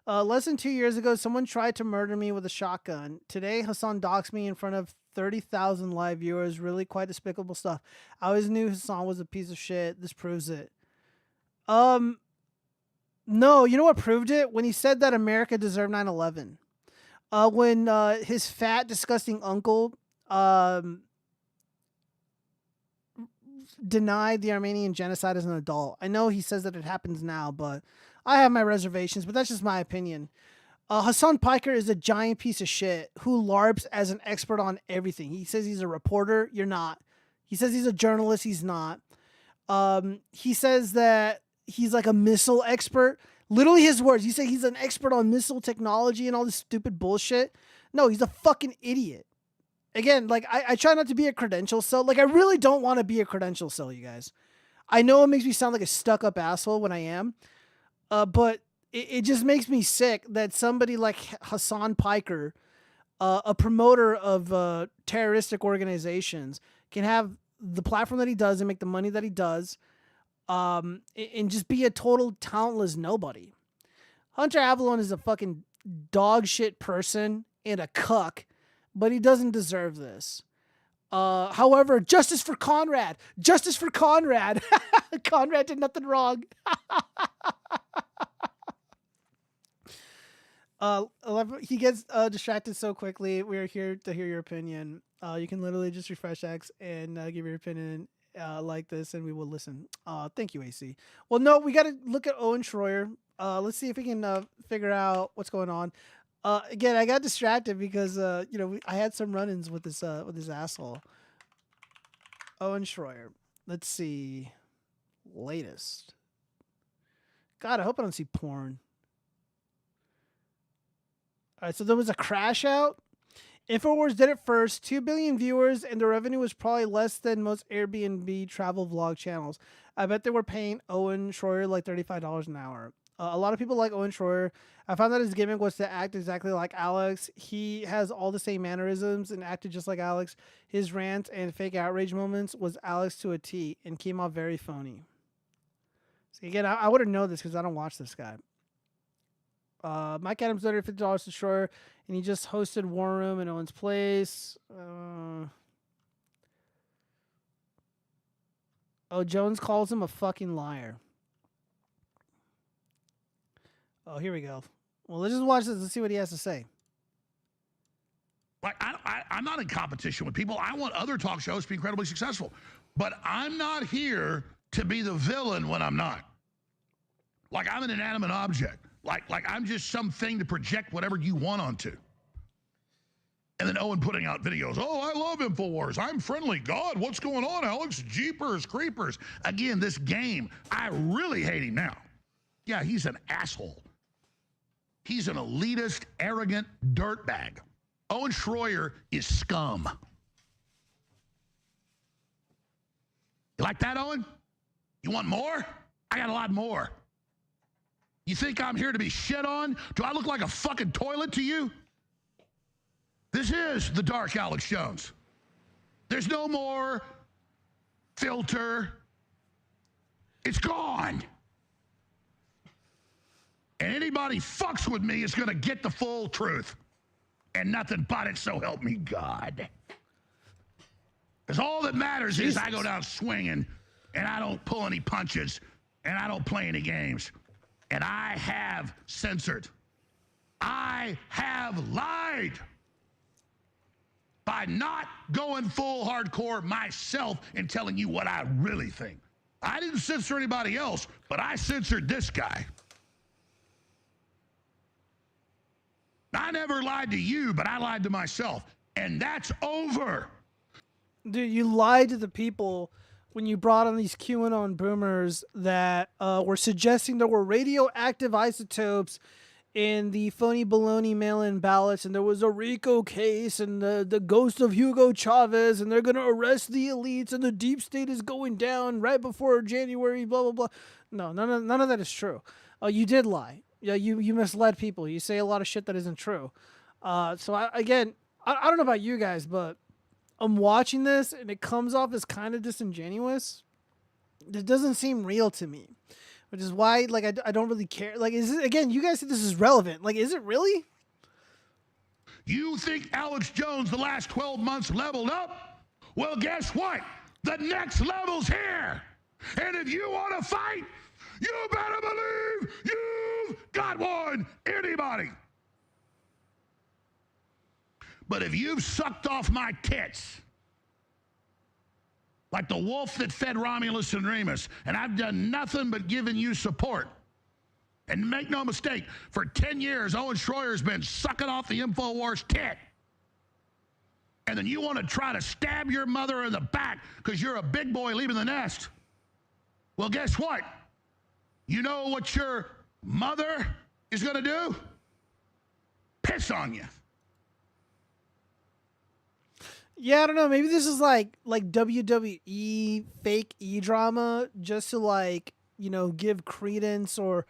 Less than 2 years ago, someone tried to murder me with a shotgun. Today, Hassan doxed me in front of 30,000 live viewers. Really quite despicable stuff. I always knew Hassan was a piece of shit. This proves it. No, you know what proved it? When he said that America deserved 9/11. When his fat, disgusting uncle denied the Armenian genocide as an adult. I know he says that it happens now, but I have my reservations, but that's just my opinion. Hassan Piker is a giant piece of shit who LARPs as an expert on everything. He says he's a reporter. You're not. He says he's a journalist. He's not. He says that he's like a missile expert. Literally his words. He said he's an expert on missile technology and all this stupid bullshit. No, he's a fucking idiot. Again, like, I try not to be a credential cell. Like, I really don't want to be a credential cell, you guys. I know it makes me sound like a stuck-up asshole when I am. But it just makes me sick that somebody like Hassan Piker, a promoter of terroristic organizations, can have the platform that he does and make the money that he does, and just be a total talentless nobody. Hunter Avalon is a fucking dog shit person and a cuck, but he doesn't deserve this. However, justice for Conrad. Justice for Conrad. Conrad did nothing wrong. He gets distracted so quickly. We are here to hear your opinion. You can literally just refresh X and give your opinion like this, and we will listen. Thank you, AC. Well, no, we got to look at Owen Schroyer. Let's see if we can figure out what's going on. Again, I got distracted because I had some run-ins with this asshole. Owen Schroyer. Let's see. Latest. God, I hope I don't see porn. All right, so there was a crash out. InfoWars did it first. 2 billion viewers, and the revenue was probably less than most Airbnb travel vlog channels. I bet they were paying Owen Schroyer like $35 an hour. A lot of people like Owen Schroyer. I found that his gimmick was to act exactly like Alex. He has all the same mannerisms and acted just like Alex. His rant and fake outrage moments was Alex to a T and came off very phony. So again, I wouldn't know this because I don't watch this guy. Mike Adams donated $50 to Schroyer, and he just hosted War Room in Owen's place. Jones calls him a fucking liar. Oh, here we go. Well, let's just watch this and see what he has to say. Like, I'm not in competition with people. I want other talk shows to be incredibly successful. But I'm not here to be the villain when I'm not. Like, I'm an inanimate object. Like I'm just something to project whatever you want onto. And then Owen putting out videos. Oh, I love InfoWars. I'm friendly. God, what's going on, Alex? Jeepers, creepers. Again, this game, I really hate him now. Yeah, he's an asshole. He's an elitist, arrogant dirtbag. Owen Schroyer is scum. You like that, Owen? You want more? I got a lot more. You think I'm here to be shit on? Do I look like a fucking toilet to you? This is the dark Alex Jones. There's no more filter. It's gone. And anybody fucks with me is going to get the full truth. And nothing but it, so help me God. Because all that matters is I go down swinging, and I don't pull any punches, and I don't play any games. And I have censored. I have lied by not going full hardcore myself and telling you what I really think. I didn't censor anybody else, but I censored this guy. I never lied to you, but I lied to myself. And that's over. Dude, you lied to the people when you brought on these QAnon boomers that were suggesting there were radioactive isotopes in the phony baloney mail-in ballots, and there was a RICO case, and the ghost of Hugo Chavez, and they're going to arrest the elites, and the deep state is going down right before January, blah, blah, blah. No, none of that is true. You did lie. Yeah, you misled people. You say a lot of shit that isn't true. So, I don't know about you guys, but I'm watching this, and it comes off as kind of disingenuous. It doesn't seem real to me, which is why, like, I don't really care. Like, is it, again, you guys think this is relevant. Like, is it really? You think Alex Jones the last 12 months leveled up? Well, guess what? The next level's here. And if you want to fight, You better believe you've got one. Anybody. But if you've sucked off my tits, like the wolf that fed Romulus and Remus, and I've done nothing but giving you support. And make no mistake, for 10 years, Owen Schroyer's been sucking off the InfoWars tit. And then you want to try to stab your mother in the back because you're a big boy leaving the nest. Well, guess what? You know what your mother is going to do? Piss on you. Yeah, I don't know. Maybe this is like WWE fake drama just to like, you know, give credence or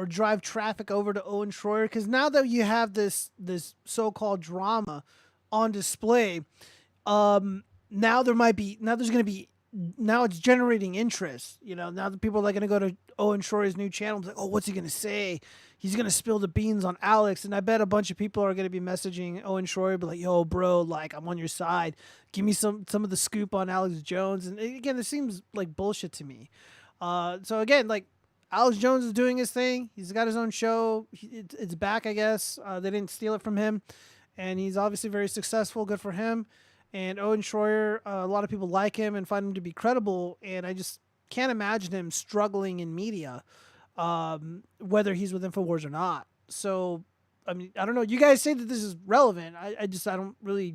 drive traffic over to Owen Schroyer. Because now that you have this so-called drama on display, now there's going to be, now it's generating interest. You know, now the people are going to go to Owen Schroyer's new channel and be like, oh, what's he going to say? He's going to spill the beans on Alex. And I bet a bunch of people are going to be messaging Owen Schroyer, be like, yo, bro, like, I'm on your side. Give me some of the scoop on Alex Jones. And again, this seems like bullshit to me. So again, like, Alex Jones is doing his thing. He's got his own show. It's back, I guess. They didn't steal it from him. And he's obviously very successful. Good for him. And Owen Schroyer, a lot of people like him and find him to be credible. And I just can't imagine him struggling in media, whether he's with InfoWars or not. So, I mean, I don't know. You guys say that this is relevant. I don't really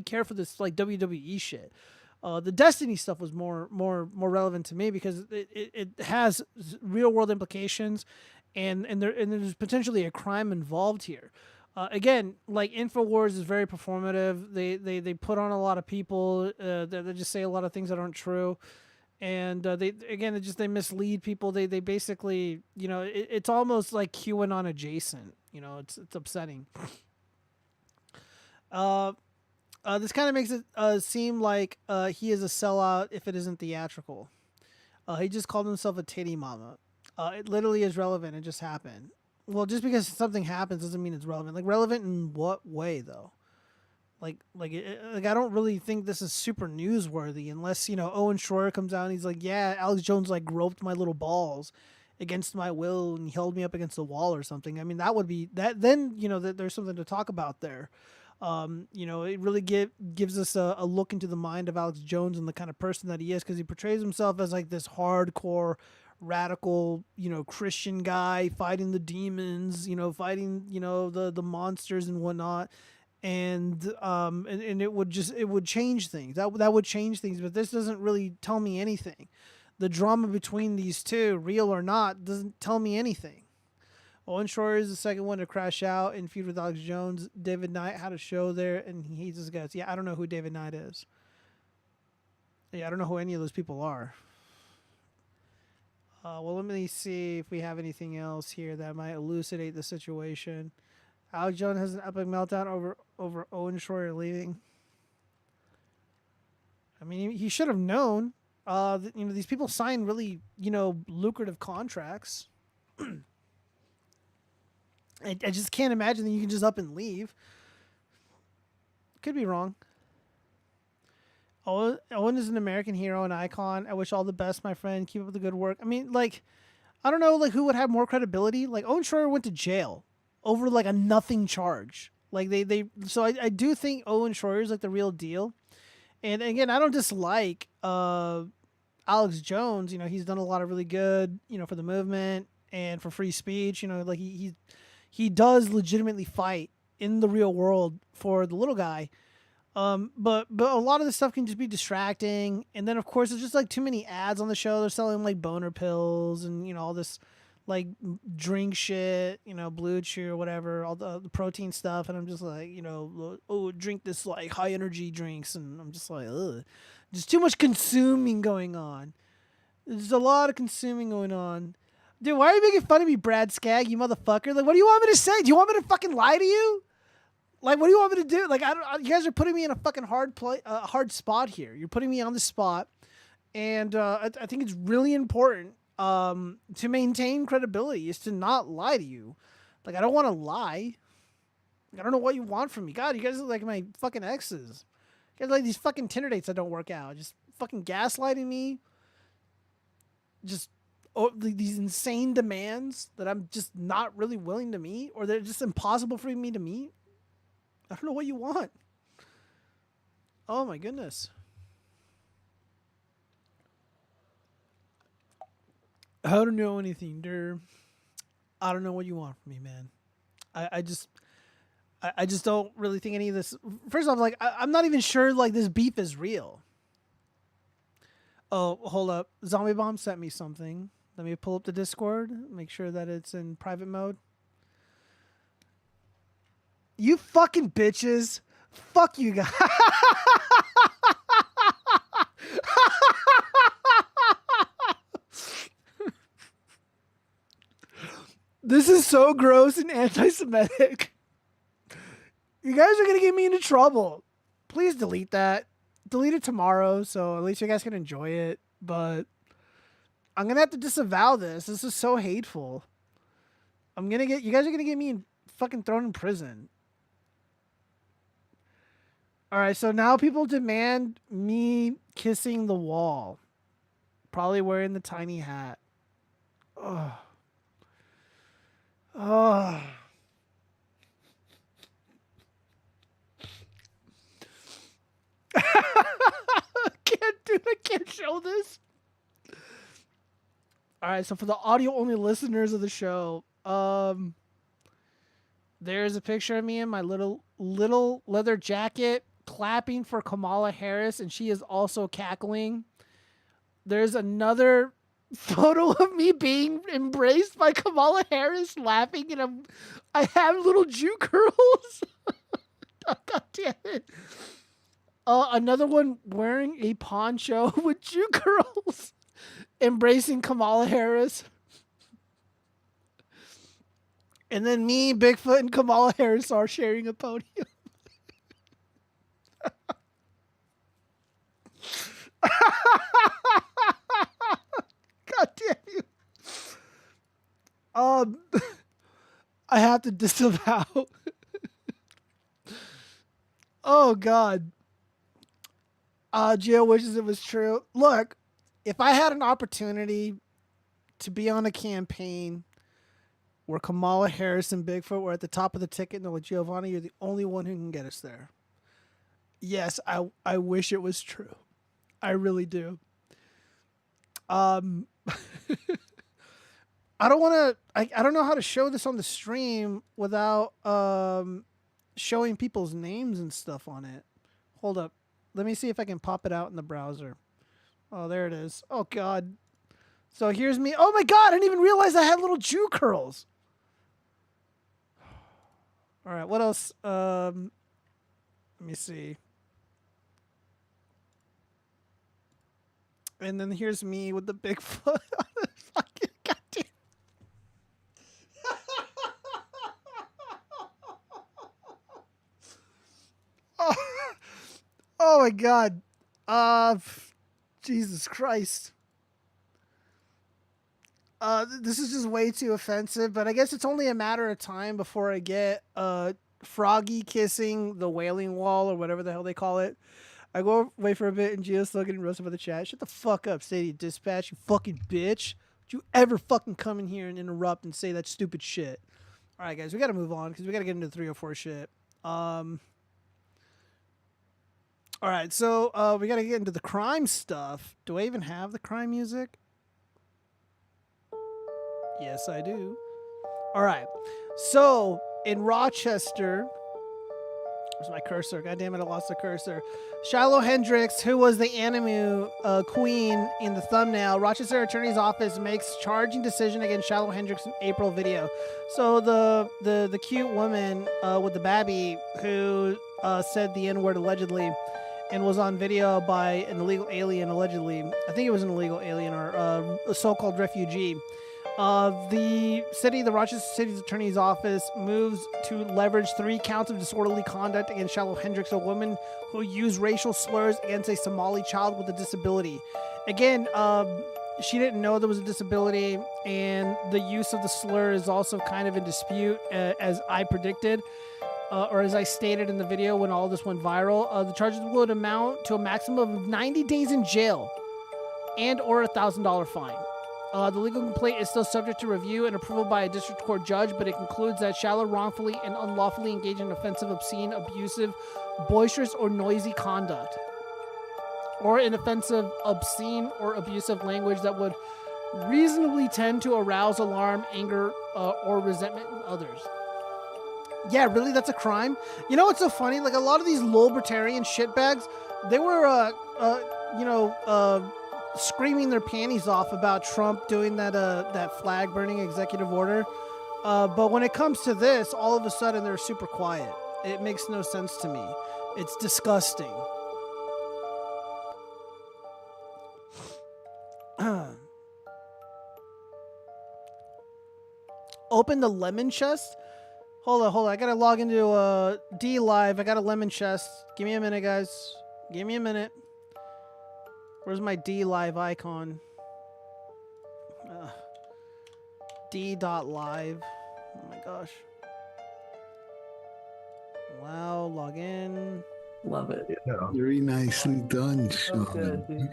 care for this like WWE shit. The desTINY stuff was more relevant to me because it has real world implications, and there's potentially a crime involved here. Again, like InfoWars is very performative. They put on a lot of people. They just say a lot of things that aren't true, and they mislead people. They basically, you know, it's almost like QAnon adjacent. You know, it's upsetting. This kind of makes it seem like he is a sellout if it isn't theatrical. He just called himself a titty mama. It literally is relevant. It just happened. Well, just because something happens doesn't mean it's relevant. Like, relevant in what way, though? Like I don't really think this is super newsworthy unless, you know, Owen Schroyer comes out and he's like, yeah, Alex Jones, like, groped my little balls against my will and held me up against the wall or something. I mean, that would be that. Then, you know, there's something to talk about there. You know, it really gives us a look into the mind of Alex Jones and the kind of person that he is, because he portrays himself as like this hardcore, radical, you know, Christian guy fighting the demons, you know, fighting, you know, the monsters and whatnot. And it would change things. That would change things, but this doesn't really tell me anything. The drama between these two, real or not, doesn't tell me anything. Owen Schroyer is the second one to crash out and feud with Alex Jones. David Knight had a show there, and he hates his guts. Yeah, I don't know who David Knight is. Yeah, I don't know who any of those people are. Well, let me see if we have anything else here that might elucidate the situation. Alex Jones has an epic meltdown over Owen Schroyer leaving. I mean, he should have known. You know, these people sign really, you know, lucrative contracts. I just can't imagine that you can just up and leave. Could be wrong. Owen is an American hero and icon. I wish all the best, my friend. Keep up the good work. I mean, like, I don't know, like, who would have more credibility? Like, Owen Schroyer went to jail over, like, a nothing charge. Like, so I do think Owen Schroyer is, like, the real deal. And, again, I don't dislike Alex Jones. You know, he's done a lot of really good, you know, for the movement and for free speech. You know, like, he does legitimately fight in the real world for the little guy. But a lot of this stuff can just be distracting. And then, of course, there's just, like, too many ads on the show. They're selling, like, boner pills and, you know, all this, like, drink shit, you know, Blue Chew or whatever, all the protein stuff. And I'm just like, you know, oh, drink this, like, high energy drinks. And I'm just like, ugh. Just too much consuming going on. There's a lot of consuming going on. Dude, why are you making fun of me, Brad Skagg, you motherfucker? Like, what do you want me to say? Do you want me to fucking lie to you? Like, what do you want me to do? Like, you guys are putting me in a fucking hard spot here. You're putting me on the spot. And I think it's really important to maintain credibility is to not lie to you. Like, I don't want to lie. Like, I don't know what you want from me. God, you guys are like my fucking exes. You guys are like these fucking Tinder dates that don't work out. Just fucking gaslighting me. Just these insane demands that I'm just not really willing to meet, or they're just impossible for me to meet. I don't know what you want. Oh my goodness. I don't know anything, dear. I don't know what you want from me, man. I just don't really think any of this. First off, like I'm not even sure like this beef is real. Oh, hold up. Zombie Bomb sent me something. Let me pull up the Discord. Make sure that it's in private mode. You fucking bitches. Fuck you guys. This is so gross and anti-Semitic. You guys are going to get me into trouble. Please delete that. Delete it tomorrow so at least you guys can enjoy it. But I'm going to have to disavow this. This is so hateful. You guys are going to get me fucking thrown in prison. All right, so now people demand me kissing the wall. Probably wearing the tiny hat. Ugh. Oh. I can't show this. All right, so for the audio only listeners of the show, there's a picture of me in my little leather jacket clapping for Kamala Harris, and she is also cackling. There's another photo of me being embraced by Kamala Harris laughing, and I have little Jew curls. Oh, God damn it. Another one wearing a poncho with Jew curls embracing Kamala Harris. And then me, Bigfoot, and Kamala Harris are sharing a podium. God damn you. I have to disavow. Oh, God. Jill wishes it was true. Look, if I had an opportunity to be on a campaign where Kamala Harris and Bigfoot were at the top of the ticket, and they're like, Giovanni, you're the only one who can get us there. Yes, I wish it was true. I really do. I don't want to. I don't know how to show this on the stream without showing people's names and stuff on it. Hold up. Let me see if I can pop it out in the browser. Oh, there it is. Oh, God. So here's me. Oh, my God. I didn't even realize I had little Jew curls. All right. What else? Let me see. And then here's me with the Bigfoot. Fucking goddamn. Oh my God. Jesus Christ. This is just way too offensive, but I guess it's only a matter of time before I get Froggy kissing the wailing wall or whatever the hell they call it. I go away for a bit and Gio's still getting roasted by the chat. Shut the fuck up, Sadie Dispatch, you fucking bitch. Don't you ever fucking come in here and interrupt and say that stupid shit. All right, guys, we got to move on because we got to get into 304 shit. All right, so we got to get into the crime stuff. Do I even have the crime music? Yes, I do. All right, so in Rochester... Where's my cursor? God damn it, I lost the cursor. Shilo Hendrix, who was the Animu queen in the thumbnail, Rochester Attorney's Office makes charging decision against Shilo Hendrix in April video. So the cute woman with the babby who said the N-word allegedly and was on video by an illegal alien allegedly. I think it was an illegal alien or a so-called refugee. The Rochester City's Attorney's Office moves to leverage 3 counts of disorderly conduct against Shilo Hendrix, a woman who used racial slurs against a Somali child with a disability. Again, she didn't know there was a disability, and the use of the slur is also kind of in dispute, as I predicted, or as I stated in the video when all this went viral. The charges would amount to a maximum of 90 days in jail and or $1,000 fine. The legal complaint is still subject to review and approval by a district court judge, but it concludes that Shilo wrongfully and unlawfully engaged in offensive, obscene, abusive, boisterous, or noisy conduct, or in offensive, obscene, or abusive language that would reasonably tend to arouse alarm, anger, or resentment in others. Yeah, really? That's a crime? You know what's so funny? Like, a lot of these libertarian shitbags, they were, screaming their panties off about Trump doing that flag burning executive order. But when it comes to this, all of a sudden they're super quiet. It makes no sense to me. It's disgusting. Open the lemon chest. Hold on. I gotta log into dlive. I got a lemon chest. Give me a minute, guys. Give me a minute. Where's my dlive icon? d.live. Oh my gosh. Wow, log in. Love it. Very nicely done, Sean.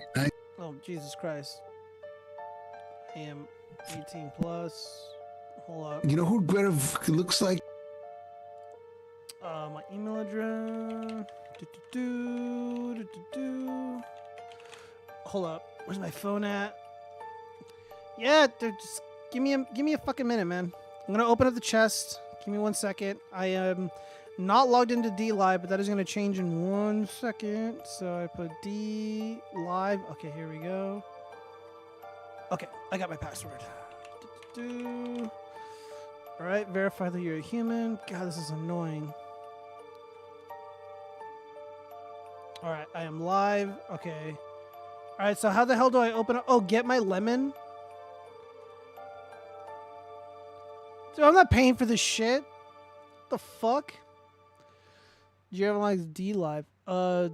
Oh, Jesus Christ. I am 18 plus. Hold up. You know who Greta looks like? My email address. Hold up. Where's my phone at? Yeah, just give me a fucking minute, man. I'm gonna open up the chest. Give me 1 second. I am not logged into dlive, but that is gonna change in 1 second. So I put dlive. Okay, here we go. Okay, I got my password. All right, verify that you're a human. God, this is annoying. All right, I am live. Okay. All right, so how the hell do I open up? Oh, get my lemon. Dude, I'm not paying for this shit. What the fuck? Do you ever like dlive?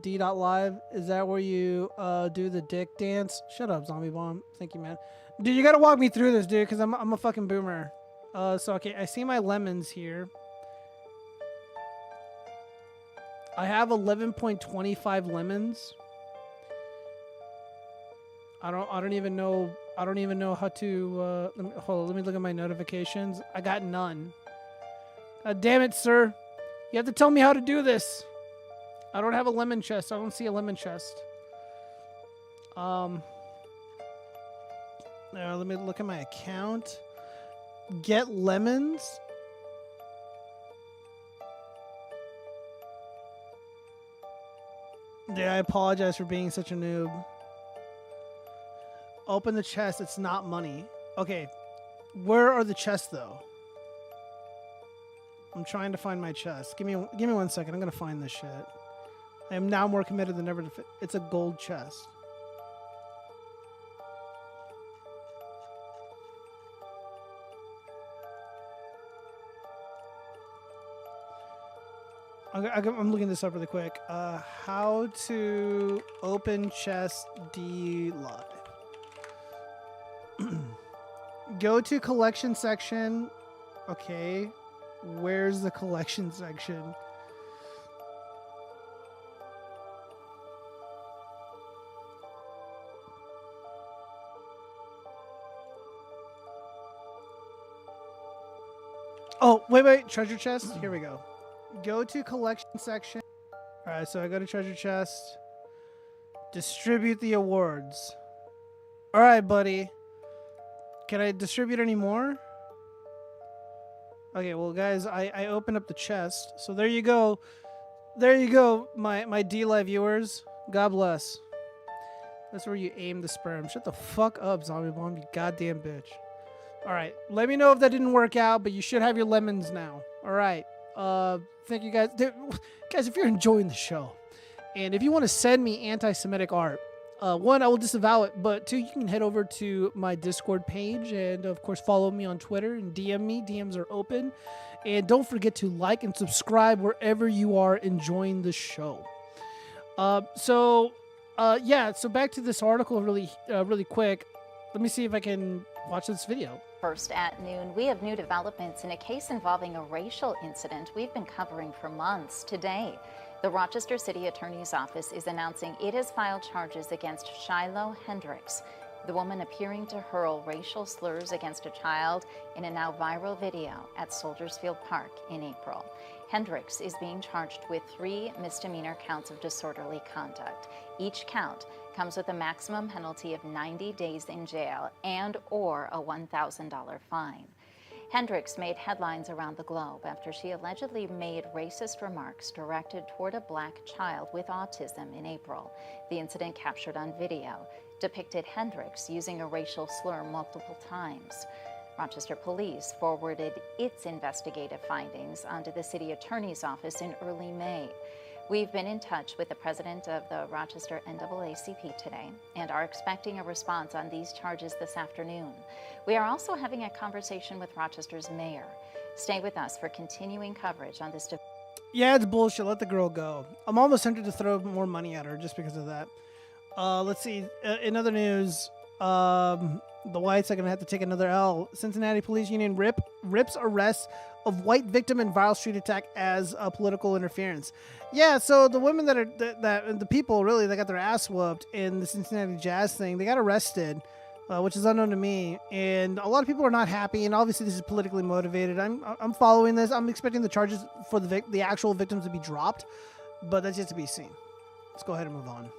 D.live. Is that where you do the dick dance? Shut up, zombie bomb. Thank you, man. Dude, you gotta walk me through this, dude, because I'm a fucking boomer. So okay, I see my lemons here. I have 11.25 lemons. I don't even know how to let me look at my notifications. I got none. God damn it, sir. You have to tell me how to do this. I don't have a lemon chest. I don't see a lemon chest. Now let me look at my account. Get lemons. Yeah, I apologize for being such a noob. Open the chest. It's not money. Okay. Where are the chests, though? I'm trying to find my chest. Give me 1 second. I'm going to find this shit. I am now more committed than ever to fit. It's a gold chest. I'm looking this up really quick. How to open chest dlive. Go to collection section. Okay. Where's the collection section? Oh, wait. Treasure chest. Here we go. Go to collection section. All right, so I go to treasure chest. Distribute the awards. All right, buddy. Can I distribute any more? Okay, well, guys, I opened up the chest. So there you go. There you go, my dlive viewers. God bless. That's where you aim the sperm. Shut the fuck up, zombie bomb, you goddamn bitch. All right, let me know if that didn't work out, but you should have your lemons now. All right. Thank you guys. Guys, if you're enjoying the show, and if you want to send me anti-Semitic art, one, I will disavow it, but two, you can head over to my Discord page and, of course, follow me on Twitter and DM me. DMs are open. And don't forget to like and subscribe wherever you are enjoying the show. So back to this article really quick. Let me see if I can watch this video. First at noon, we have new developments in a case involving a racial incident we've been covering for months. Today, the Rochester City Attorney's Office is announcing it has filed charges against Shilo Hendrix. the woman appearing to hurl racial slurs against a child in a now viral video at Soldiers Field Park in April. Hendrix is being charged with 3 misdemeanor counts of disorderly conduct. Each count comes with a maximum penalty of 90 days in jail and or a $1,000 fine. Hendrix made headlines around the globe after she allegedly made racist remarks directed toward a black child with autism in April. The incident, captured on video, depicted Hendrix using a racial slur multiple times. Rochester Police forwarded its investigative findings onto the city attorney's office in early May. We've been in touch with the president of the Rochester NAACP today and are expecting a response on these charges this afternoon. We are also having a conversation with Rochester's mayor. Stay with us for continuing coverage on this. Yeah, it's bullshit. Let the girl go. I'm almost tempted to throw more money at her just because of that. Let's see. In other news, the Whites are going to have to take another L. Cincinnati Police Union rips arrest of white victim in viral street attack as political interference. Yeah, so the women the people really that got their ass whooped in the Cincinnati Jazz thing, they got arrested, which is unknown to me, and a lot of people are not happy. And obviously, this is politically motivated. I'm following this. I'm expecting the charges for the actual victims to be dropped, but that's yet to be seen. Let's go ahead and move on.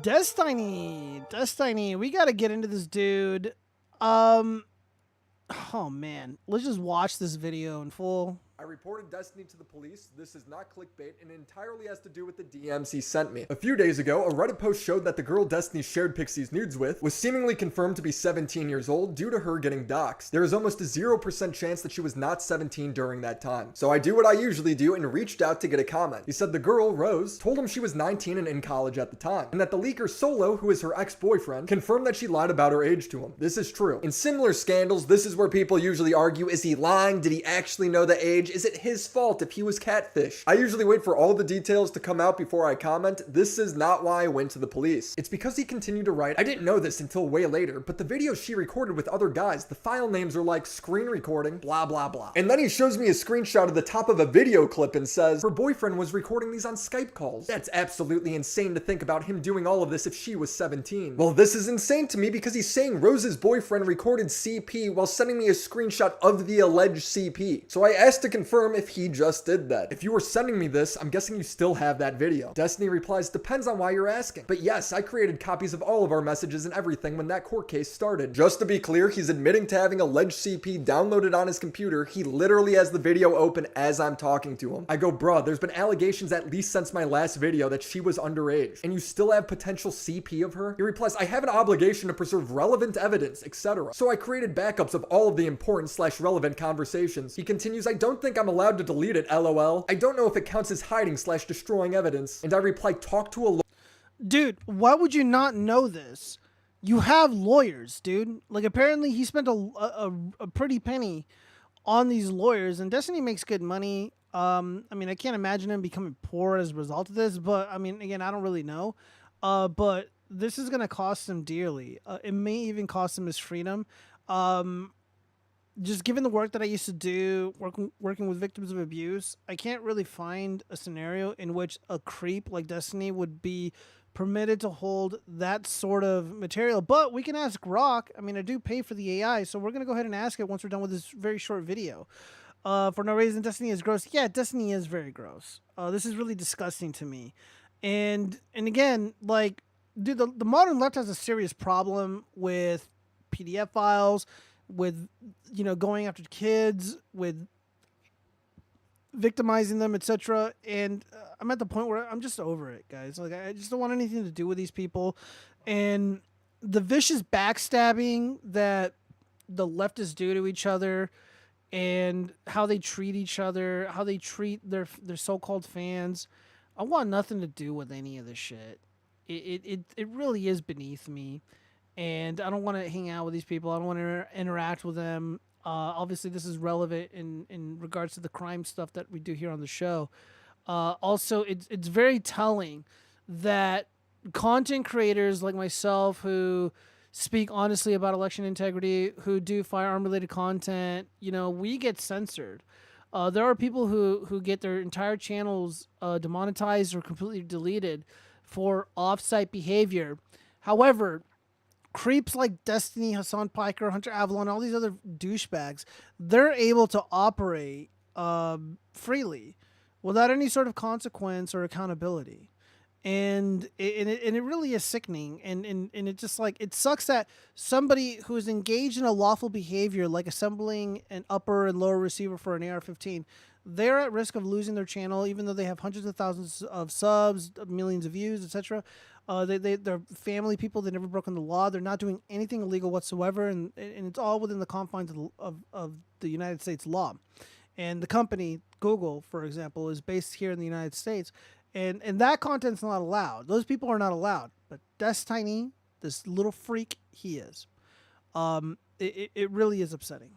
desTINY, we gotta get into this dude. Oh man, let's just watch this video in full. I reported desTINY to the police. This is not clickbait and entirely has to do with the DMs he sent me. A few days ago, a Reddit post showed that the girl desTINY shared Pixie's nudes with was seemingly confirmed to be 17 years old due to her getting doxxed. There is almost a 0% chance that she was not 17 during that time. So I do what I usually do and reached out to get a comment. He said the girl, Rose, told him she was 19 and in college at the time, and that the leaker Solo, who is her ex-boyfriend, confirmed that she lied about her age to him. This is true. In similar scandals, this is where people usually argue, is he lying? Did he actually know the age? Is it his fault if he was catfished? I usually wait for all the details to come out before I comment. This is not why I went to the police. It's because he continued to write, I didn't know this until way later, but the videos she recorded with other guys, the file names are like screen recording, blah, blah, blah. And then he shows me a screenshot of the top of a video clip and says, her boyfriend was recording these on Skype calls. That's absolutely insane to think about him doing all of this if she was 17. Well, this is insane to me because he's saying Rose's boyfriend recorded CP while sending me a screenshot of the alleged CP. So I asked to confirm if he just did that. If you were sending me this, I'm guessing you still have that video. desTINY replies, depends on why you're asking. But yes, I created copies of all of our messages and everything when that court case started. Just to be clear, he's admitting to having alleged CP downloaded on his computer. He literally has the video open as I'm talking to him. I go, bruh, there's been allegations at least since my last video that she was underage, and you still have potential CP of her? He replies, I have an obligation to preserve relevant evidence, etc. So I created backups of all of the important / relevant conversations. He continues, I don't think I'm allowed to delete it, lol. I don't know if it counts as hiding / destroying evidence. And I reply, talk to a lawyer. Dude, why would you not know this? You have lawyers, dude. Like, apparently he spent a pretty penny on these lawyers, and desTINY makes good money. I mean, I can't imagine him becoming poor as a result of this, but I mean, again, I don't really know. But this is going to cost him dearly. It may even cost him his freedom. Just given the work that I used to do, working with victims of abuse, I can't really find a scenario in which a creep like desTINY would be permitted to hold that sort of material. But we can ask Rock. I mean, I do pay for the AI, so we're going to go ahead and ask it once we're done with this very short video. For no reason, desTINY is gross. Yeah, desTINY is very gross. This is really disgusting to me. And again, like, dude, the modern left has a serious problem with PDF files, with, you know, going after kids, with victimizing them, etc. And I'm at the point where I'm just over it, guys. Like, I just don't want anything to do with these people. And the vicious backstabbing that the leftists do to each other, and how they treat each other, how they treat their so-called fans, I want nothing to do with any of this shit. It really is beneath me. And I don't want to hang out with these people. I don't want to interact with them. Obviously, this is relevant in regards to the crime stuff that we do here on the show. Also, it's very telling that content creators like myself who speak honestly about election integrity, who do firearm-related content, you know, we get censored. There are people who get their entire channels demonetized or completely deleted for off-site behavior. However, creeps like desTINY, Hassan Piker, Hunter Avalon, all these other douchebags, they're able to operate freely without any sort of consequence or accountability. And it really is sickening, and it just like, it sucks that somebody who is engaged in a lawful behavior like assembling an upper and lower receiver for an AR-15, they're at risk of losing their channel, even though they have hundreds of thousands of subs, millions of views, etc. They're family people. They've never broken the law. They're not doing anything illegal whatsoever, and it's all within the confines of the United States law. And the company Google, for example, is based here in the United States. And that content's not allowed. Those people are not allowed. But desTINY, this little freak he is, it really is upsetting.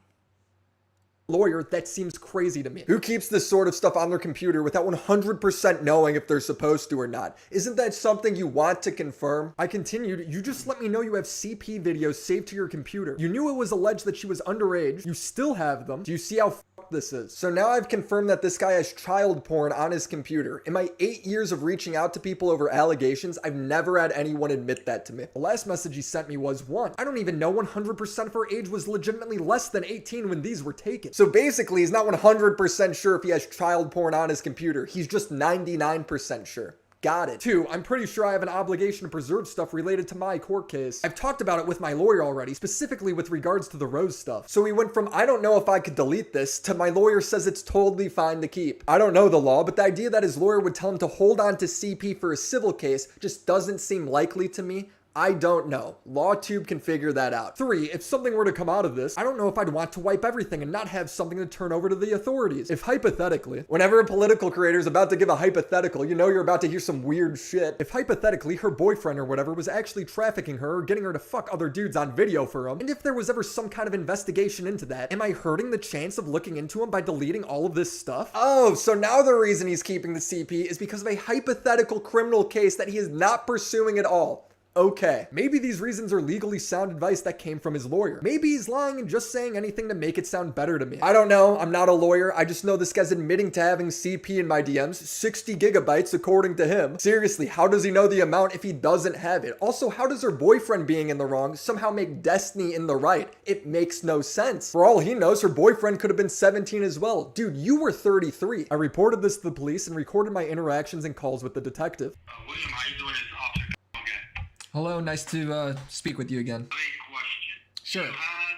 Lawyer, that seems crazy to me. Who keeps this sort of stuff on their computer without 100% knowing if they're supposed to or not? Isn't that something you want to confirm? I continued, you just let me know you have CP videos saved to your computer. You knew it was alleged that she was underage. You still have them. Do you see how this is? So now I've confirmed that this guy has child porn on his computer. In my 8 years of reaching out to people over allegations, I've never had anyone admit that to me. The last message he sent me was, 1, I don't even know 100% of her age was legitimately less than 18 when these were taken. So basically, he's not 100% sure if he has child porn on his computer. He's just 99% sure. Got it. 2, I'm pretty sure I have an obligation to preserve stuff related to my court case. I've talked about it with my lawyer already, specifically with regards to the Rose stuff. So we went from, I don't know if I could delete this, to my lawyer says it's totally fine to keep. I don't know the law, but the idea that his lawyer would tell him to hold on to CP for a civil case just doesn't seem likely to me. I don't know. LawTube can figure that out. 3, if something were to come out of this, I don't know if I'd want to wipe everything and not have something to turn over to the authorities. If hypothetically, whenever a political creator is about to give a hypothetical, you know you're about to hear some weird shit. If hypothetically her boyfriend or whatever was actually trafficking her or getting her to fuck other dudes on video for him, and if there was ever some kind of investigation into that, am I hurting the chance of looking into him by deleting all of this stuff? Oh, so now the reason he's keeping the CP is because of a hypothetical criminal case that he is not pursuing at all. Okay, maybe these reasons are legally sound advice that came from his lawyer. Maybe he's lying and just saying anything to make it sound better to me. I don't know, I'm not a lawyer. I just know this guy's admitting to having CP in my DMs, 60 gigabytes according to him. Seriously, how does he know the amount if he doesn't have it? Also, how does her boyfriend being in the wrong somehow make desTINY in the right? It makes no sense. For all he knows, her boyfriend could have been 17 as well. Dude, you were 33. I reported this to the police and recorded my interactions and calls with the detective. William, how you doing? It's Officer again. Hello, nice to speak with you again. I have a question. Sure. You had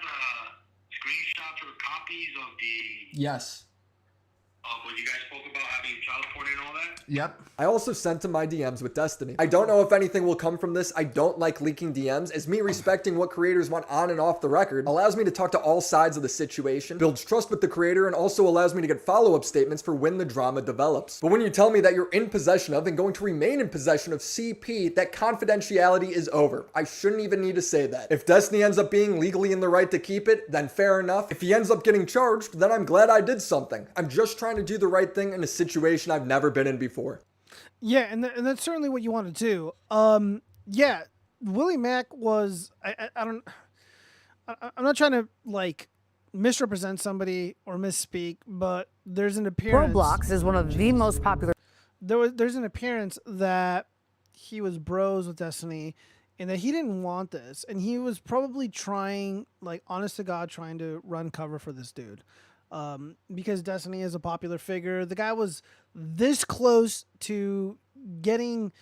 screenshots or copies of the... Yes. When you guys spoke about having child porn and all that? Yep. I also sent him my DMs with desTINY. I don't know if anything will come from this. I don't like leaking DMs, as me respecting what creators want on and off the record allows me to talk to all sides of the situation, builds trust with the creator, and also allows me to get follow-up statements for when the drama develops. But when you tell me that you're in possession of and going to remain in possession of CP, that confidentiality is over. I shouldn't even need to say that. If desTINY ends up being legally in the right to keep it, then fair enough. If he ends up getting charged, then I'm glad I did something. I'm just trying to do the right thing in a situation I've never been in before. Yeah, and that's certainly what you want to do. Yeah, Willie Mack was. I'm not trying to like misrepresent somebody or misspeak, but there's an appearance. Roblox is one of the most popular. There's an appearance that he was bros with desTINY, and that he didn't want this, and he was probably trying, like, honest to God, trying to run cover for this dude. Because desTINY is a popular figure. The guy was this close to getting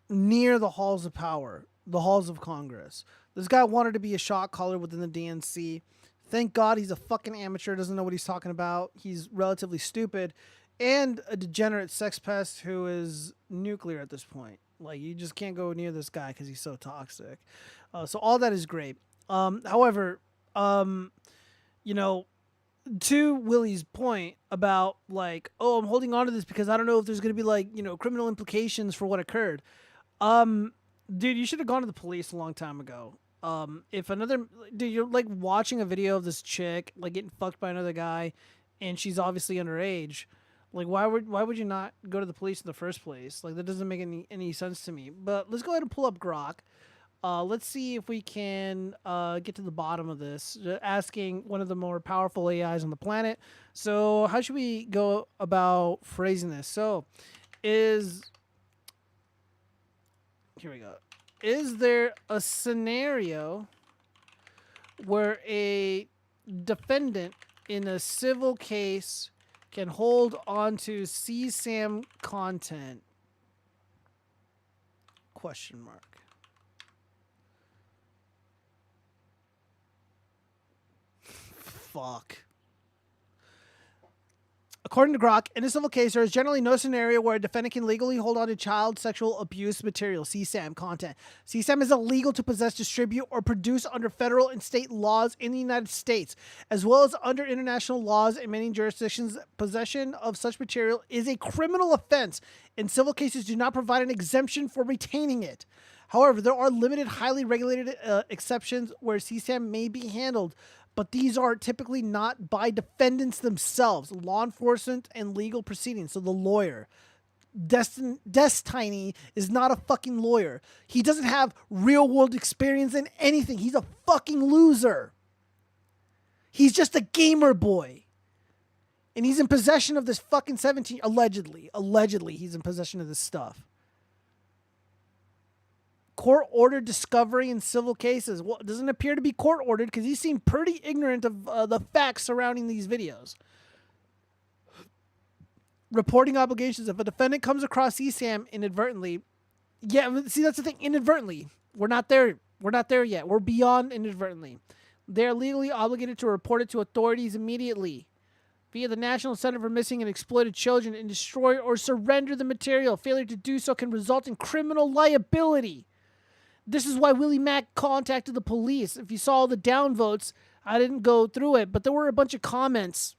near the halls of power, the halls of Congress. This guy wanted to be a shot caller within the DNC. Thank God he's a fucking amateur, doesn't know what he's talking about. He's relatively stupid and a degenerate sex pest who is nuclear at this point. Like, you just can't go near this guy because he's so toxic. So all that is great. However, you know, to Willie's point about, like, oh, I'm holding on to this because I don't know if there's going to be, like, you know, criminal implications for what occurred. Dude, you should have gone to the police a long time ago. If another, dude, you're like watching a video of this chick, like, getting fucked by another guy, and she's obviously underage. Like, why would you not go to the police in the first place? Like, that doesn't make any sense to me. But let's go ahead and pull up Grok. Let's see if we can get to the bottom of this. Asking one of the more powerful AIs on the planet. So how should we go about phrasing this? So here we go. is there a scenario where a defendant in a civil case can hold on to CSAM content? Question mark. Fuck. According to Grok, in a civil case, there is generally no scenario where a defendant can legally hold on to child sexual abuse material, CSAM content. CSAM is illegal to possess, distribute, or produce under federal and state laws in the United States, as well as under international laws in many jurisdictions. Possession of such material is a criminal offense, and civil cases do not provide an exemption for retaining it. However, there are limited, highly regulated exceptions where CSAM may be handled, but these are typically not by defendants themselves, law enforcement and legal proceedings. So the lawyer, desTINY, is not a fucking lawyer. He doesn't have real world experience in anything. He's a fucking loser. He's just a gamer boy. And he's in possession of this fucking 17, allegedly he's in possession of this stuff. Court-ordered discovery in civil cases. Well, it doesn't appear to be court-ordered because he seemed pretty ignorant of the facts surrounding these videos. Reporting obligations. If a defendant comes across CSAM inadvertently, yeah, see, that's the thing, inadvertently. We're not there yet. We're beyond inadvertently. They are legally obligated to report it to authorities immediately via the National Center for Missing and Exploited Children and destroy or surrender the material. Failure to do so can result in criminal liability. This is why Willie Mack contacted the police. If you saw the downvotes, I didn't go through it, but there were a bunch of comments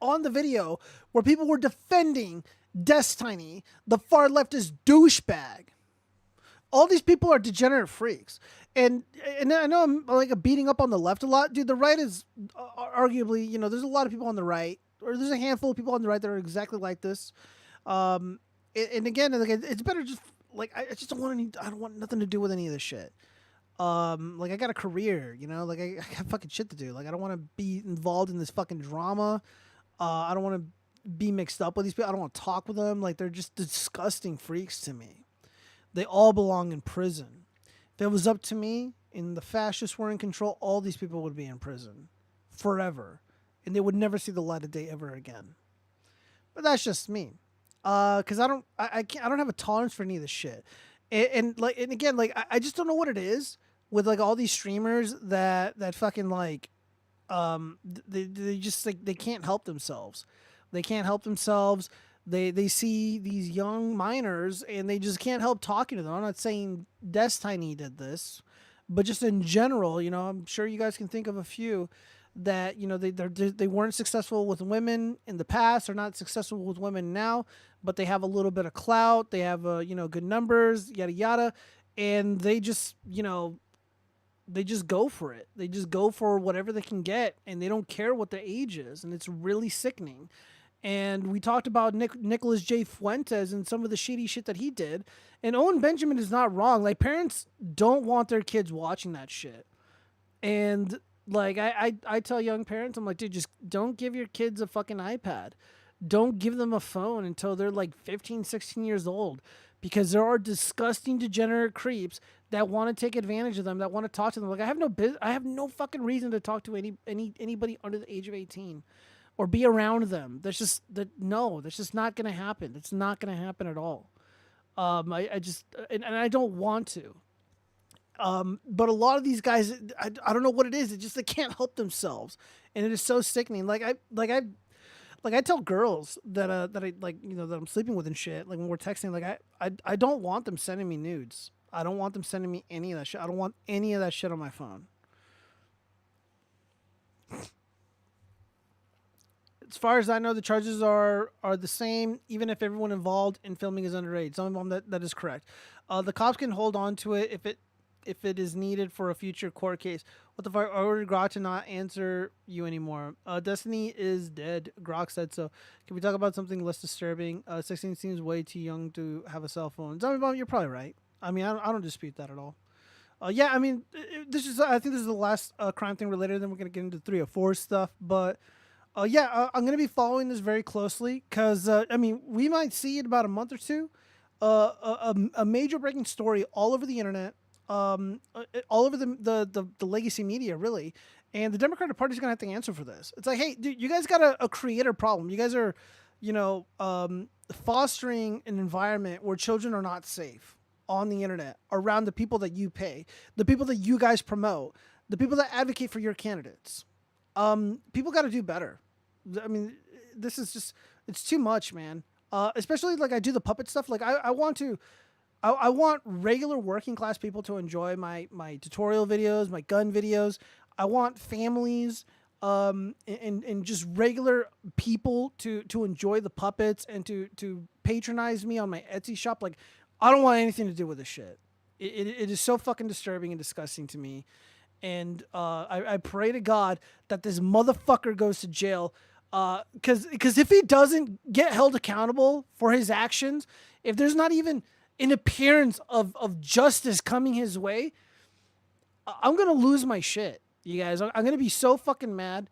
on the video where people were defending desTINY, the far leftist douchebag. All these people are degenerate freaks. And I know I'm like beating up on the left a lot. Dude, the right is arguably, there's a lot of people on the right, or there's a handful of people on the right that are exactly like this. And again, it's better just... I just don't want I don't want nothing to do with any of this shit. I got a career, I got fucking shit to do. I don't want to be involved in this fucking drama. I don't want to be mixed up with these people. I don't want to talk with them. They're just disgusting freaks to me. They all belong in prison. If it was up to me and the fascists were in control, all these people would be in prison forever. And they would never see the light of day ever again. But that's just me. Cause I don't have a tolerance for any of this shit. And again, I just don't know what it is with all these streamers that fucking they just they can't help themselves. They can't help themselves. They see these young minors and they just can't help talking to them. I'm not saying desTINY did this, but just in general, I'm sure you guys can think of a few that they weren't successful with women in the past, or not successful with women now, but they have a little bit of clout, they have good numbers, yada yada, and they just they just go for it. They just go for whatever they can get, and they don't care what the age is, and it's really sickening. And we talked about Nicholas J. Fuentes and some of the shitty shit that he did, and Owen Benjamin is not wrong. Parents don't want their kids watching that shit, and I tell young parents, I'm like, dude, just don't give your kids a fucking iPad. Don't give them a phone until they're 15, 16 years old, because there are disgusting degenerate creeps that want to take advantage of them, that want to talk to them. I have no fucking reason to talk to anybody under the age of 18 or be around them. That's just not going to happen. It's not going to happen at all. I don't want to. But a lot of these guys, I don't know what it is. It's just they can't help themselves, and it is so sickening. I tell girls that that I'm sleeping with and shit. When we're texting, I don't want them sending me nudes. I don't want them sending me any of that shit. I don't want any of that shit on my phone. As far as I know, the charges are the same, even if everyone involved in filming is underage. Some of them, that is correct. The cops can hold on to it if it is needed for a future court case. What the fuck? I ordered Grok to not answer you anymore. desTINY is dead. Grok said so. Can we talk about something less disturbing? 16 seems way too young to have a cell phone. Zombie Bomb, you're probably right. I mean, I don't dispute that at all. Yeah, I mean, I think this is the last crime thing related. Then we're going to get into 304 stuff. But I'm going to be following this very closely because, we might see in about a month or two a major breaking story all over the internet, all over the legacy media, really. And the Democratic Party's gonna have to answer for this. It's like, hey, dude, you guys got a creator problem. You guys are, fostering an environment where children are not safe on the internet around the people that you pay, the people that you guys promote, the people that advocate for your candidates. People got to do better. I mean, this is just, it's too much, man. Especially like I do the puppet stuff. Like I want regular working class people to enjoy my tutorial videos, my gun videos. I want families, and just regular people to enjoy the puppets and to patronize me on my Etsy shop. Like, I don't want anything to do with this shit. It is so fucking disturbing and disgusting to me. And I pray to God that this motherfucker goes to jail. Because if he doesn't get held accountable for his actions, if there's not even an appearance of justice coming his way, I'm going to lose my shit, you guys. I'm going to be so fucking mad.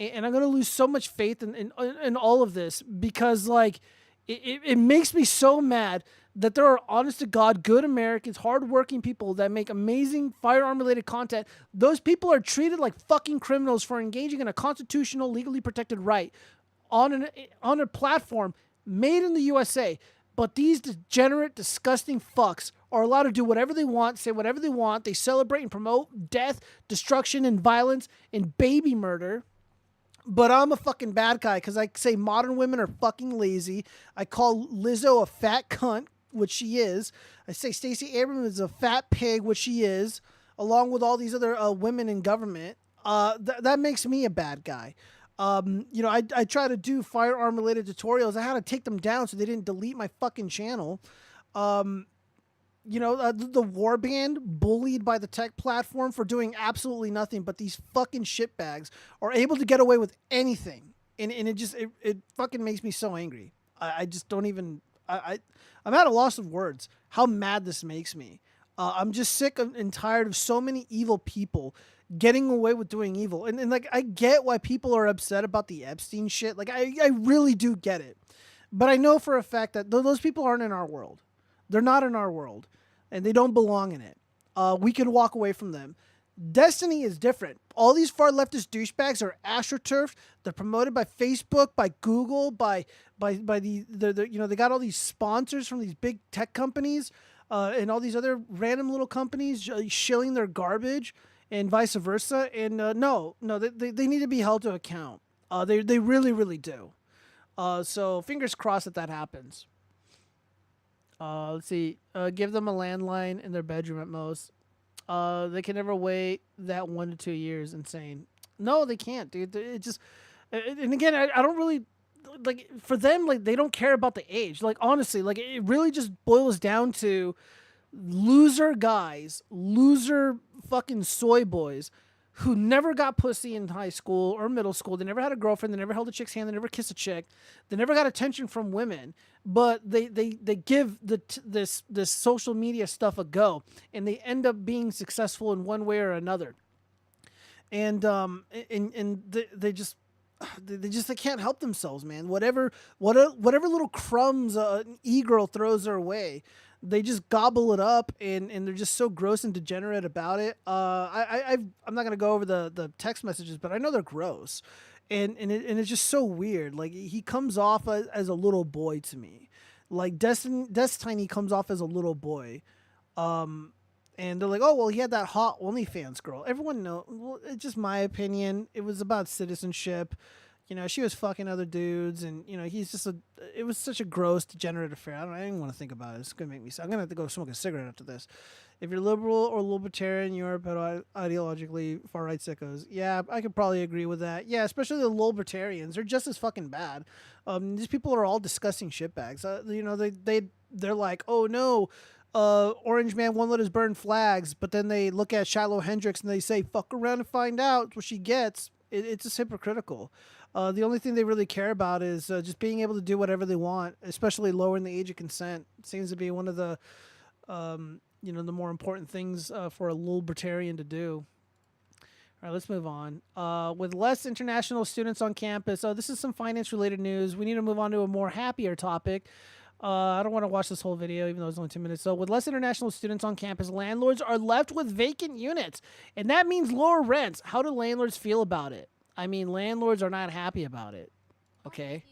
And I'm going to lose so much faith in all of this because, like, it makes me so mad that there are honest to God, good Americans, hardworking people that make amazing firearm-related content. Those people are treated like fucking criminals for engaging in a constitutional, legally protected right on a platform made in the USA. But these degenerate, disgusting fucks are allowed to do whatever they want, say whatever they want. They celebrate and promote death, destruction, and violence, and baby murder. But I'm a fucking bad guy because I say modern women are fucking lazy. I call Lizzo a fat cunt, which she is. I say Stacey Abrams is a fat pig, which she is, along with all these other women in government. That makes me a bad guy. I try to do firearm-related tutorials. I had to take them down so they didn't delete my fucking channel. The warband bullied by the tech platform for doing absolutely nothing, but these fucking shitbags are able to get away with anything. And it fucking makes me so angry. I just don't even... I'm at a loss of words how mad this makes me. I'm just sick and tired of so many evil people getting away with doing evil. And like, I get why people are upset about the Epstein shit. Like, I really do get it. But I know for a fact that those people aren't in our world. They're not in our world. And they don't belong in it. We can walk away from them. Destiny is different. All these far leftist douchebags are astroturfed. They're promoted by Facebook, by Google, by the they got all these sponsors from these big tech companies, and all these other random little companies shilling their garbage, and vice versa. And no, they need to be held to account. They really, really do. So fingers crossed that happens. Let's see. Give them a landline in their bedroom at most. They can never wait that 1 to 2 years. Insane. No, they can't, dude. It just, and again, I don't really, like, for them, like, they don't care about the age. Like, honestly, like, it really just boils down to loser guys, loser fucking soy boys who never got pussy in high school or middle school. They never had a girlfriend. They never held a chick's hand. They never kissed a chick. They never got attention from women. But they give this social media stuff a go, and they end up being successful in one way or another. And they can't help themselves, man. Whatever little crumbs an e-girl throws their way, they just gobble it up, and they're just so gross and degenerate about it. I'm not gonna go over the text messages, but I know they're gross, and it's just so weird. Like, he comes off as a little boy to me. Like, desTINY comes off as a little boy, and they're like, oh well, he had that hot OnlyFans girl. Everyone knows. Well, it's just my opinion. It was about citizenship. She was fucking other dudes, and he's just it was such a gross, degenerate affair. I don't even want to think about it. It's gonna make me sick. I'm gonna have to go smoke a cigarette after this. If you're liberal or libertarian, you're ideologically far right sickos. Yeah, I could probably agree with that. Yeah, especially the libertarians. They're just as fucking bad. These people are all disgusting shitbags. They're like, oh no, Orange Man won't let us burn flags, but then they look at Shilo Hendrix and they say, fuck around and find out what she gets. It's just hypocritical. The only thing they really care about is just being able to do whatever they want, especially lowering the age of consent. It seems to be one of the, the more important things for a libertarian to do. All right, let's move on. With less international students on campus, this is some finance-related news. We need to move on to a more happier topic. I don't want to watch this whole video, even though it's only 2 minutes. So, with less international students on campus, landlords are left with vacant units, and that means lower rents. How do landlords feel about it? I mean, landlords are not happy about it. Okay.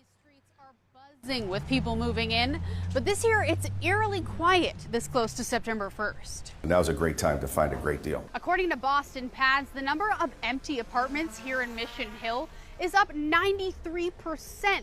With people moving in, but this year it's eerily quiet this close to September 1st. Now's a great time to find a great deal. According to Boston Pads, the number of empty apartments here in Mission Hill is up 93%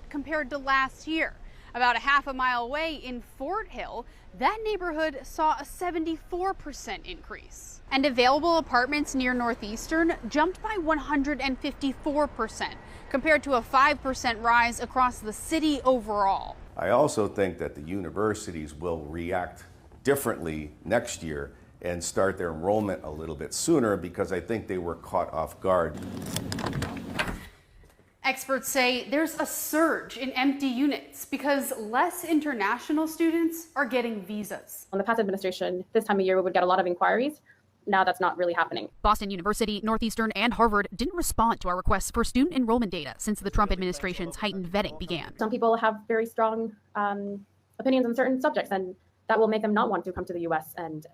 compared to last year. About a half a mile away in Fort Hill, that neighborhood saw a 74% increase. And available apartments near Northeastern jumped by 154%, compared to a 5% rise across the city overall. I also think that the universities will react differently next year and start their enrollment a little bit sooner because I think they were caught off guard. Experts say there's a surge in empty units because less international students are getting visas. On the past administration, this time of year, we would get a lot of inquiries. Now that's not really happening. Boston University, Northeastern, and Harvard didn't respond to our requests for student enrollment data since the Trump administration's heightened vetting began. Some people have very strong opinions on certain subjects, and that will make them not want to come to the U.S. and,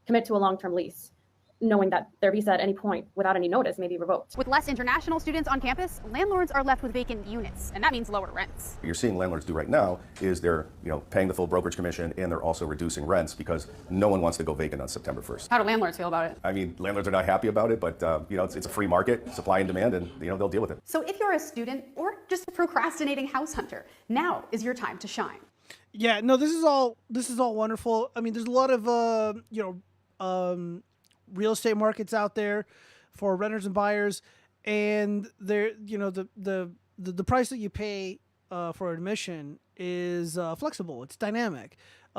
commit to a long-term lease, knowing that their visa at any point without any notice may be revoked. With less international students on campus, landlords are left with vacant units, and that means lower rents. What you're seeing landlords do right now is they're paying the full brokerage commission and they're also reducing rents because no one wants to go vacant on September 1st. How do landlords feel about it? I mean, landlords are not happy about it, but it's a free market, supply and demand, and they'll deal with it. So if you're a student or just a procrastinating house hunter, now is your time to shine. Yeah, no, this is all wonderful. I mean, there's a lot of real estate markets out there for renters and buyers, and there, the price that you pay for admission is flexible. It's dynamic,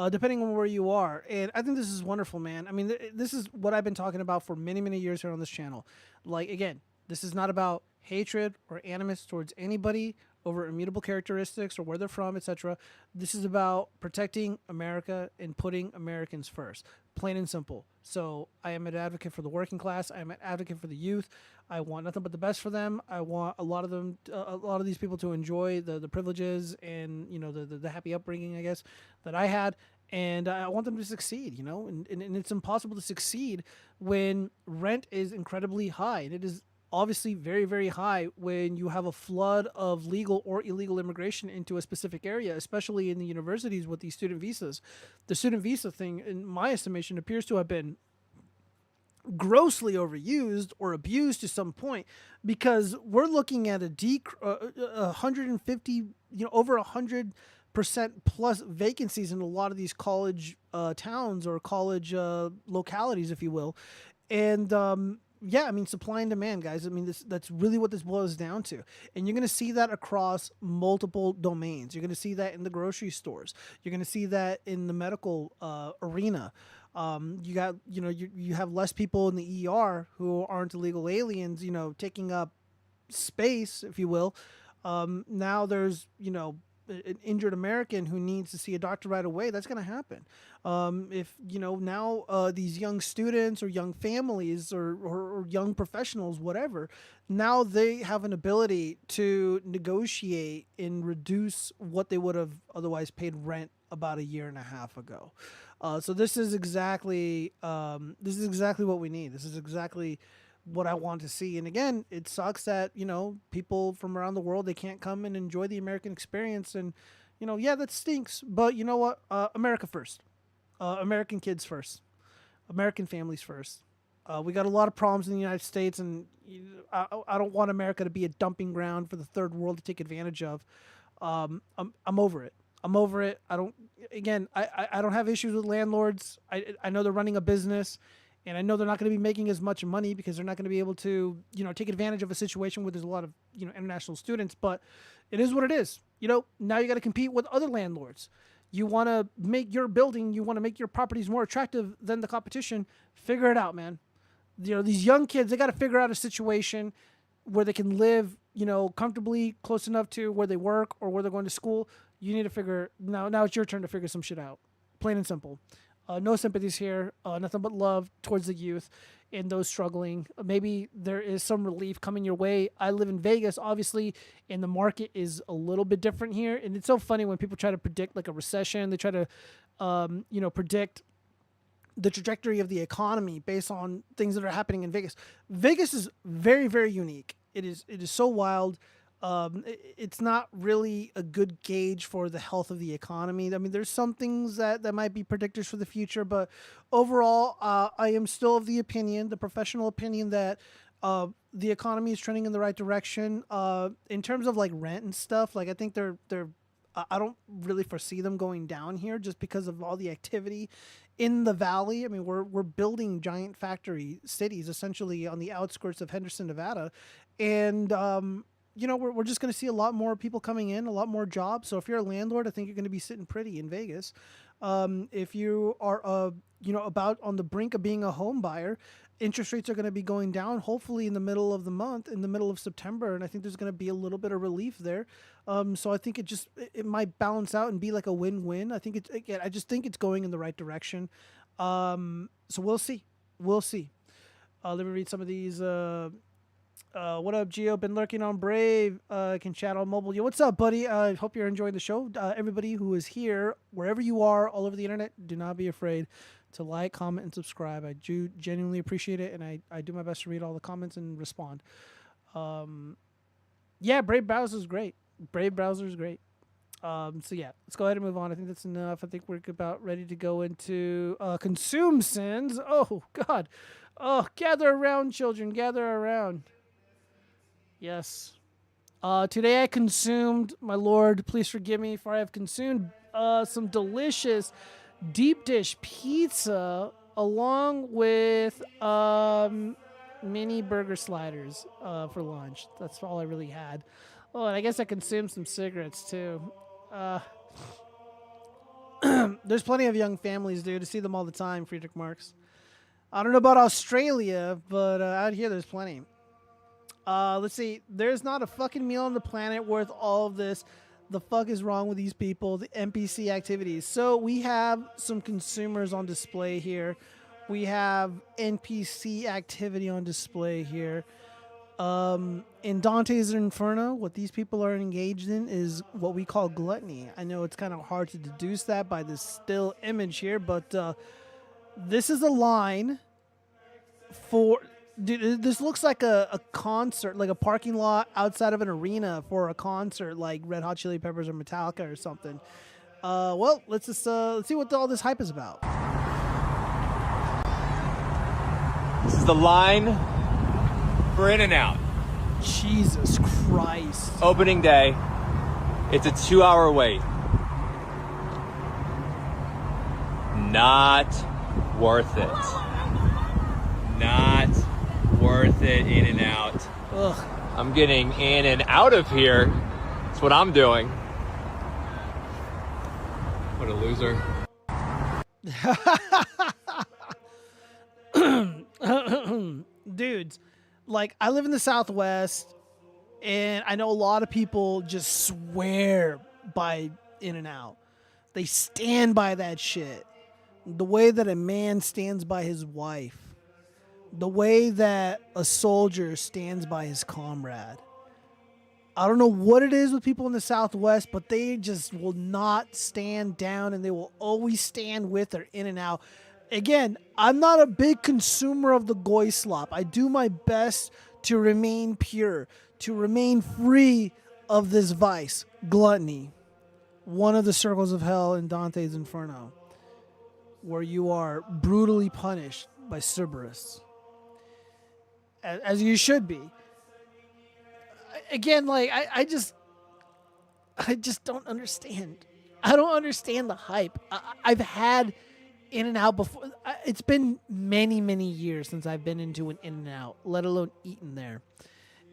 depending on where you are. And I think this is wonderful, man. I mean, this is what I've been talking about for many, many years here on this channel. Like, again, this is not about hatred or animus towards anybody over immutable characteristics or where they're from, etc. This is about protecting America and putting Americans first, plain and simple. So I am an advocate for the working class. I am an advocate for the youth. I want nothing but the best for them. I want a lot of these people to enjoy the privileges and the happy upbringing, I guess, that I had. And I want them to succeed, and it's impossible to succeed when rent is incredibly high. And it is obviously very, very high when you have a flood of legal or illegal immigration into a specific area, especially in the universities with these student visas. The student visa thing, in my estimation, appears to have been grossly overused or abused to some point, because we're looking at 150, over 100% plus vacancies in a lot of these college towns or college localities, if you will. And yeah, I mean, supply and demand, guys. I mean, that's really what this boils down to. And you're going to see that across multiple domains. You're going to see that in the grocery stores. You're going to see that in the medical arena. You have less people in the ER who aren't illegal aliens, taking up space, if you will. Now there's, an injured American who needs to see a doctor right away. That's going to happen. If now these young students or young families or young professionals, whatever, now they have an ability to negotiate and reduce what they would have otherwise paid rent about a year and a half ago. So this is exactly what we need. This is exactly what I want to see. And again, it sucks that, people from around the world, they can't come and enjoy the American experience. And, yeah, that stinks. But you know what? America first. American kids first. American families first. We got a lot of problems in the United States, and I don't want America to be a dumping ground for the third world to take advantage of. I'm over it. I'm over it. I don't have issues with landlords. I know they're running a business, and I know they're not going to be making as much money because they're not going to be able to, take advantage of a situation where there's a lot of, international students. But it is what it is. Now you got to compete with other landlords. You want to make your building, you want to make your properties more attractive than the competition. Figure it out, man. These young kids, they got to figure out a situation where they can live, comfortably close enough to where they work or where they're going to school. You need to figure, now it's your turn to figure some shit out. Plain and simple. No sympathies here. Nothing but love towards the youth. and those struggling. Maybe there is some relief coming your way. I live in Vegas, obviously, and the market is a little bit different here. And it's so funny when people try to predict like a recession. They try to, predict the trajectory of the economy based on things that are happening in Vegas. Vegas is very, very unique. It is so wild. It's not really a good gauge for the health of the economy. I mean, there's some things that might be predictors for the future, but overall, I am still of the professional opinion that the economy is trending in the right direction. In terms of like rent and stuff, like I think I don't really foresee them going down here just because of all the activity in the valley. I mean, we're building giant factory cities essentially on the outskirts of Henderson, Nevada, and we're just going to see a lot more people coming in, a lot more jobs. So if you're a landlord, I think you're going to be sitting pretty in Vegas. If you are, about on the brink of being a home buyer, interest rates are going to be going down, hopefully in the middle of the month, in the middle of September. And I think there's going to be a little bit of relief there. So I think it might balance out and be like a win-win. I just think it's going in the right direction. So we'll see. Let me read some of these, what up, Gio? Been lurking on Brave. Can chat on mobile. Yo, what's up, buddy? I hope you're enjoying the show. Everybody who is here, wherever you are, all over the internet, do not be afraid to like, comment, and subscribe. I do genuinely appreciate it, and I do my best to read all the comments and respond. Brave browser is great. So yeah, let's go ahead and move on. I think that's enough. I think we're about ready to go into consume sins. Oh God. Oh, gather around, children. Gather around. Yes. Today I consumed, my lord, please forgive me, for I have consumed some delicious deep dish pizza along with mini burger sliders for lunch. That's all I really had. Oh, and I guess I consumed some cigarettes too. There's plenty of young families, dude. To see them all the time, Friedrich Marx. I don't know about Australia, but out here there's plenty. Let's see. There's not a fucking meal on the planet worth all of this. The fuck is wrong with these people? The NPC activities. So we have some consumers on display here. We have NPC activity on display here. In Dante's Inferno, what these people are engaged in is what we call gluttony. I know it's kind of hard to deduce that by this still image here, but this is a line for... Dude, this looks like a concert, like a parking lot outside of an arena for a concert, like Red Hot Chili Peppers or Metallica or something. Well, let's see what all this hype is about. This is the line for In-N-Out. Jesus Christ. Opening day. It's a 2-hour wait. Not worth it. Not worth it. In-N-Out. Ugh. I'm getting in and out of here. That's what I'm doing. What a loser. Dudes, like, I live in the Southwest, and I know a lot of people just swear by In-N-Out. They stand by that shit. The way that a man stands by his wife. The way that a soldier stands by his comrade. I don't know what it is with people in the Southwest, but they just will not stand down, and they will always stand with their In-N-Out. Again, I'm not a big consumer of the goy slop. I do my best to remain pure, to remain free of this vice, gluttony. One of the circles of hell in Dante's Inferno, where you are brutally punished by Cerberus. As you should be. Again, like, I just don't understand. I don't understand the hype. I've had In-N-Out before. It's been many, many years since I've been into an In-N-Out, let alone eaten there.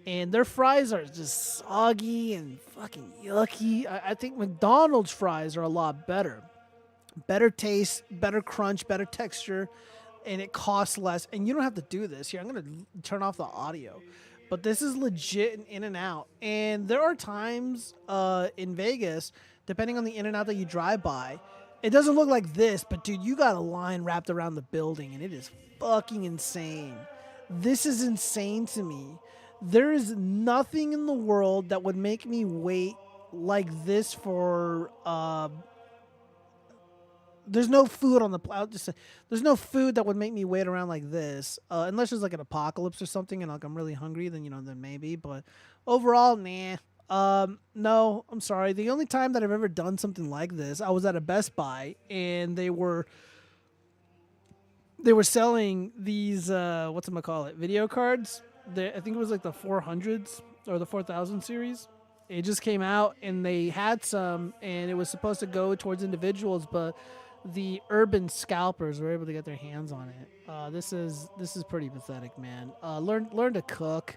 And their fries are just soggy and fucking yucky. I think McDonald's fries are a lot better. Better taste, better crunch, better texture, and it costs less. And you don't have to do this. Here, I'm going to turn off the audio. But this is legit an In-N-Out. And there are times in Vegas, depending on the In-N-Out that you drive by, It doesn't look like this, but dude, you got a line wrapped around the building, and it is fucking insane. This is insane to me. There is nothing in the world that would make me wait like this for there's no food on the I'll just say, there's no food that would make me wait around like this, unless there's like an apocalypse or something and like I'm really hungry, then then maybe, but overall, nah. No, I'm sorry. The only time that I've ever done something like this, I was at a Best Buy and they were selling these whatchamacallit, video cards. I think it was like the 400s or the 4000 series. It just came out and they had some, and it was supposed to go towards individuals, but the urban scalpers were able to get their hands on it. This is pretty pathetic, man. Learn to cook.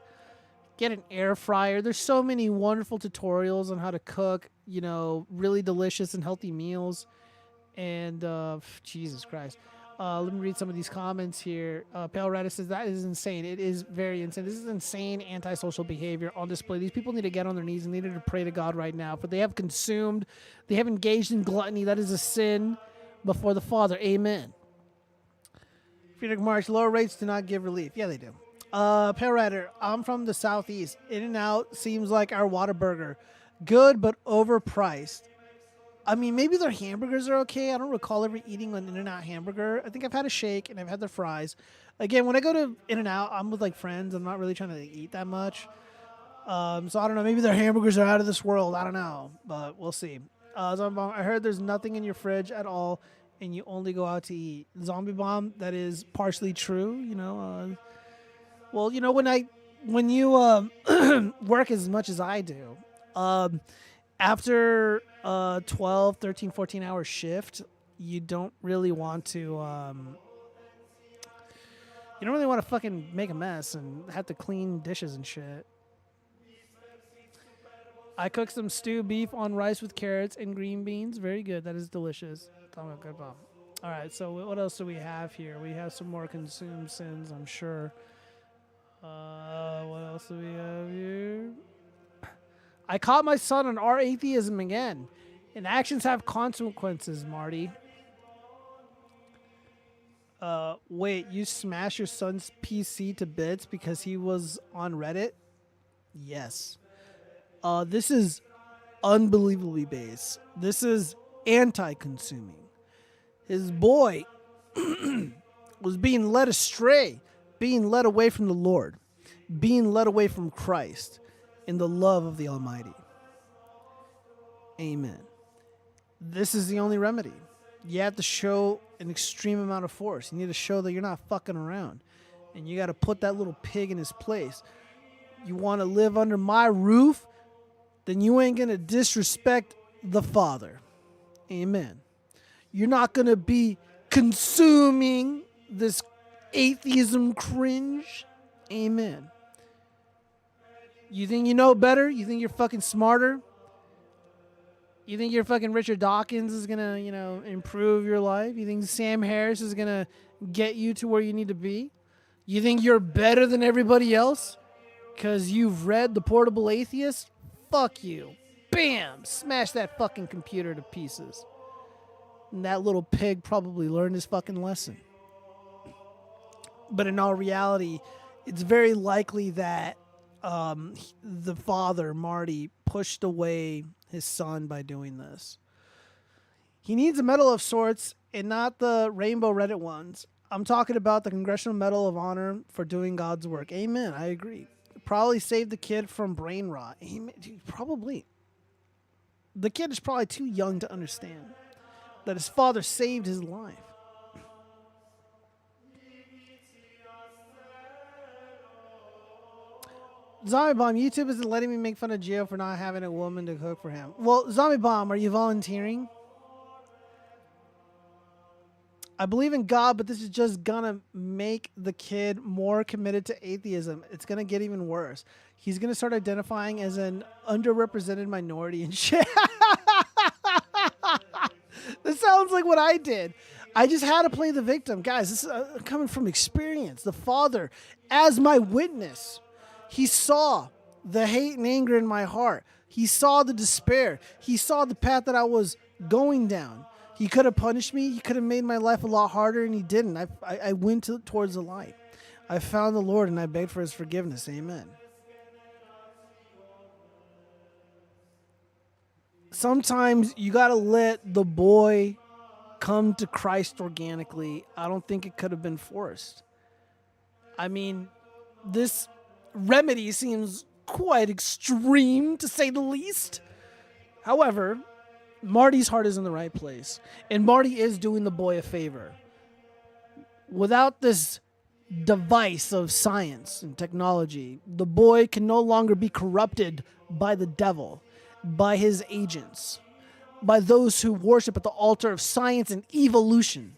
Get an air fryer. There's so many wonderful tutorials on how to cook, really delicious and healthy meals. And Jesus Christ. Let me read some of these comments here. Pale Radish says, that is insane. It is very insane. This is insane antisocial behavior on display. These people need to get on their knees and need to pray to God right now. For they have consumed, they have engaged in gluttony. That is a sin before the Father. Amen. Friedrich March, lower rates do not give relief. Yeah, they do. Pale Rider, I'm from the southeast. In-N-Out seems like our Whataburger. Good, but overpriced. I mean, maybe their hamburgers are okay. I don't recall ever eating an In-N-Out hamburger. I think I've had a shake and I've had their fries. Again, when I go to In-N-Out, I'm with like friends. I'm not really trying to eat that much. So I don't know. Maybe their hamburgers are out of this world. I don't know, but we'll see. I heard there's nothing in your fridge at all and you only go out to eat. Zombie Bomb, that is partially true, well, when you work as much as I do, after 12, 13, 14-hour shift, you don't really want to fucking make a mess and have to clean dishes and shit. I cooked some stewed beef on rice with carrots and green beans. Very good. That is delicious. Good bomb. All right, so what else do we have here? We have some more consumed sins, I'm sure. What else do we have here? I caught my son on our atheism again. And actions have consequences, Marty. Wait, you smashed your son's PC to bits because he was on Reddit? Yes. This is unbelievably base. This is anti-consuming. His boy was being led astray, being led away from the Lord, being led away from Christ in the love of the Almighty. Amen. This is the only remedy. You have to show an extreme amount of force. You need to show that you're not fucking around. And you got to put that little pig in his place. You want to live under my roof? Then you ain't going to disrespect the Father. Amen. You're not going to be consuming this atheism cringe. Amen. You think you know better? You think you're fucking smarter? You think your fucking Richard Dawkins is going to, improve your life? You think Sam Harris is going to get you to where you need to be? You think you're better than everybody else because you've read The Portable Atheist? Fuck you. Bam! Smash that fucking computer to pieces. And that little pig probably learned his fucking lesson. But in all reality, it's very likely that the father, Marty, pushed away his son by doing this. He needs a medal of sorts and not the rainbow Reddit ones. I'm talking about the Congressional Medal of Honor for doing God's work. Amen. I agree. Probably saved the kid from brain rot. Amen. Dude, probably. The kid is probably too young to understand that his father saved his life. Zombie Bomb, YouTube isn't letting me make fun of Gio for not having a woman to cook for him. Well, Zombie Bomb, are you volunteering? I believe in God, but this is just gonna make the kid more committed to atheism. It's gonna get even worse. He's gonna start identifying as an underrepresented minority and shit. This sounds like what I did. I just had to play the victim. Guys, this is coming from experience. The father, as my witness, he saw the hate and anger in my heart. He saw the despair. He saw the path that I was going down. He could have punished me. He could have made my life a lot harder, and he didn't. I went towards the light. I found the Lord, and I begged for his forgiveness. Amen. Sometimes you got to let the boy come to Christ organically. I don't think it could have been forced. I mean, this remedy seems quite extreme, to say the least. However, Marty's heart is in the right place, and Marty is doing the boy a favor. Without this device of science and technology, the boy can no longer be corrupted by the devil, by his agents, by those who worship at the altar of science and evolution.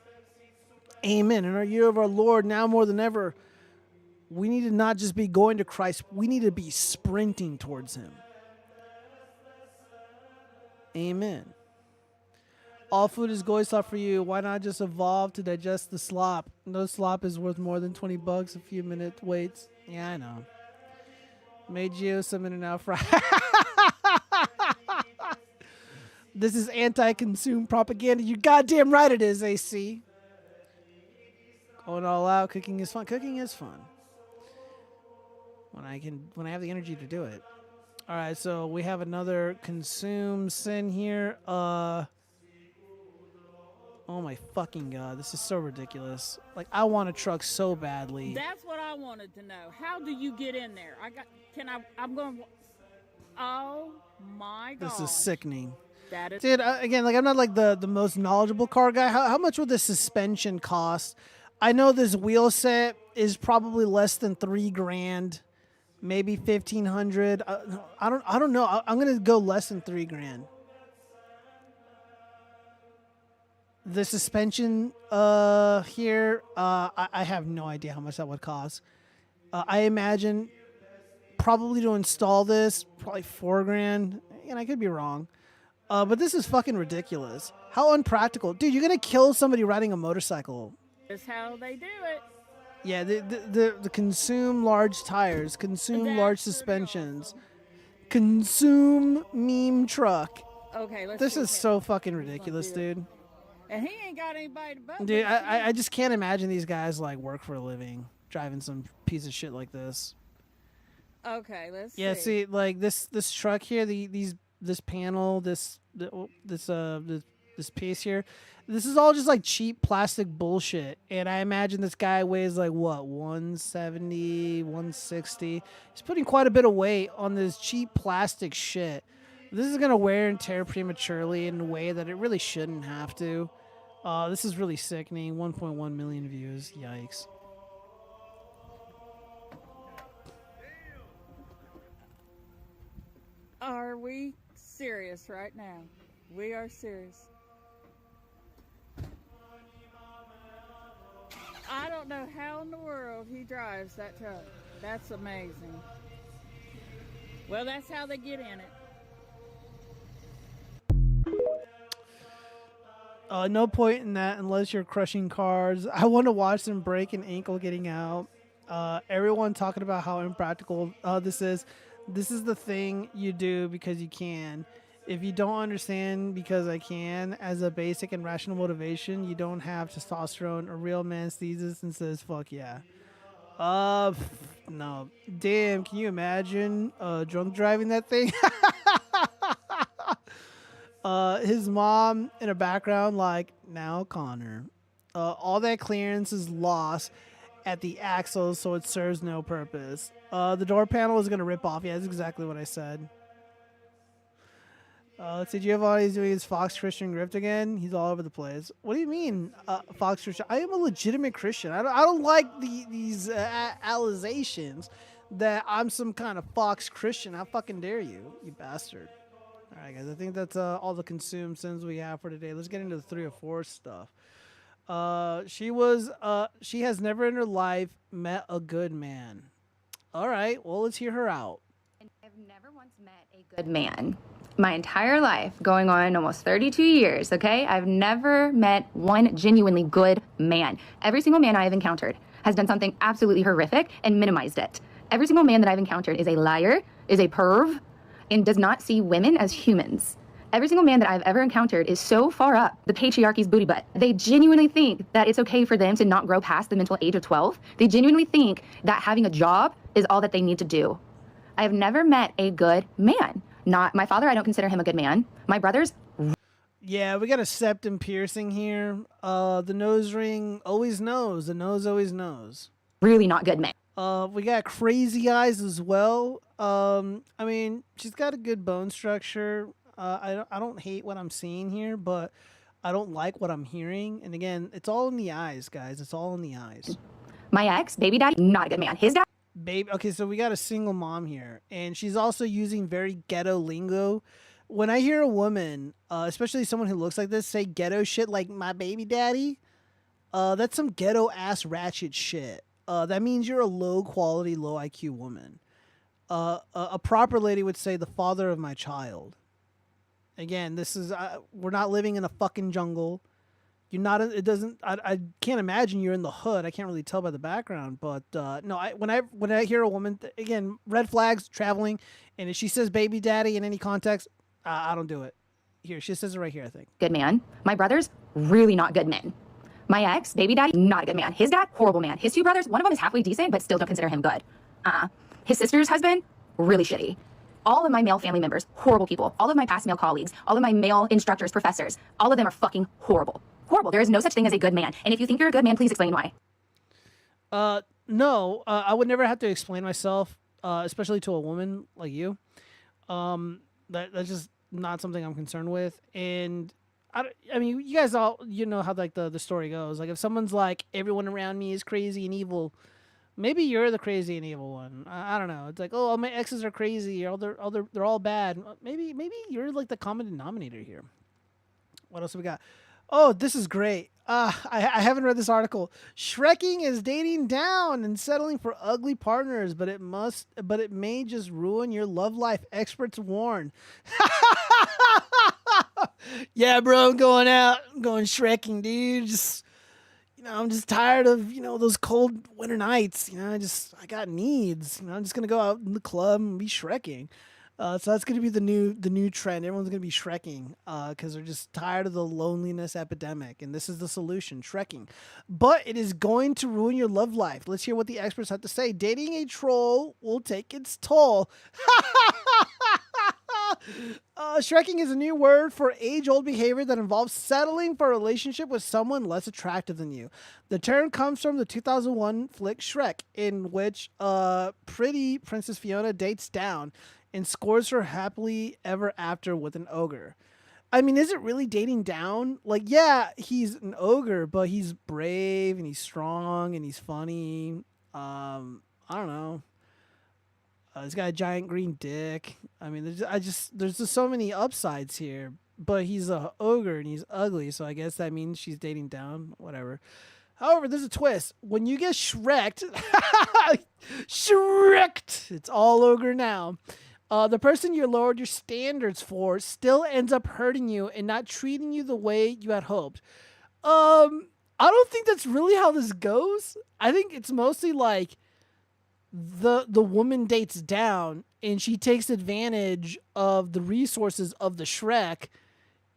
Amen. In our year of our Lord, now more than ever, we need to not just be going to Christ, we need to be sprinting towards him. Amen. All food is going slop for you. Why not just evolve to digest the slop? No slop is worth more than $20 a few minute waits. Yeah, I know. Made you some In-N-Out fry. This is anti-consume propaganda. You goddamn right it is, AC. Going all out. Cooking is fun. Cooking is fun. When I have the energy to do it. All right, so we have another consume sin here. Oh my fucking god, this is so ridiculous. Like, I want a truck so badly. That's what I wanted to know. How do you get in there? I'm going, oh my god. This is sickening. That is, dude, again, like, I'm not like the most knowledgeable car guy. How much would the suspension cost? I know this wheel set is probably less than $3,000, maybe $1,500. I don't know. I'm gonna go less than $3,000. The suspension here, I have no idea how much that would cost. I imagine probably to install this, probably $4,000. And I could be wrong. But this is fucking ridiculous. How unpractical. Dude, you're going to kill somebody riding a motorcycle. that's how they do it. Yeah, the consume large tires, consume large suspensions, consume meme truck. Okay, let's This see is so fucking ridiculous, dude. And he ain't got anybody to vote. Dude, I just can't imagine these guys like work for a living driving some piece of shit like this. Okay, let's see. Yeah, see, like this truck here, this panel, this piece here, this is all just like cheap plastic bullshit. And I imagine this guy weighs like what, 170, 160. He's putting quite a bit of weight on this cheap plastic shit. This is gonna wear and tear prematurely in a way that it really shouldn't have to. This is really sickening. 1.1 million views. Yikes. Are we serious right now? We are serious. I don't know how in the world he drives that truck. That's amazing. Well, that's how they get in it. No point in that unless you're crushing cars. I want to watch them break an ankle getting out. Everyone talking about how impractical this is. This is the thing you do because you can. If you don't understand because I can as a basic and rational motivation, you don't have testosterone. A real man sees this and says, fuck yeah. No. Damn, can you imagine drunk driving that thing? His mom in the background like, now Connor. All that clearance is lost at the axle, so it serves no purpose. The door panel is going to rip off. Yeah, that's exactly what I said. Let's see, Giovanni's doing his Fox Christian grift again. He's all over the place. What do you mean, Fox Christian? I am a legitimate Christian. I don't like these allegations that I'm some kind of Fox Christian. How fucking dare you, you bastard. All right, guys, I think that's all the consume sins we have for today. Let's get into the 3 or 4 stuff. She has never in her life met a good man. All right, well, let's hear her out. I've never once met a good man. My entire life, going on almost 32 years, okay? I've never met one genuinely good man. Every single man I have encountered has done something absolutely horrific and minimized it. Every single man that I've encountered is a liar, is a perv, and does not see women as humans. Every single man that I've ever encountered is so far up the patriarchy's booty butt. They genuinely think that it's okay for them to not grow past the mental age of 12. They genuinely think that having a job is all that they need to do. I have never met a good man. Not my father, I don't consider him a good man. My brothers. Yeah, we got a septum piercing here. The nose ring always knows. The nose always knows. Really not good men. We got crazy eyes as well. I mean, she's got a good bone structure. I don't hate what I'm seeing here, but I don't like what I'm hearing. And again, it's all in the eyes, guys. It's all in the eyes. My ex, baby daddy, not a good man. His dad. Babe, okay, so we got a single mom here, and she's also using very ghetto lingo. When I hear a woman, especially someone who looks like this, say ghetto shit like my baby daddy, that's some ghetto ass ratchet shit. That means you're a low quality, low IQ woman. A proper lady would say the father of my child. Again, this is we're not living in a fucking jungle. You're not. It doesn't. I can't imagine you're in the hood. I can't really tell by the background. But no, when I hear a woman again, red flags, traveling, and if she says baby daddy in any context, I don't do it. Here, she says it right here. I think. Good man. My brothers, really not good men. My ex, baby daddy, not a good man. His dad, horrible man. His two brothers, one of them is halfway decent, but still don't consider him good. His sister's husband, really shitty. All of my male family members, horrible people. All of my past male colleagues, all of my male instructors, professors, all of them are fucking horrible. Horrible. There is no such thing as a good man. And if you think you're a good man, please explain why. No, I would never have to explain myself, especially to a woman like you. That's just not something I'm concerned with. And I mean, you guys all, you know how like the story goes. Like if someone's like, everyone around me is crazy and evil, maybe you're the crazy and evil one. I don't know. It's like, oh, all my exes are crazy, or they're all bad. Maybe you're like the common denominator here. What else have we got? Oh, this is great. I haven't read this article. Shrekking is dating down and settling for ugly partners, but it may just ruin your love life. Experts warn. Yeah, bro, I'm going Shrekking, dude. Just, I'm just tired of, those cold winter nights. I got needs. I'm just gonna go out in the club and be Shrekking. So that's going to be the new trend. Everyone's going to be Shrekking because they're just tired of the loneliness epidemic. And this is the solution, Shrekking. But it is going to ruin your love life. Let's hear what the experts have to say. Dating a troll will take its toll. Shrekking is a new word for age-old behavior that involves settling for a relationship with someone less attractive than you. The term comes from the 2001 flick Shrek, in which pretty Princess Fiona dates down and scores her happily ever after with an ogre. I mean, is it really dating down? Like, yeah, he's an ogre, but he's brave and he's strong and he's funny. I don't know. He's got a giant green dick. I mean, there's just so many upsides here. But he's a ogre and he's ugly, so I guess that means she's dating down. Whatever. However, there's a twist. When you get Shreked, it's all ogre now. The person you lowered your standards for still ends up hurting you and not treating you the way you had hoped. I don't think that's really how this goes. I think it's mostly like the woman dates down and she takes advantage of the resources of the Shrek,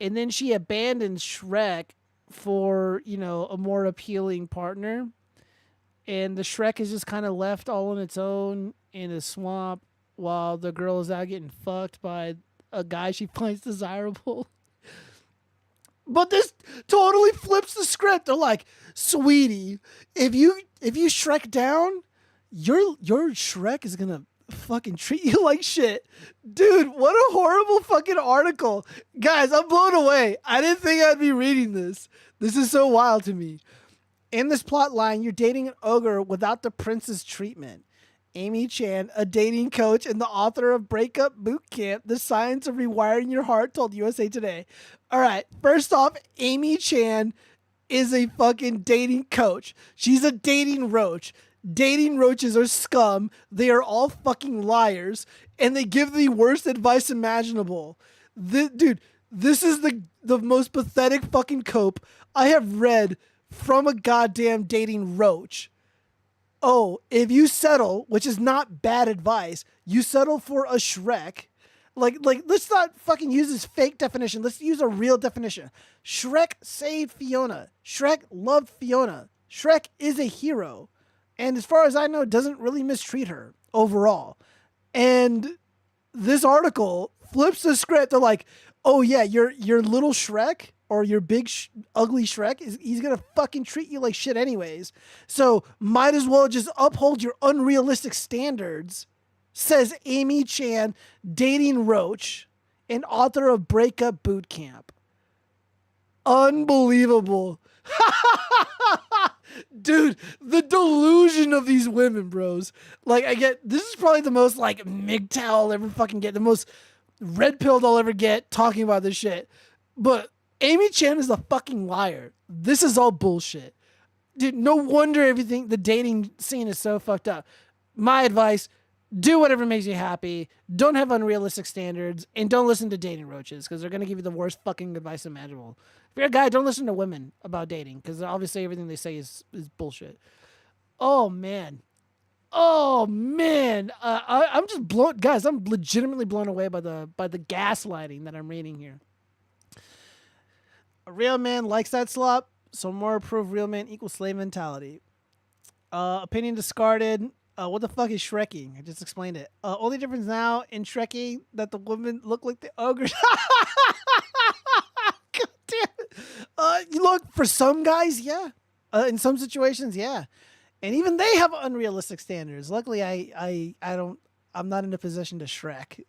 and then she abandons Shrek for, a more appealing partner. And the Shrek is just kind of left all on its own in a swamp, while the girl is out getting fucked by a guy she finds desirable. But this totally flips the script. They're like, sweetie, if you Shrek down, your Shrek is gonna fucking treat you like shit. Dude, what a horrible fucking article. Guys, I'm blown away. I didn't think I'd be reading this. This is so wild to me. In this plot line, you're dating an ogre without the princess treatment. Amy Chan, a dating coach and the author of Breakup Boot Camp, The Science of Rewiring Your Heart, told USA Today. All right, first off, Amy Chan is a fucking dating coach. She's a dating roach. Dating roaches are scum. They are all fucking liars, and they give the worst advice imaginable. Dude, this is the most pathetic fucking cope I have read from a goddamn dating roach. Oh, if you settle, which is not bad advice, you settle for a Shrek. Like, let's not fucking use this fake definition. Let's use a real definition. Shrek saved Fiona. Shrek loved Fiona. Shrek is a hero. And as far as I know, doesn't really mistreat her overall. And this article flips the script. They're like, oh yeah, your little Shrek or your big ugly Shrek, he's going to fucking treat you like shit anyways. So might as well just uphold your unrealistic standards, says Amy Chan, dating Roach, and author of Breakup Boot Camp. Unbelievable. Dude, the delusion of these women, bros. Like, I get, this is probably the most, like, MGTOW I'll ever fucking get, the most red pilled I'll ever get talking about this shit. But Amy Chan is a fucking liar. This is all bullshit. Dude, no wonder the dating scene is so fucked up. My advice, do whatever makes you happy. Don't have unrealistic standards, and don't listen to dating roaches, because they're going to give you the worst fucking advice imaginable. If you're a guy, don't listen to women about dating, because obviously everything they say is bullshit. Oh, man. I'm just blown. Guys, I'm legitimately blown away by the gaslighting that I'm reading here. A real man likes that slop, so more proof real man equals slave mentality. Opinion discarded. What the fuck is Shrekking? I just explained it. Only difference now in Shrekking that the women look like the ogres. God damn it. You look, for some guys, yeah. In some situations, yeah. And even they have unrealistic standards. Luckily, I'm not in a position to Shrek.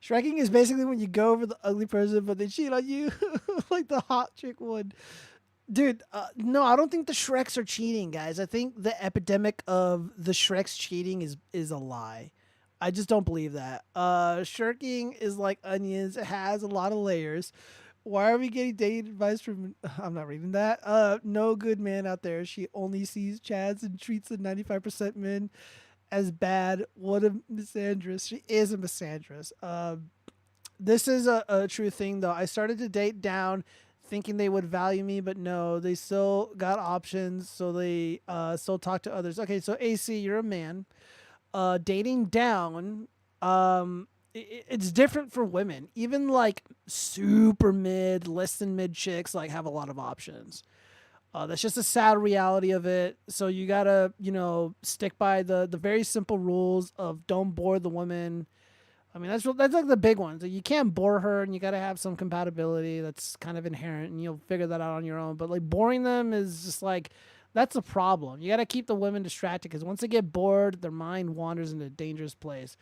Shrekking is basically when you go over the ugly person, but they cheat on you like the hot chick would. Dude, no, I don't think the Shreks are cheating, guys. I think the epidemic of the Shreks cheating is a lie. I just don't believe that. Shirking is like onions. It has a lot of layers. Why are we getting dating advice from... I'm not reading that. No good man out there. She only sees Chads and treats the 95% men as bad. What a misandrist. She is a misandrist. This is a true thing, though. I started to date down thinking they would value me, but no, they still got options, so they still talk to others. Okay, so AC, you're a man. Dating down, it's different for women. Even like super mid, less than mid chicks like have a lot of options. That's just a sad reality of it. So you gotta, stick by the very simple rules of don't bore the woman. I mean, that's like the big ones. You can't bore her, and you got to have some compatibility that's kind of inherent, and you'll figure that out on your own. But like boring them is just like, that's a problem. You got to keep the women distracted, because once they get bored, their mind wanders into a dangerous place.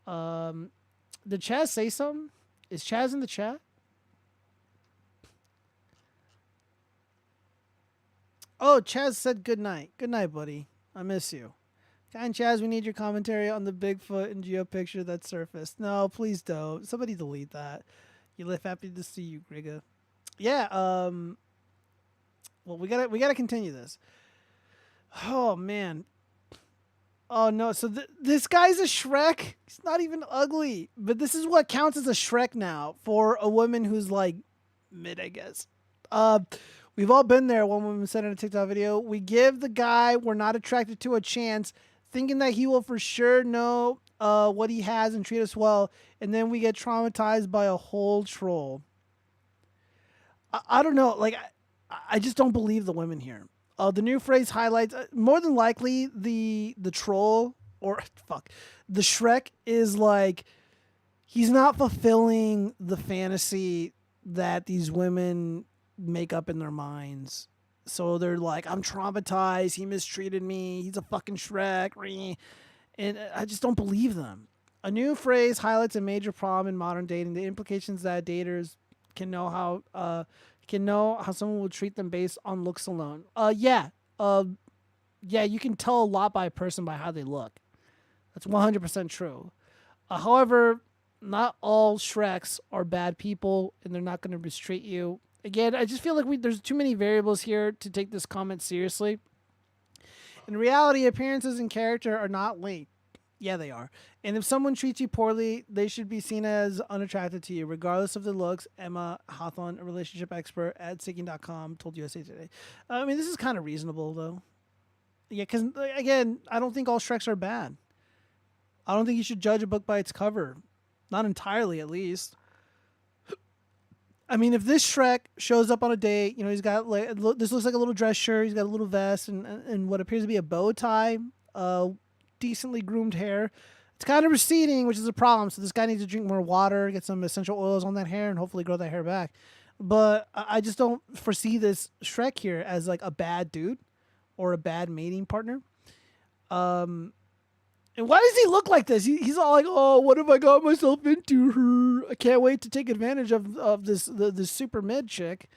Did Chaz say something? Is Chaz in the chat? Oh, Chaz said good night. Good night, buddy. I miss you. And Chaz, we need your commentary on the Bigfoot and Geo picture that surfaced. No, please don't. Somebody delete that. You live happy to see you, Griga. Yeah. Well, we gotta continue this. Oh man. Oh no. So this guy's a Shrek. He's not even ugly, but this is what counts as a Shrek now for a woman who's like mid, I guess. We've all been there. One woman said in a TikTok video, we give the guy we're not attracted to a chance, thinking that he will for sure know what he has and treat us well, and then we get traumatized by a whole troll. I don't know. Like, I just don't believe the women here. The new phrase highlights, more than likely, the troll, or the Shrek is like, he's not fulfilling the fantasy that these women make up in their minds. So they're like, I'm traumatized. He mistreated me. He's a fucking Shrek. And I just don't believe them. A new phrase highlights a major problem in modern dating. The implications that daters can know how someone will treat them based on looks alone. Yeah, you can tell a lot by a person by how they look. That's 100% true. However, not all Shreks are bad people, and they're not going to mistreat you. Again, I just feel like there's too many variables here to take this comment seriously. In reality, appearances and character are not linked. Yeah, they are. And if someone treats you poorly, they should be seen as unattractive to you, regardless of the looks. Emma Hawthorne, a relationship expert at Seeking.com, told USA Today. I mean, this is kind of reasonable, though. Yeah, because, again, I don't think all Shreks are bad. I don't think you should judge a book by its cover. Not entirely, at least. I mean, if this Shrek shows up on a date, you know, he's got like this looks like a little dress shirt. He's got a little vest and what appears to be a bow tie, decently groomed hair. It's kind of receding, which is a problem. So this guy needs to drink more water, get some essential oils on that hair, and hopefully grow that hair back. But I just don't foresee this Shrek here as like a bad dude or a bad mating partner. And why does he look like this? He's all like, "Oh, what have I got myself into? I can't wait to take advantage of this super mid chick."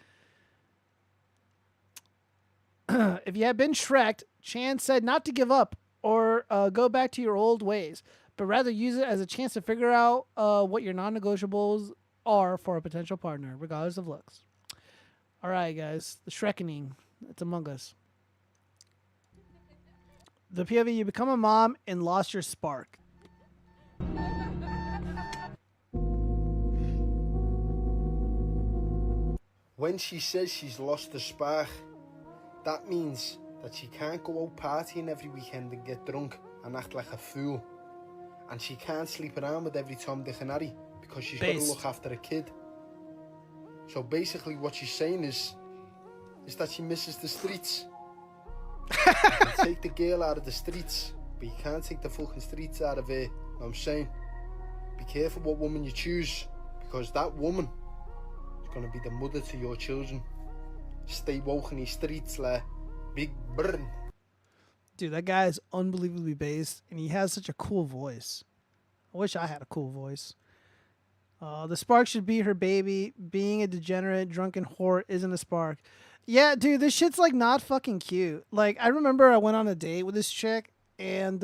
If you had been Shrekt, Chan said not to give up or go back to your old ways, but rather use it as a chance to figure out what your non-negotiables are for a potential partner, regardless of looks. All right, guys, the Shrekening. It's among us. The POV, you become a mom and lost your spark. When she says she's lost the spark, that means that she can't go out partying every weekend and get drunk and act like a fool. And she can't sleep around with every Tom, Dick and Harry because she's got to look after a kid. So basically what she's saying is that she misses the streets. You can take the girl out of the streets, but you can't take the fucking streets out of her. You know what I'm saying? Be careful what woman you choose, because that woman is going to be the mother to your children. Stay woke in these streets, like Big Burn. Dude, that guy is unbelievably based, and he has such a cool voice. I wish I had a cool voice. The spark should be her baby. Being a degenerate, drunken whore isn't a spark. Yeah, dude, this shit's like not fucking cute. Like, I remember I went on a date with this chick, and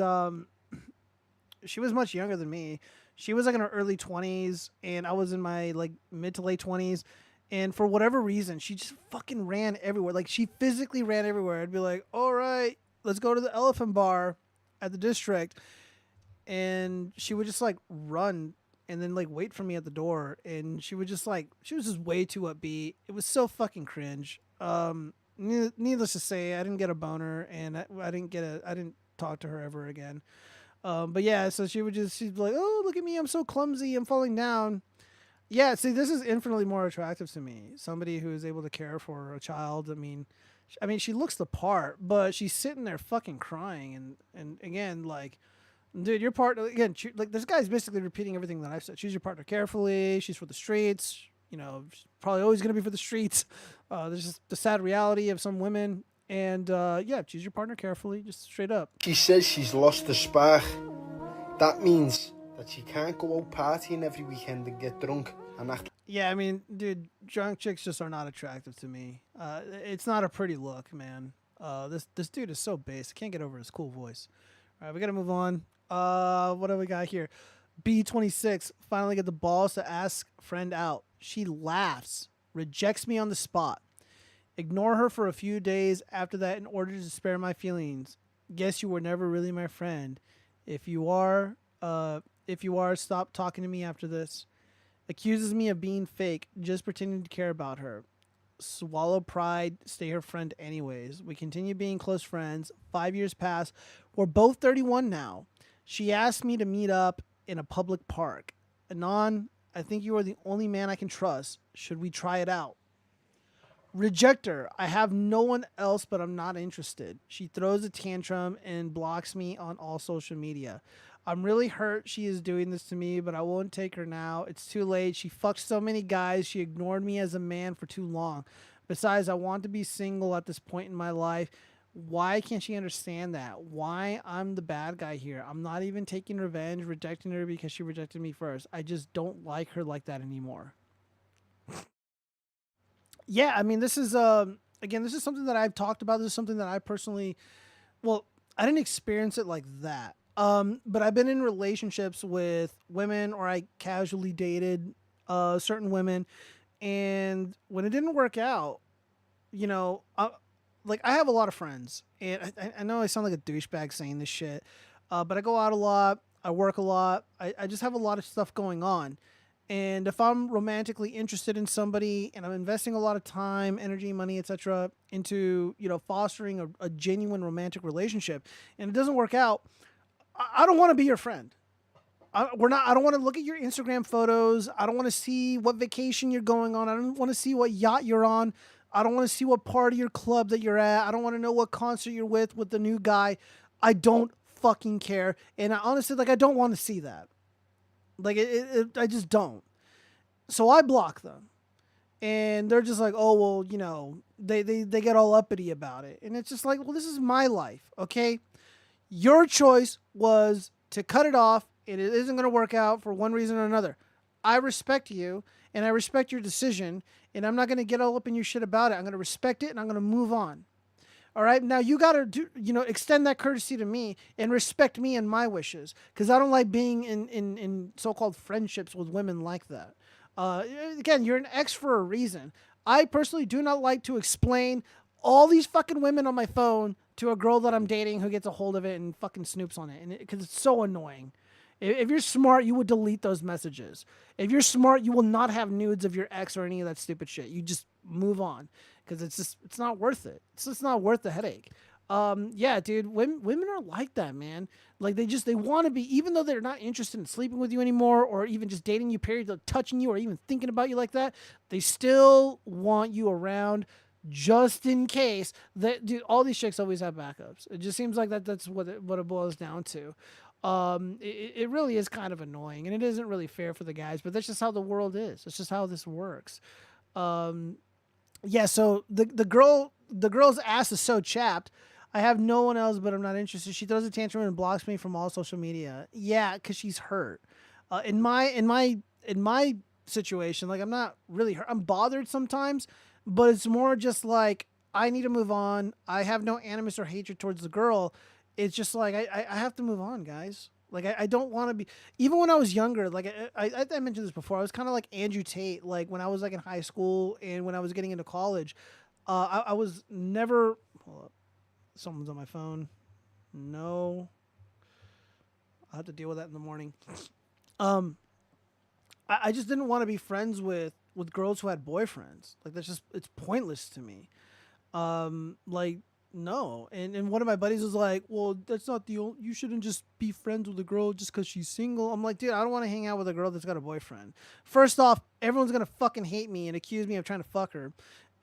she was much younger than me. She was like in her early 20s, and I was in my like mid to late 20s. And for whatever reason, she just fucking ran everywhere. Like, she physically ran everywhere. I'd be like, all right, let's go to the Elephant Bar at the district. And she would just like run and then like wait for me at the door. And she was just way too upbeat. It was so fucking cringe. Needless to say, I didn't get a boner, and I didn't talk to her ever again. But yeah, so she'd be like, "Oh, look at me, I'm so clumsy, I'm falling down." Yeah, see, this is infinitely more attractive to me. Somebody who is able to care for a child. I mean, she looks the part, but she's sitting there fucking crying, and again, like, dude, your partner, again, like, this guy's basically repeating everything that I've said. Choose your partner carefully. She's for the streets. You know, she's probably always going to be for the streets. There's just the sad reality of some women. And, yeah, choose your partner carefully, just straight up. She says she's lost the spark. That means that she can't go out partying every weekend and get drunk and act. Yeah, I mean, dude, drunk chicks just are not attractive to me. It's not a pretty look, man. This dude is so base. I can't get over his cool voice. All right, we got to move on. What do we got here? B26 finally get the balls to ask friend out. She laughs, rejects me on the spot. Ignore her for a few days after that in order to spare my feelings. Guess you were never really my friend. If you are, stop talking to me after this. Accuses me of being fake, just pretending to care about her. Swallow pride, stay her friend anyways. We continue being close friends. 5 years pass. We're both 31 now. She asked me to meet up in a public park. Anon, I think you are the only man I can trust. Should we try it out? Reject her. I have no one else, but I'm not interested. She throws a tantrum and blocks me on all social media. I'm really hurt she is doing this to me, but I won't take her now. It's too late. She fucked so many guys. She ignored me as a man for too long. Besides, I want to be single at this point in my life. Why can't she understand that? Why I'm the bad guy here? I'm not even taking revenge, rejecting her because she rejected me first. I just don't like her like that anymore. Yeah, I mean, this is, again, this is something that I've talked about. This is something that I personally, well, I didn't experience it like that. But I've been in relationships with women, or I casually dated certain women. And when it didn't work out, you know, like, I have a lot of friends, and I know I sound like a douchebag saying this shit, but I go out a lot, I work a lot, I just have a lot of stuff going on. And if I'm romantically interested in somebody and I'm investing a lot of time, energy, money, etc. into, you know, fostering a genuine romantic relationship, and it doesn't work out, I don't want to be your friend. I don't want to look at your Instagram photos. I don't want to see what vacation you're going on. I don't want to see what yacht you're on. I don't want to see what party or club that you're at. I don't want to know what concert you're with the new guy. I don't fucking care. And I honestly, like, I don't want to see that. Like, I just don't. So I block them. And they're just like, oh, well, you know, they get all uppity about it. And it's just like, well, this is my life, okay? Your choice was to cut it off. And it isn't going to work out for one reason or another. I respect you, and I respect your decision, and I'm not going to get all up in your shit about it. I'm going to respect it, and I'm going to move on. All right? Now, you got to, extend that courtesy to me and respect me and my wishes, because I don't like being in so-called friendships with women like that. Again, you're an ex for a reason. I personally do not like to explain all these fucking women on my phone to a girl that I'm dating who gets a hold of it and fucking snoops on it, because it's so annoying. If you're smart, you would delete those messages. If you're smart, you will not have nudes of your ex or any of that stupid shit. You just move on, because it's not worth it. It's just not worth the headache. Yeah, dude, women are like that, man. Like, they want to be, even though they're not interested in sleeping with you anymore, or even just dating you, period, touching you, or even thinking about you like that, they still want you around just in case. That, dude, all these chicks always have backups. It just seems like that's what it boils down to. It really is kind of annoying, and it isn't really fair for the guys, but that's just how the world is. It's just how this works. Yeah, so the girl's ass is so chapped. I have no one else, but I'm not interested. She throws a tantrum and blocks me from all social media. Yeah, because she's hurt. In my situation, like, I'm not really hurt. I'm bothered sometimes, but it's more just like, I need to move on. I have no animus or hatred towards the girl. It's just like, I have to move on, guys. Like, I don't want to be, even when I was younger, like, I mentioned this before, I was kind of like Andrew Tate, like, when I was, like, in high school and when I was getting into college. I was never, hold up, someone's on my phone. No. I'll have to deal with that in the morning. I just didn't want to be friends with girls who had boyfriends. Like, that's just, it's pointless to me. Like, no. And one of my buddies was like, well, that's not the only, you shouldn't just be friends with a girl just because she's single. I'm like, dude, I don't want to hang out with a girl that's got a boyfriend. First off, everyone's going to fucking hate me and accuse me of trying to fuck her.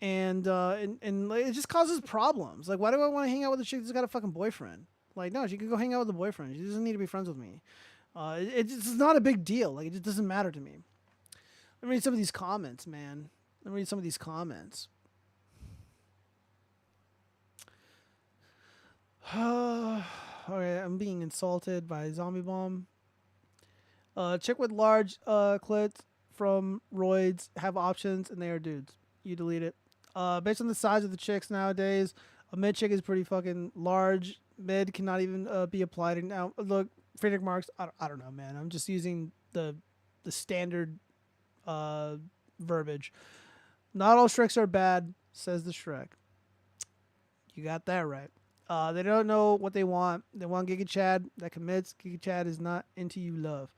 And it just causes problems. Like, why do I want to hang out with a chick that's got a fucking boyfriend? Like, no, she can go hang out with a boyfriend. She doesn't need to be friends with me. It's not a big deal. Like, it just doesn't matter to me. Let me read some of these comments, man. Let me read some of these comments. Okay, I'm being insulted by Zombie Bomb. Chick with large clits from roids have options, and they are dudes. You delete it. Based on the size of the chicks nowadays, a mid chick is pretty fucking large. Mid cannot even be applied. And now, look, Friedrich Marx, I don't know, man. I'm just using the standard verbiage. Not all Shreks are bad, says the Shrek. You got that right. They don't know what they want. They want Giga Chad that commits. Giga Chad is not into you, love.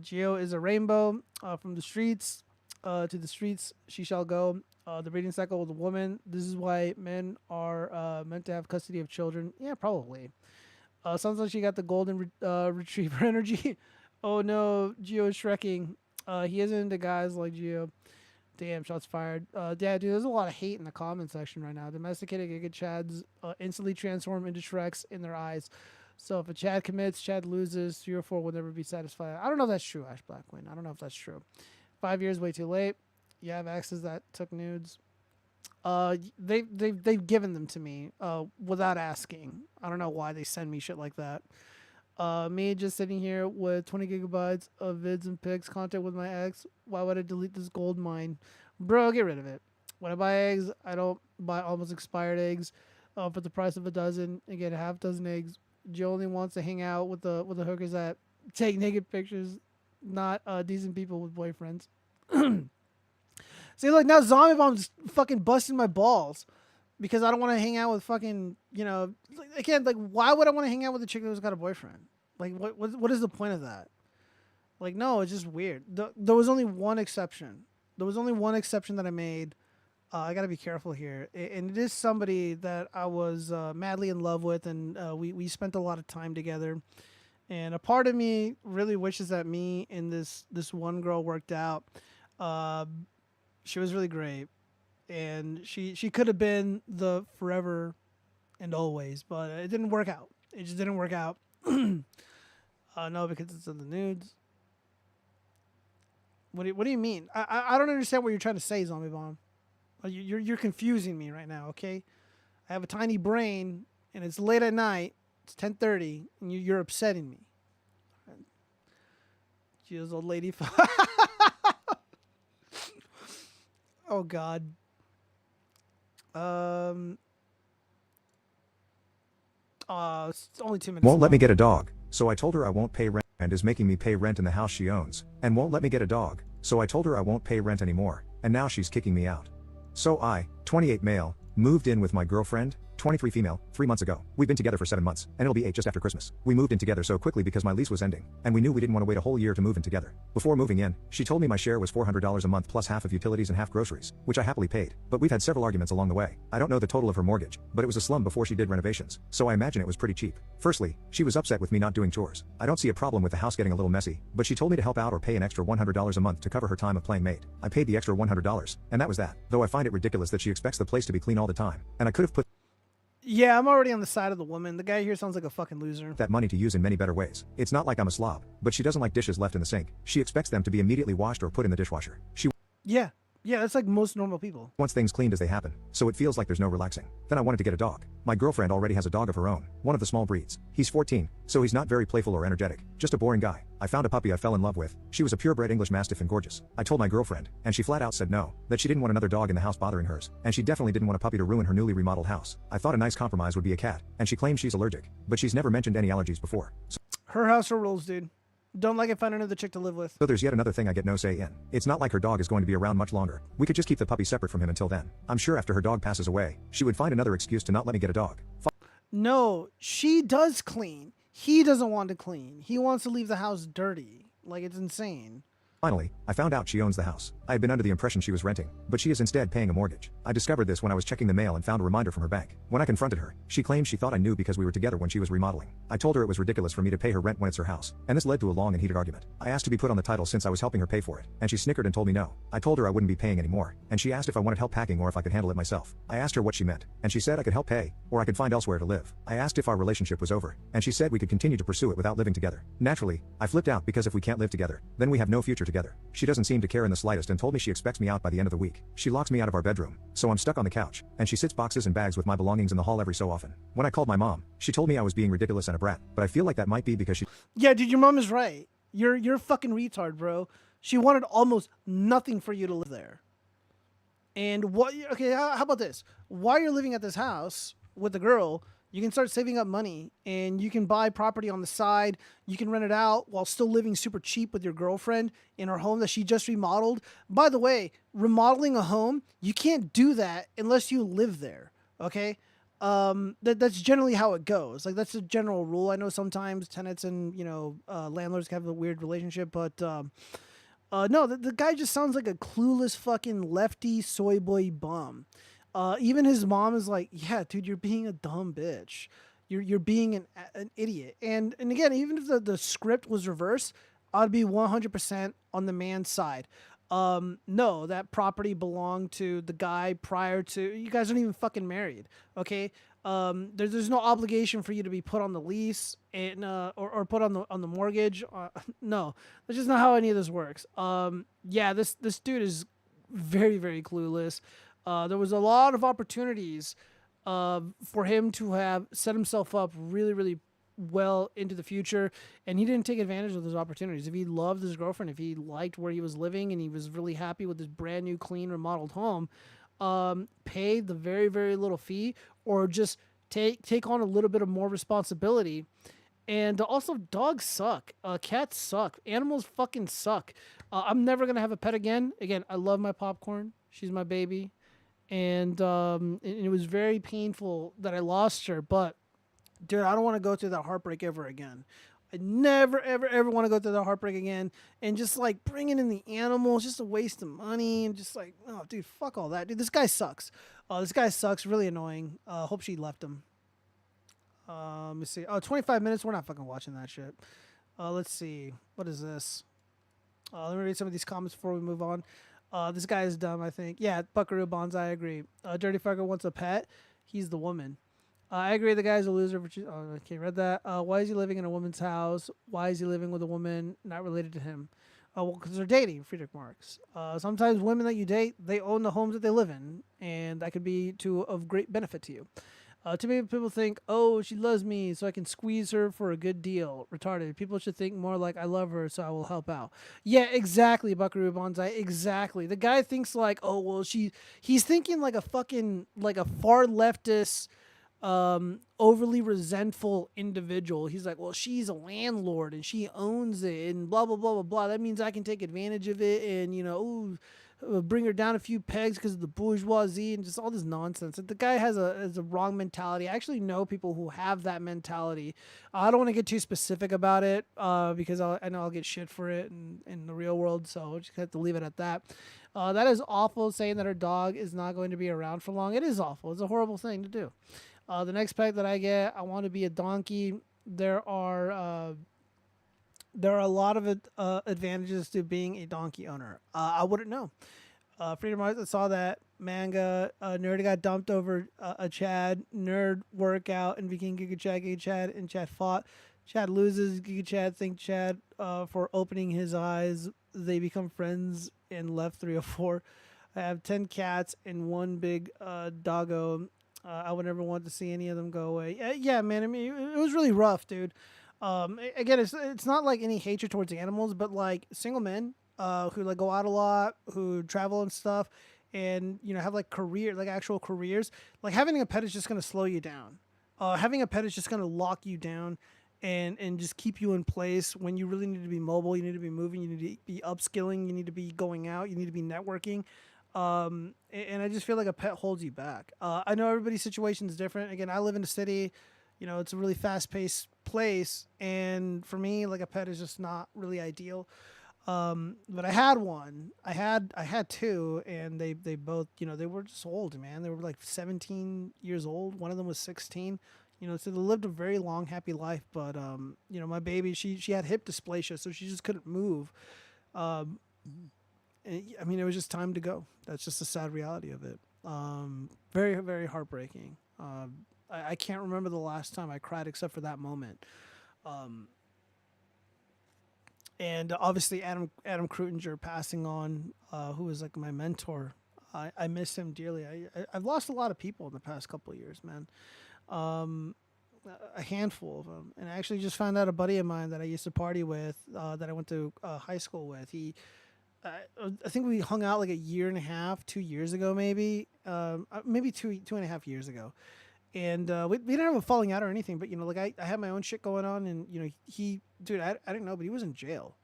Geo is a rainbow. From the streets to the streets she shall go. The breeding cycle with a woman. This is why men are meant to have custody of children. Yeah, probably. Sounds like she got the golden retriever energy. Oh no, Geo is shrekking. He isn't into guys like Geo. Damn, shots fired. Yeah, dude, there's a lot of hate in the comment section right now. Domesticated Giga Chads instantly transform into Shreks in their eyes. So if a Chad commits, Chad loses. 3 or 4 will never be satisfied. I don't know if that's true, Ash Blackwing. I don't know if that's true. 5 years, way too late. You have exes that took nudes. They've given them to me without asking. I don't know why they send me shit like that. Me just sitting here with 20 gigabytes of vids and pics, content with my ex. Why would I delete this gold mine? Bro, get rid of it. When I buy eggs, I don't buy almost expired eggs for the price of a dozen and get a half dozen eggs. Joe only wants to hang out with the hookers that take naked pictures, not decent people with boyfriends. See, look, now Zombie Bomb's fucking busting my balls because I don't want to hang out with fucking, again, like, why would I want to hang out with a chick who's got a boyfriend? Like, what is the point of that? Like, no, it's just weird. There was only one exception. There was only one exception that I made. I got to be careful here. And it is somebody that I was madly in love with, and we spent a lot of time together. And a part of me really wishes that me and this one girl worked out. She was really great, and she could have been the forever and always, but it didn't work out. It just didn't work out. No, because it's in the nudes. What do you mean? I don't understand what you're trying to say, Zombie Bomb. You're confusing me right now. Okay, I have a tiny brain, and it's late at night. It's 10:30, and you're upsetting me. Cheers, old lady. Oh God. It's only 2 minutes. Won't let me get a dog, so I told her I won't pay rent and is making me pay rent in the house she owns, and won't let me get a dog, so I told her I won't pay rent anymore, and now she's kicking me out. So I, 28 male, moved in with my girlfriend, 23 female, 3 months ago. We've been together for 7 months, and it'll be 8 just after Christmas. We moved in together so quickly because my lease was ending, and we knew we didn't want to wait a whole year to move in together. Before moving in, she told me my share was $400 a month plus half of utilities and half groceries, which I happily paid, but we've had several arguments along the way. I don't know the total of her mortgage, but it was a slum before she did renovations, so I imagine it was pretty cheap. Firstly, she was upset with me not doing chores. I don't see a problem with the house getting a little messy, but she told me to help out or pay an extra $100 a month to cover her time of playing maid. I paid the extra $100, and that was that, though I find it ridiculous that she expects the place to be clean all the time, and I could have put Yeah, I'm already on the side of the woman. The guy here sounds like a fucking loser. that money to use in many better ways. It's not like I'm a slob, but she doesn't like dishes left in the sink. She expects them to be immediately washed or put in the dishwasher. She Yeah, that's like most normal people. wants things cleaned as they happen, so it feels like there's no relaxing. Then I wanted to get a dog. My girlfriend already has a dog of her own, one of the small breeds. He's 14, so he's not very playful or energetic, just a boring guy. I found a puppy I fell in love with. She was a purebred English Mastiff and gorgeous. I told my girlfriend, and she flat out said no, that she didn't want another dog in the house bothering hers, and she definitely didn't want a puppy to ruin her newly remodeled house. I thought a nice compromise would be a cat, and she claims she's allergic, but she's never mentioned any allergies before. Her house, her rules, dude. Don't like it, find another chick to live with. So there's yet another thing I get no say in. It's not like her dog is going to be around much longer. We could just keep the puppy separate from him until then. I'm sure after her dog passes away, she would find another excuse to not let me get a dog. No, she does clean. He doesn't want to clean. He wants to leave the house dirty. Like, it's insane. Finally, I found out she owns the house. I had been under the impression she was renting, but she is instead paying a mortgage. I discovered this when I was checking the mail and found a reminder from her bank. When I confronted her, she claimed she thought I knew because we were together when she was remodeling. I told her it was ridiculous for me to pay her rent when it's her house, and this led to a long and heated argument. I asked to be put on the title since I was helping her pay for it, and she snickered and told me no. I told her I wouldn't be paying anymore, and she asked if I wanted help packing or if I could handle it myself. I asked her what she meant, and she said I could help pay, or I could find elsewhere to live. I asked if our relationship was over, and she said we could continue to pursue it without living together. Naturally, I flipped out because if we can't live together, then we have no future together. She doesn't seem to care in the slightest and told me she expects me out by the end of the week. She locks me out of our bedroom, so I'm stuck on the couch, and she sits boxes and bags with my belongings in the hall every so often. When I called my mom, she told me I was being ridiculous and a brat, but I feel like that might be because she... Yeah, dude, your mom is right. You're a fucking retard, bro. She wanted almost nothing for you to live there. And what... Okay, how about this? While you're living at this house with the girl, you can start saving up money, and you can buy property on the side. You can rent it out while still living super cheap with your girlfriend in her home that she just remodeled. By the way, remodeling a home, you can't do that unless you live there, okay? That's generally how it goes. Like, that's a general rule. I know sometimes tenants and, landlords have a weird relationship, but no, the guy just sounds like a clueless fucking lefty soy boy bum. Even his mom is like, yeah, dude, you're being a dumb bitch. You're being an idiot. And again, even if the script was reversed, I'd be 100% on the man's side. No, that property belonged to the guy prior to, you guys aren't even fucking married. Okay. There's no obligation for you to be put on the lease and, or put on the mortgage. No, that's just not how any of this works. Yeah, this dude is very, very clueless. There was a lot of opportunities for him to have set himself up really, really well into the future, and he didn't take advantage of those opportunities. If he loved his girlfriend, if he liked where he was living, and he was really happy with his brand new, clean, remodeled home, pay the very, very little fee, or just take on a little bit of more responsibility. And also, dogs suck. Cats suck. Animals fucking suck. I'm never gonna have a pet again. Again, I love my popcorn. She's my baby. And it was very painful that I lost her. But, dude, I don't want to go through that heartbreak ever again. I never, ever, ever want to go through that heartbreak again. And just, like, bringing in the animals, just a waste of money. And just, like, oh, dude, fuck all that. Dude, this guy sucks. This guy sucks. Really annoying. Hope she left him. Let me see. Oh, 25 minutes. We're not fucking watching that shit. Let's see. What is this? Let me read some of these comments before we move on. This guy is dumb, I think. Yeah, Buckaroo Bonds, I agree. Dirty Fucker wants a pet. He's the woman. I agree. The guy's a loser. Okay, read that. Why is he living in a woman's house? Why is he living with a woman not related to him? Well, because they're dating, Friedrich Marx. Sometimes women that you date, they own the homes that they live in, and that could be of great benefit to you. Too many people think, oh, she loves me, so I can squeeze her for a good deal. Retarded. People should think more like, I love her, so I will help out. Yeah, exactly, Buckaroo Bonsai. Exactly. The guy thinks like, oh, well, he's thinking like a fucking, like a far leftist, overly resentful individual. He's like, well, she's a landlord and she owns it and blah, blah, blah, blah, blah. That means I can take advantage of it and, you know, ooh, bring her down a few pegs because of the bourgeoisie and just all this nonsense. The guy has a wrong mentality. I actually know people who have that mentality. I don't want to get too specific about it because I know I'll get shit for it in the real world, so I just have to leave it at that. That is awful, saying that her dog is not going to be around for long. It is awful. It's a horrible thing to do. The next pet that I get, I want to be a donkey. There are a lot of advantages to being a donkey owner. I wouldn't know. Freedom Hearts, I saw that manga. Nerd got dumped over a Chad. Nerd workout and became Giga Chad, and Chad fought. Chad loses. Giga Chad thanked Chad for opening his eyes. They become friends and left 304. I have 10 cats and one big doggo. I would never want to see any of them go away. Yeah, man. I mean, it was really rough, dude. Again, it's not like any hatred towards animals, but like single men who like go out a lot, who travel and stuff, and you know have like actual careers. Like having a pet is just gonna slow you down. Having a pet is just gonna lock you down and just keep you in place when you really need to be mobile. You need to be moving. You need to be upskilling. You need to be going out. You need to be networking. And I just feel like a pet holds you back. I know everybody's situation is different. Again, I live in a city, you know, it's a really fast-paced place, and for me, like a pet is just not really ideal. But I had one. I had two, and they both, you know, they were just old, man. They were like 17 years old. One of them was 16. You know, so they lived a very long, happy life. But you know, my baby, she had hip dysplasia, so she just couldn't move. I mean, it was just time to go. That's just the sad reality of it. Very, very heartbreaking. I can't remember the last time I cried except for that moment. And obviously Adam Krutinger passing on, who was like my mentor. I miss him dearly. I've lost a lot of people in the past couple of years, man. A handful of them. And I actually just found out a buddy of mine that I used to party with, that I went to high school with. I think we hung out like a year and a half, 2 years ago, maybe two and a half years ago. And we didn't have a falling out or anything, but, you know, like I had my own shit going on, and, you know, I didn't know, but he was in jail.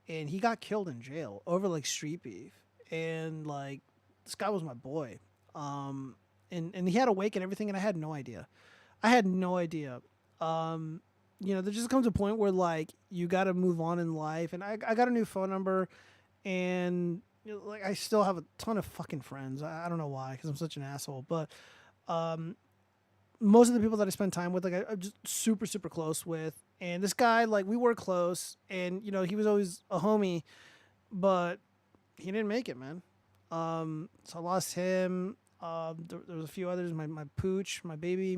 And he got killed in jail over, like, street beef. And, like, this guy was my boy. And he had a wake and everything, and I had no idea. You know, there just comes a point where, like, you got to move on in life. And I got a new phone number. And you know, like I still have a ton of fucking friends. I don't know why, because I'm such an asshole. But most of the people that I spend time with, like I'm just super, super close with. And this guy, like we were close, and you know he was always a homie, but he didn't make it, man. So I lost him. There was a few others. My pooch, my baby.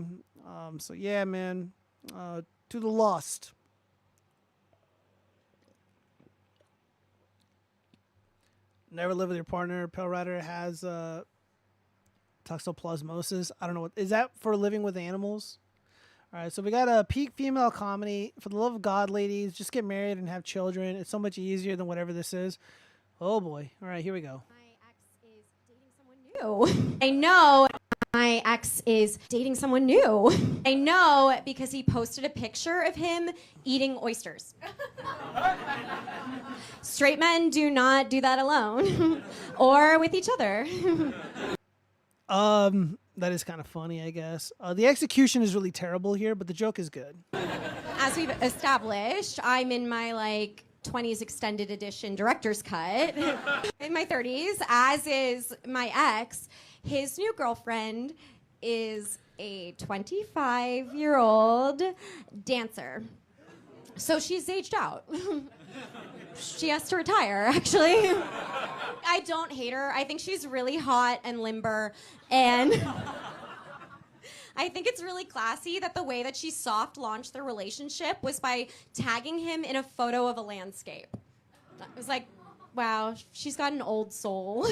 So yeah, man. To the lost. Never live with your partner. Pale Rider has toxoplasmosis. I don't know. Is that for living with animals? All right, so we got a peak female comedy. For the love of God, ladies, just get married and have children. It's so much easier than whatever this is. Oh, boy. All right, here we go. I know my ex is dating someone new. I know because he posted a picture of him eating oysters. Straight men do not do that alone or with each other. That is kind of funny, I guess. The execution is really terrible here, but the joke is good. As we've established, I'm in my 20s extended edition director's cut in my 30s, as is my ex. His new girlfriend is a 25-year-old dancer. So she's aged out. She has to retire, actually. I don't hate her. I think she's really hot and limber, and I think it's really classy that the way that she soft launched their relationship was by tagging him in a photo of a landscape. I was like, wow, she's got an old soul.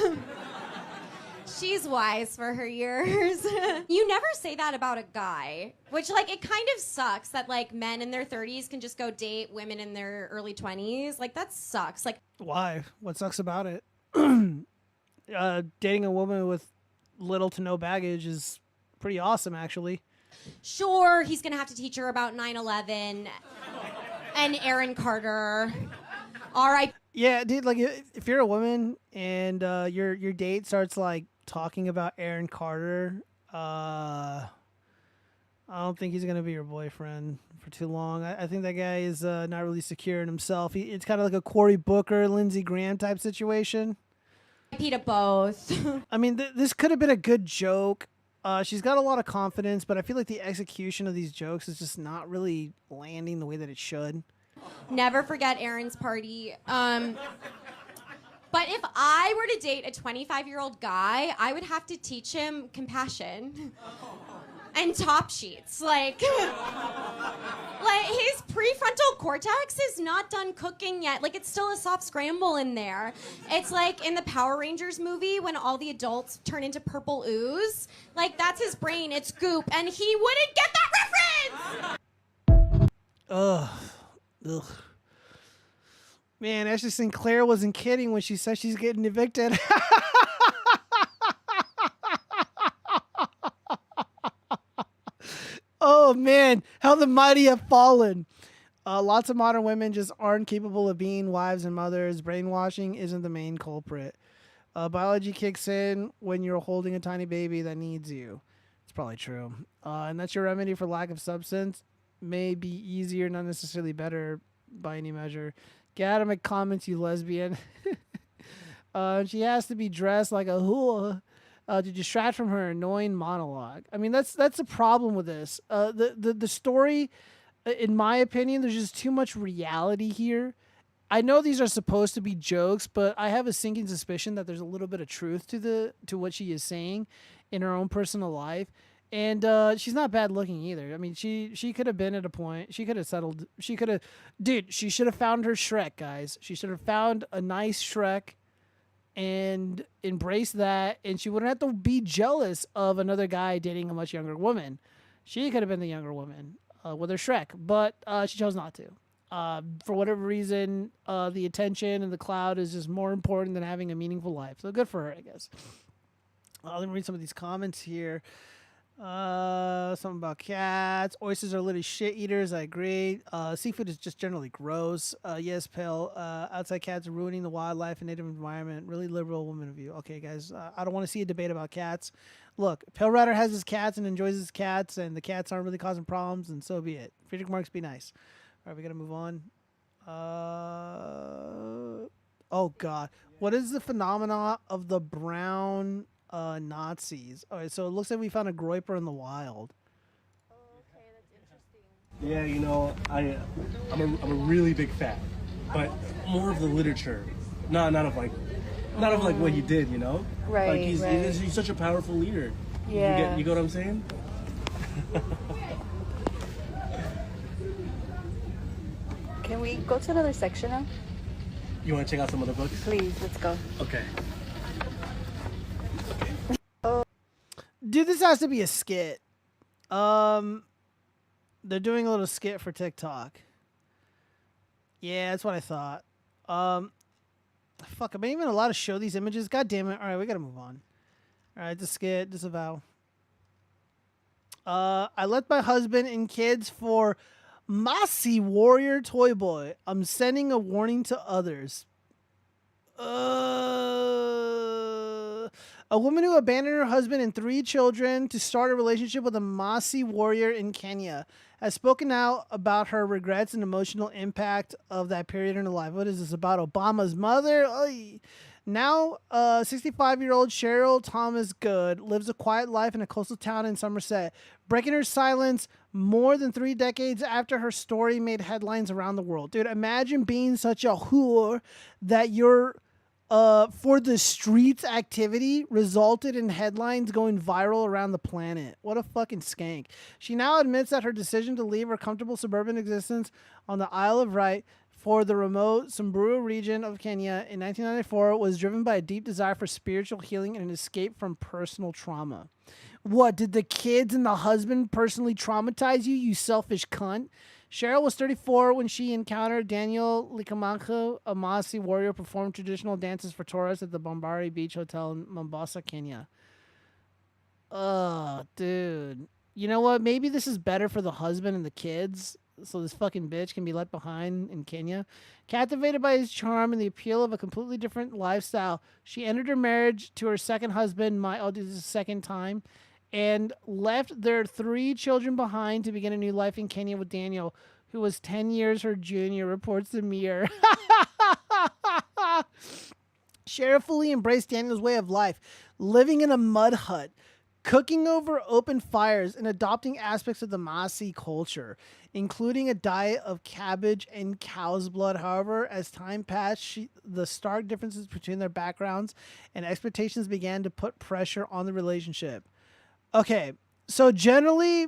She's wise for her years. You never say that about a guy, which, like, it kind of sucks that, like, men in their 30s can just go date women in their early 20s. Like, that sucks. Like, why? What sucks about it? Dating a woman with little to no baggage is pretty awesome, actually. Sure, he's gonna have to teach her about 9/11 and Aaron Carter. All right. Yeah, dude. Like, if you're a woman and your date starts like talking about Aaron Carter, I don't think he's gonna be your boyfriend for too long. I think that guy is not really secure in himself. It's kind of like a Cory Booker, Lindsey Graham type situation. Repeat of both. I mean, this could have been a good joke. She's got a lot of confidence, but I feel like the execution of these jokes is just not really landing the way that it should. Never forget Aaron's party. But if I were to date a 25-year-old guy, I would have to teach him compassion and top sheets. Like his prefrontal cortex is not done cooking yet. Like, it's still a soft scramble in there. It's like in the Power Rangers movie when all the adults turn into purple ooze. Like, that's his brain. It's goop, and he wouldn't get that reference. Ugh. Man, Ashley Sinclair wasn't kidding when she said she's getting evicted. Oh, man, how the mighty have fallen. Lots of modern women just aren't capable of being wives and mothers. Brainwashing isn't the main culprit. Biology kicks in when you're holding a tiny baby that needs you. It's probably true. And that's your remedy for lack of substance. May be easier, not necessarily better by any measure. Get out of my comments, you lesbian. She has to be dressed like a hula to distract from her annoying monologue. I mean, that's the problem with this. The story, in my opinion, there's just too much reality here. I know these are supposed to be jokes, but I have a sinking suspicion that there's a little bit of truth to what she is saying in her own personal life. And she's not bad looking either. I mean, she could have been at a point. She could have settled. She should have found her Shrekt, guys. She should have found a nice Shrekt and embraced that. And she wouldn't have to be jealous of another guy dating a much younger woman. She could have been the younger woman with her Shrekt, but she chose not to. For whatever reason, the attention and the clout is just more important than having a meaningful life. So good for her, I guess. Let me read some of these comments here. Something about cats. Oysters are literally shit eaters. I agree. Seafood is just generally gross. Yes, Pale. Outside cats are ruining the wildlife and native environment. Really liberal woman of you. Okay, guys. I don't want to see a debate about cats. Look, Pale Rider has his cats and enjoys his cats, and the cats aren't really causing problems, and so be it. Friedrich Marx, be nice. All right, we gotta move on. Oh God, what is the phenomena of the brown Nazis? All right, so it looks like we found a groiper in the wild. Yeah, you know, I'm a really big fan, but more of the literature, not of like what he did, you know. Right. Like he's such a powerful leader. Yeah. You get what I'm saying? Can we go to another section now? You want to check out some other books? Please, let's go. Okay. Dude, this has to be a skit. They're doing a little skit for TikTok. Yeah, that's what I thought. Fuck, am I even allowed to show these images? God damn it. All right, we gotta move on. All right, the skit, disavow. I left my husband and kids for Mossy Warrior Toy Boy. I'm sending a warning to others. A woman who abandoned her husband and 3 children to start a relationship with a Mossy warrior in Kenya has spoken out about her regrets and emotional impact of that period in her life. What is this about? Obama's mother? Oy. Now, 65-year-old Cheryl Thomas Good lives a quiet life in a coastal town in Somerset, breaking her silence more than 3 decades after her story made headlines around the world. Dude, imagine being such a whore that your for the streets activity resulted in headlines going viral around the planet. What a fucking skank. She now admits that her decision to leave her comfortable suburban existence on the Isle of Wight for the remote Samburu region of Kenya in 1994 was driven by a deep desire for spiritual healing and an escape from personal trauma. What, did the kids and the husband personally traumatize you, you selfish cunt? Cheryl was 34 when she encountered Daniel Likamanko, a Maasai warrior, performed traditional dances for tourists at the Bombari Beach Hotel in Mombasa, Kenya. Dude. You know what? Maybe this is better for the husband and the kids, so this fucking bitch can be left behind in Kenya. Captivated by his charm and the appeal of a completely different lifestyle, she ended her marriage to her second husband, this is the second time, and left their 3 children behind to begin a new life in Kenya with Daniel, who was 10 years her junior, reports the Mirror. Cheryl fully embraced Daniel's way of life, living in a mud hut, cooking over open fires, and adopting aspects of the Maasai culture, including a diet of cabbage and cow's blood. However, as time passed, the stark differences between their backgrounds and expectations began to put pressure on the relationship. Okay, so generally,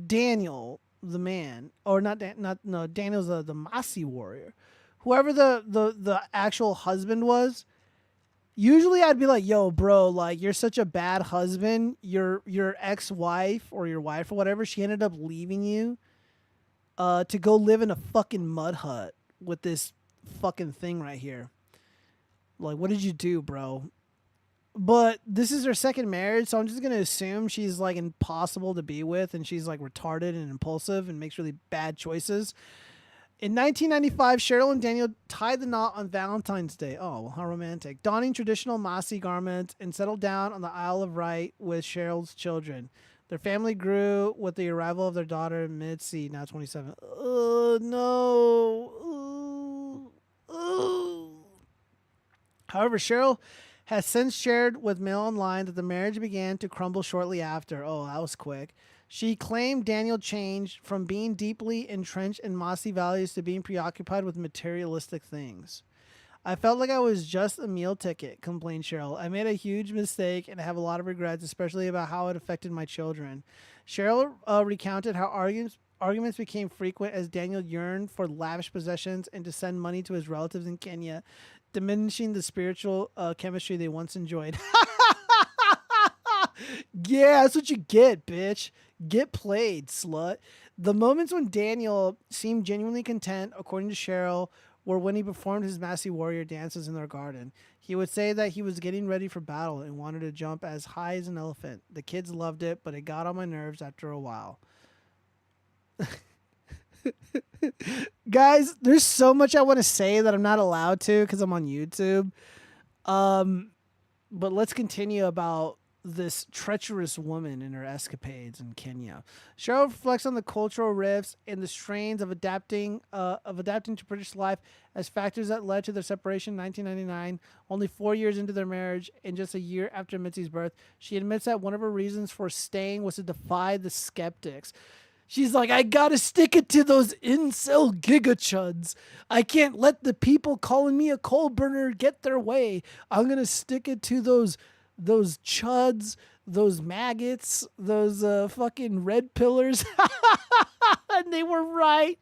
Daniel, the man, or Daniel's the Maasai warrior, whoever the actual husband was. Usually I'd be like, yo, bro, like, you're such a bad husband. Your ex-wife or your wife or whatever, she ended up leaving you to go live in a fucking mud hut with this fucking thing right here. Like, what did you do, bro? But this is her second marriage, so I'm just going to assume she's, like, impossible to be with, and she's, like, retarded and impulsive and makes really bad choices. In 1995, Cheryl and Daniel tied the knot on Valentine's Day. Oh, how romantic. Donning traditional Maasai garments and settled down on the Isle of Wight with Cheryl's children. Their family grew with the arrival of their daughter, Mitzi, now 27. Oh, no. However, Cheryl has since shared with Mail Online that the marriage began to crumble shortly after. Oh, that was quick. She claimed Daniel changed from being deeply entrenched in Maasai values to being preoccupied with materialistic things. I felt like I was just a meal ticket, complained Cheryl. I made a huge mistake and I have a lot of regrets, especially about how it affected my children. Cheryl recounted how arguments became frequent as Daniel yearned for lavish possessions and to send money to his relatives in Kenya, diminishing the spiritual chemistry they once enjoyed. Yeah, that's what you get, bitch. Get played, slut. The moments when Daniel seemed genuinely content, according to Cheryl, were when he performed his Maasai warrior dances in their garden. He would say that he was getting ready for battle and wanted to jump as high as an elephant. The kids loved it, but it got on my nerves after a while. Guys, there's so much I want to say that I'm not allowed to because I'm on YouTube. But let's continue about this treacherous woman and her escapades in Kenya. Cheryl reflects on the cultural rifts and the strains of adapting to British life as factors that led to their separation in 1999, only 4 years into their marriage and just a year after Mitzi's birth. She admits that one of her reasons for staying was to defy the skeptics. She's like, I gotta stick it to those incel gigachuds. I can't let the people calling me a coal burner get their way. I'm gonna stick it to those chuds, those maggots, those fucking red pillars. And they were right.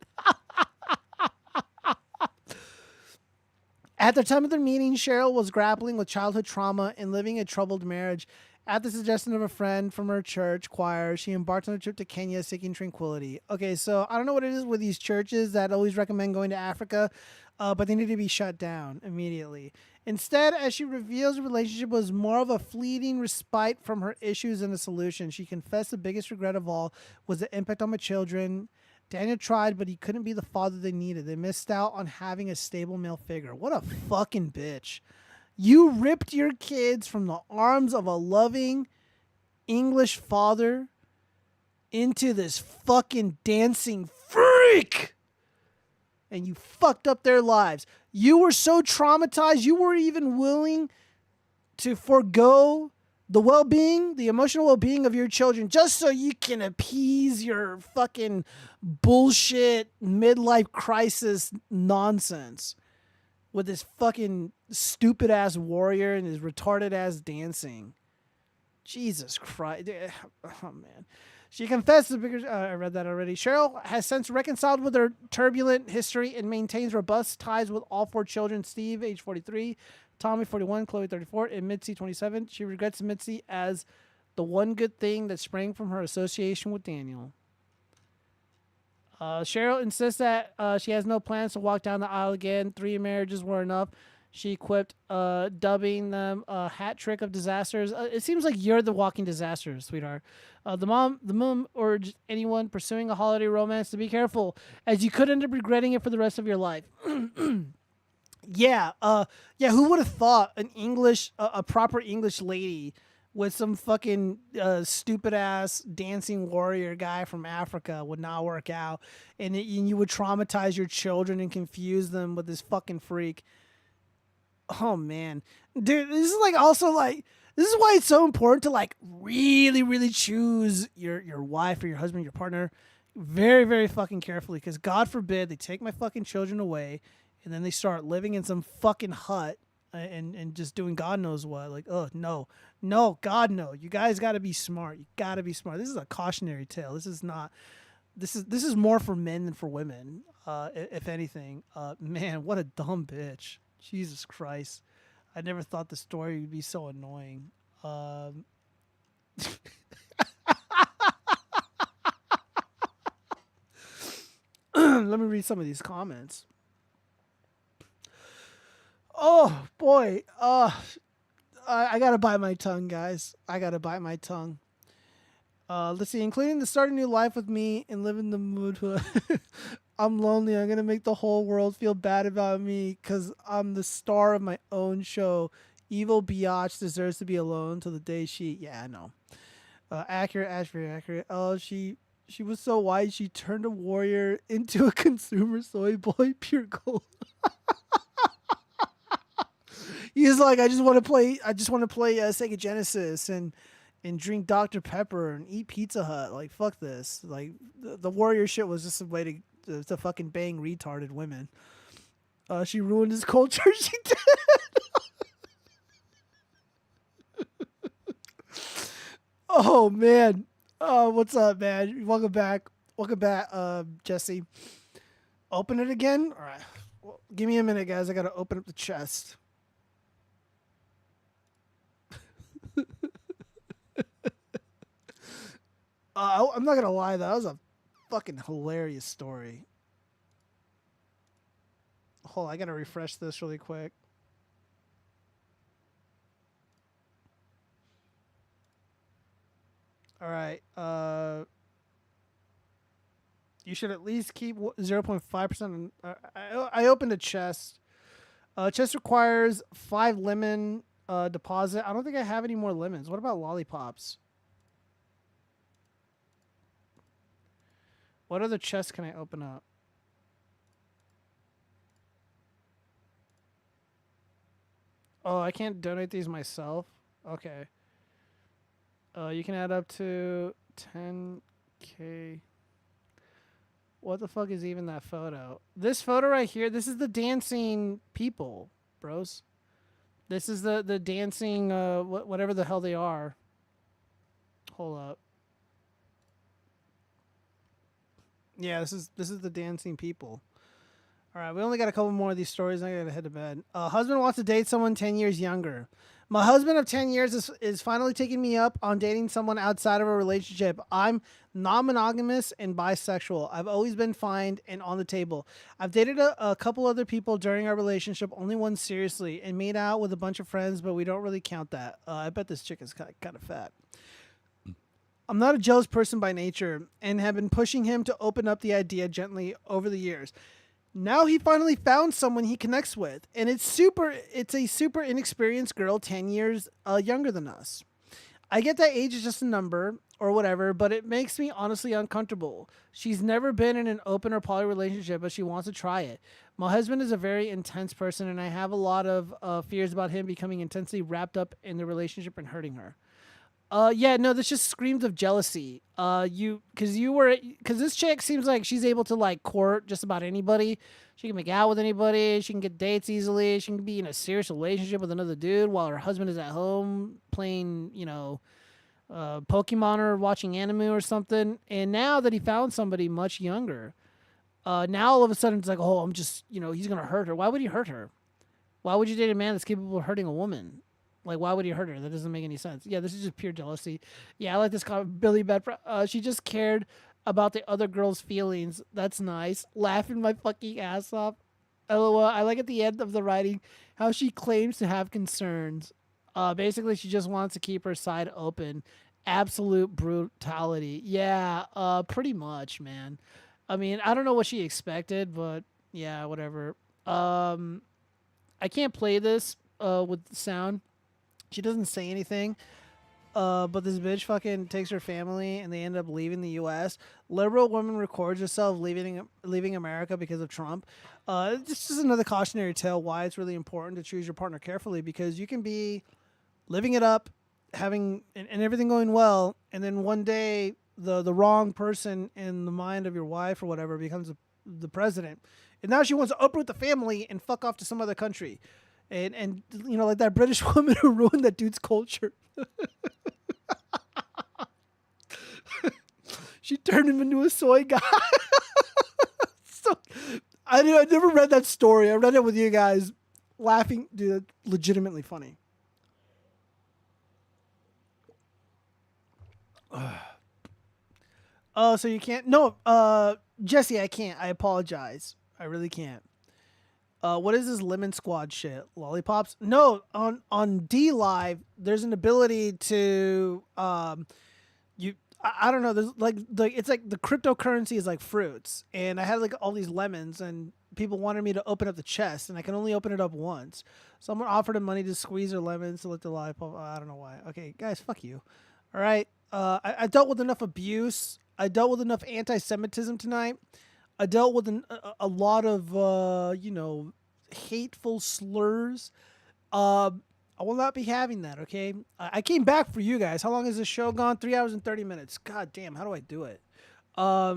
At the time of their meeting, Cheryl was grappling with childhood trauma and living a troubled marriage. At the suggestion of a friend from her church choir, she embarked on a trip to Kenya seeking tranquility. Okay, so I don't know what it is with these churches that always recommend going to Africa, but they need to be shut down immediately. Instead, as she reveals, the relationship was more of a fleeting respite from her issues than a solution. She confessed the biggest regret of all was the impact on my children. Daniel tried, but he couldn't be the father they needed. They missed out on having a stable male figure. What a fucking bitch. You ripped your kids from the arms of a loving English father into this fucking dancing freak. and you fucked up their lives. You were so traumatized, you were even willing to forego the well-being, the emotional well-being of your children just so you can appease your fucking bullshit midlife crisis nonsense with this fucking stupid-ass warrior and his retarded-ass dancing. Jesus Christ. Oh, man. She confessed the bigger... I read that already. Cheryl has since reconciled with her turbulent history and maintains robust ties with all 4 children. Steve, age 43, Tommy, 41, Chloe, 34, and Mitzi, 27. She regrets Mitzi as the one good thing that sprang from her association with Daniel. Cheryl insists that she has no plans to walk down the aisle again. 3 marriages were enough. She quipped, dubbing them a hat trick of disasters. It seems like you're the walking disaster, sweetheart. The mom urged anyone pursuing a holiday romance to be careful, as you could end up regretting it for the rest of your life. Yeah, who would have thought a proper English lady with some fucking stupid ass dancing warrior guy from Africa would not work out, and you would traumatize your children and confuse them with this fucking freak. Oh man, dude, this is this is why it's so important to like really, really choose your wife or your husband, your partner, very, very fucking carefully, because God forbid they take my fucking children away, and then they start living in some fucking hut and just doing God knows what. Like, oh no, God no, you guys got to be smart. You got to be smart. This is a cautionary tale. This is not. This is more for men than for women. If anything, man, what a dumb bitch. Jesus Christ. I never thought the story would be so annoying. Let me read some of these comments. Oh, boy. I gotta bite my tongue, guys. I gotta bite my tongue. Let's see. Including the starting new life with me and living the mood. I'm lonely. I'm going to make the whole world feel bad about me because I'm the star of my own show. Evil biatch deserves to be alone till the day she... Yeah, I know. Accurate, Ash, very accurate. Oh, she was so white, she turned a warrior into a consumer soy boy, pure gold. He's like, I just want to play Sega Genesis and drink Dr. Pepper and eat Pizza Hut. Like, fuck this. Like, the warrior shit was just a way to fucking bang retarded women. She ruined his culture. She did. Oh man. What's up, man? Welcome back. Jesse. Open it again? All right. Well, give me a minute, guys. I gotta open up the chest. I'm not gonna lie, that was a fucking hilarious story. Hold on, I gotta refresh this really quick. All right. You should at least keep 0.5%. I opened a chest. Chest requires 5 lemon deposit. I don't think I have any more lemons. What about lollipops? What other chests can I open up? Oh, I can't donate these myself? Okay. You can add up to 10K. What the fuck is even that photo? This photo right here, this is the dancing people, bros. This is the dancing, whatever the hell they are. Hold up. Yeah, this is the dancing people. All right, we only got a couple more of these stories. I gotta head to bed. Husband wants to date someone 10 years younger. My husband of 10 years is finally taking me up on dating someone outside of a relationship. I'm non-monogamous and bisexual. I've always been fine and on the table. I've dated a couple other people during our relationship, only one seriously, and made out with a bunch of friends, but we don't really count that. I bet this chick is kind of fat. I'm not a jealous person by nature and have been pushing him to open up the idea gently over the years. Now he finally found someone he connects with, and it's a super inexperienced girl 10 years younger than us. I get that age is just a number or whatever, but it makes me honestly uncomfortable. She's never been in an open or poly relationship, but she wants to try it. My husband is a very intense person, and I have a lot of fears about him becoming intensely wrapped up in the relationship and hurting her. Yeah, no, this just screams of jealousy. Because this chick seems like she's able to like court just about anybody. She can make out with anybody. She can get dates easily. She can be in a serious relationship with another dude while her husband is at home playing, Pokemon or watching anime or something. And now that he found somebody much younger, now all of a sudden it's like, oh, I'm just, he's gonna hurt her. Why would he hurt her? Why would you date a man that's capable of hurting a woman? Like, why would he hurt her? That doesn't make any sense. Yeah, this is just pure jealousy. Yeah, I like this comment. Billy Bedford. She just cared about the other girl's feelings. That's nice. Laughing my fucking ass off. LOL. I like at the end of the writing how she claims to have concerns. Basically, she just wants to keep her side open. Absolute brutality. Yeah, pretty much, man. I mean, I don't know what she expected, but yeah, whatever. I can't play this with sound. She doesn't say anything, but this bitch fucking takes her family and they end up leaving the U.S. Liberal woman records herself leaving America because of Trump. This is another cautionary tale why it's really important to choose your partner carefully, because you can be living it up, having and everything going well, and then one day the wrong person in the mind of your wife or whatever becomes the president, and now she wants to uproot the family and fuck off to some other country. And like that British woman who ruined that dude's culture. She turned him into a soy guy. So I never read that story. I read it with you guys laughing. Dude, legitimately funny. Oh, so you can't? No, Jesse, I can't. I apologize. I really can't. What is this Lemon Squad shit? Lollipops? No, on dlive, there's an ability to I don't know. There's it's like the cryptocurrency is like fruits, and I had like all these lemons, and people wanted me to open up the chest, and I can only open it up once. Someone offered him money to squeeze their lemons to let the lollipop. I don't know why. Okay, guys, fuck you. All right. I dealt with enough abuse. I dealt with enough anti-Semitism tonight. I dealt with a lot of, hateful slurs. I will not be having that, okay? I came back for you guys. How long has this show gone? 3 hours and 30 minutes. God damn, how do I do it? Let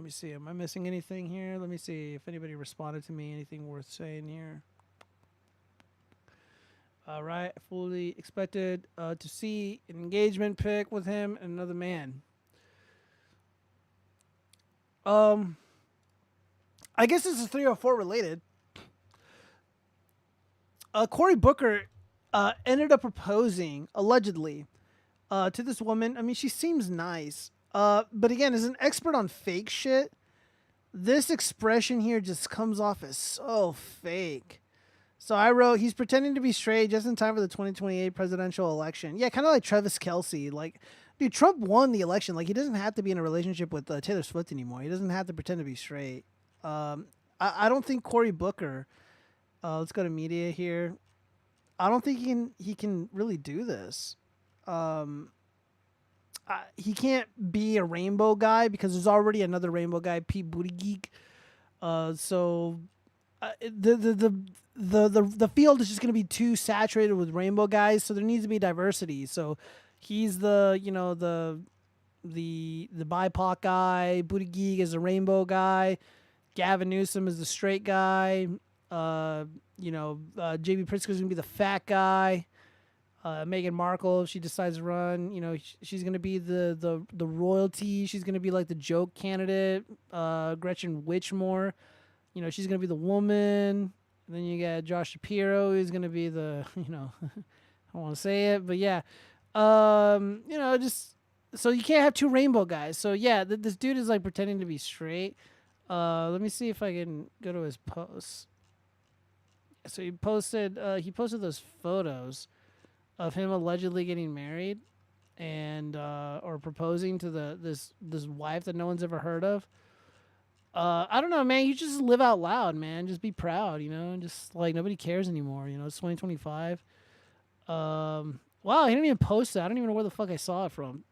me see. Am I missing anything here? Let me see if anybody responded to me. Anything worth saying here? All right. I fully expected to see an engagement pic with him and another man. I guess this is 304 related. Cory Booker ended up proposing, allegedly, to this woman. I mean, she seems nice. But again, as an expert on fake shit, this expression here just comes off as so fake. So I wrote, he's pretending to be straight just in time for the 2028 presidential election. Yeah, kind of like Travis Kelce. Like, dude, Trump won the election. Like, he doesn't have to be in a relationship with Taylor Swift anymore. He doesn't have to pretend to be straight. I don't think Cory Booker, let's go to media here. I don't think he can really do this. He can't be a rainbow guy because there's already another rainbow guy, Pete Buttigieg. So the field is just going to be too saturated with rainbow guys. So there needs to be diversity. So he's the BIPOC guy. Buttigieg is a rainbow guy. Gavin Newsom is the straight guy. J.B. Pritzker's gonna be the fat guy. Meghan Markle, if she decides to run, she's gonna be the royalty. She's gonna be like the joke candidate. Gretchen Whitmore, she's gonna be the woman. And then you got Josh Shapiro, who's gonna be the, I don't want to say it, but yeah, just so you can't have two rainbow guys. So yeah, this dude is like pretending to be straight. Let me see if I can go to his posts. So he posted those photos of him allegedly getting married and or proposing to this wife that no one's ever heard of. I don't know, man. You just live out loud, man. Just be proud, and just like nobody cares anymore. It's 2025. What Wow, he didn't even post that. I don't even know where the fuck I saw it from.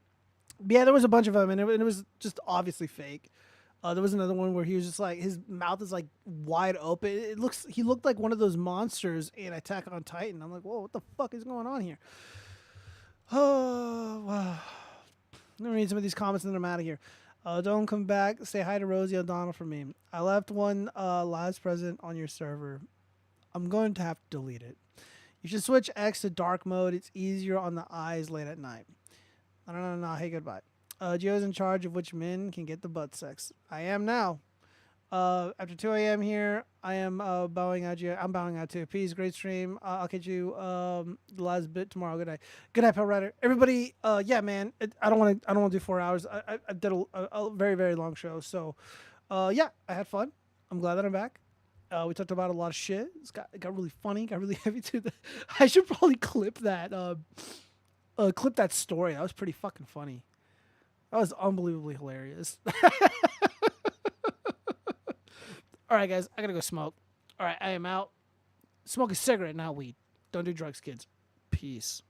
But yeah, there was a bunch of them, and it was just obviously fake. There was another one where he was just like, his mouth is like wide open. He looked like one of those monsters in Attack on Titan. I'm like, whoa, what the fuck is going on here? Oh, wow. Let me read some of these comments and then I'm out of here. Don't come back. Say hi to Rosie O'Donnell for me. I left one last present on your server. I'm going to have to delete it. You should switch X to dark mode. It's easier on the eyes late at night. No. Hey, goodbye. Gio's in charge of which men can get the butt sex. I am now. After 2 a.m. here, I am bowing out. I'm bowing out too. Peace, great stream. I'll catch you the last bit tomorrow. Good night. Good night, Pal Rider. Everybody, yeah, man. I don't want to do 4 hours. I did a very, very long show. So, yeah, I had fun. I'm glad that I'm back. We talked about a lot of shit. It got really funny. Got really heavy too. I should probably clip that. Clip that story. That was pretty fucking funny. That was unbelievably hilarious. All right, guys, I gotta go smoke. All right, I am out. Smoke a cigarette, not weed. Don't do drugs, kids. Peace.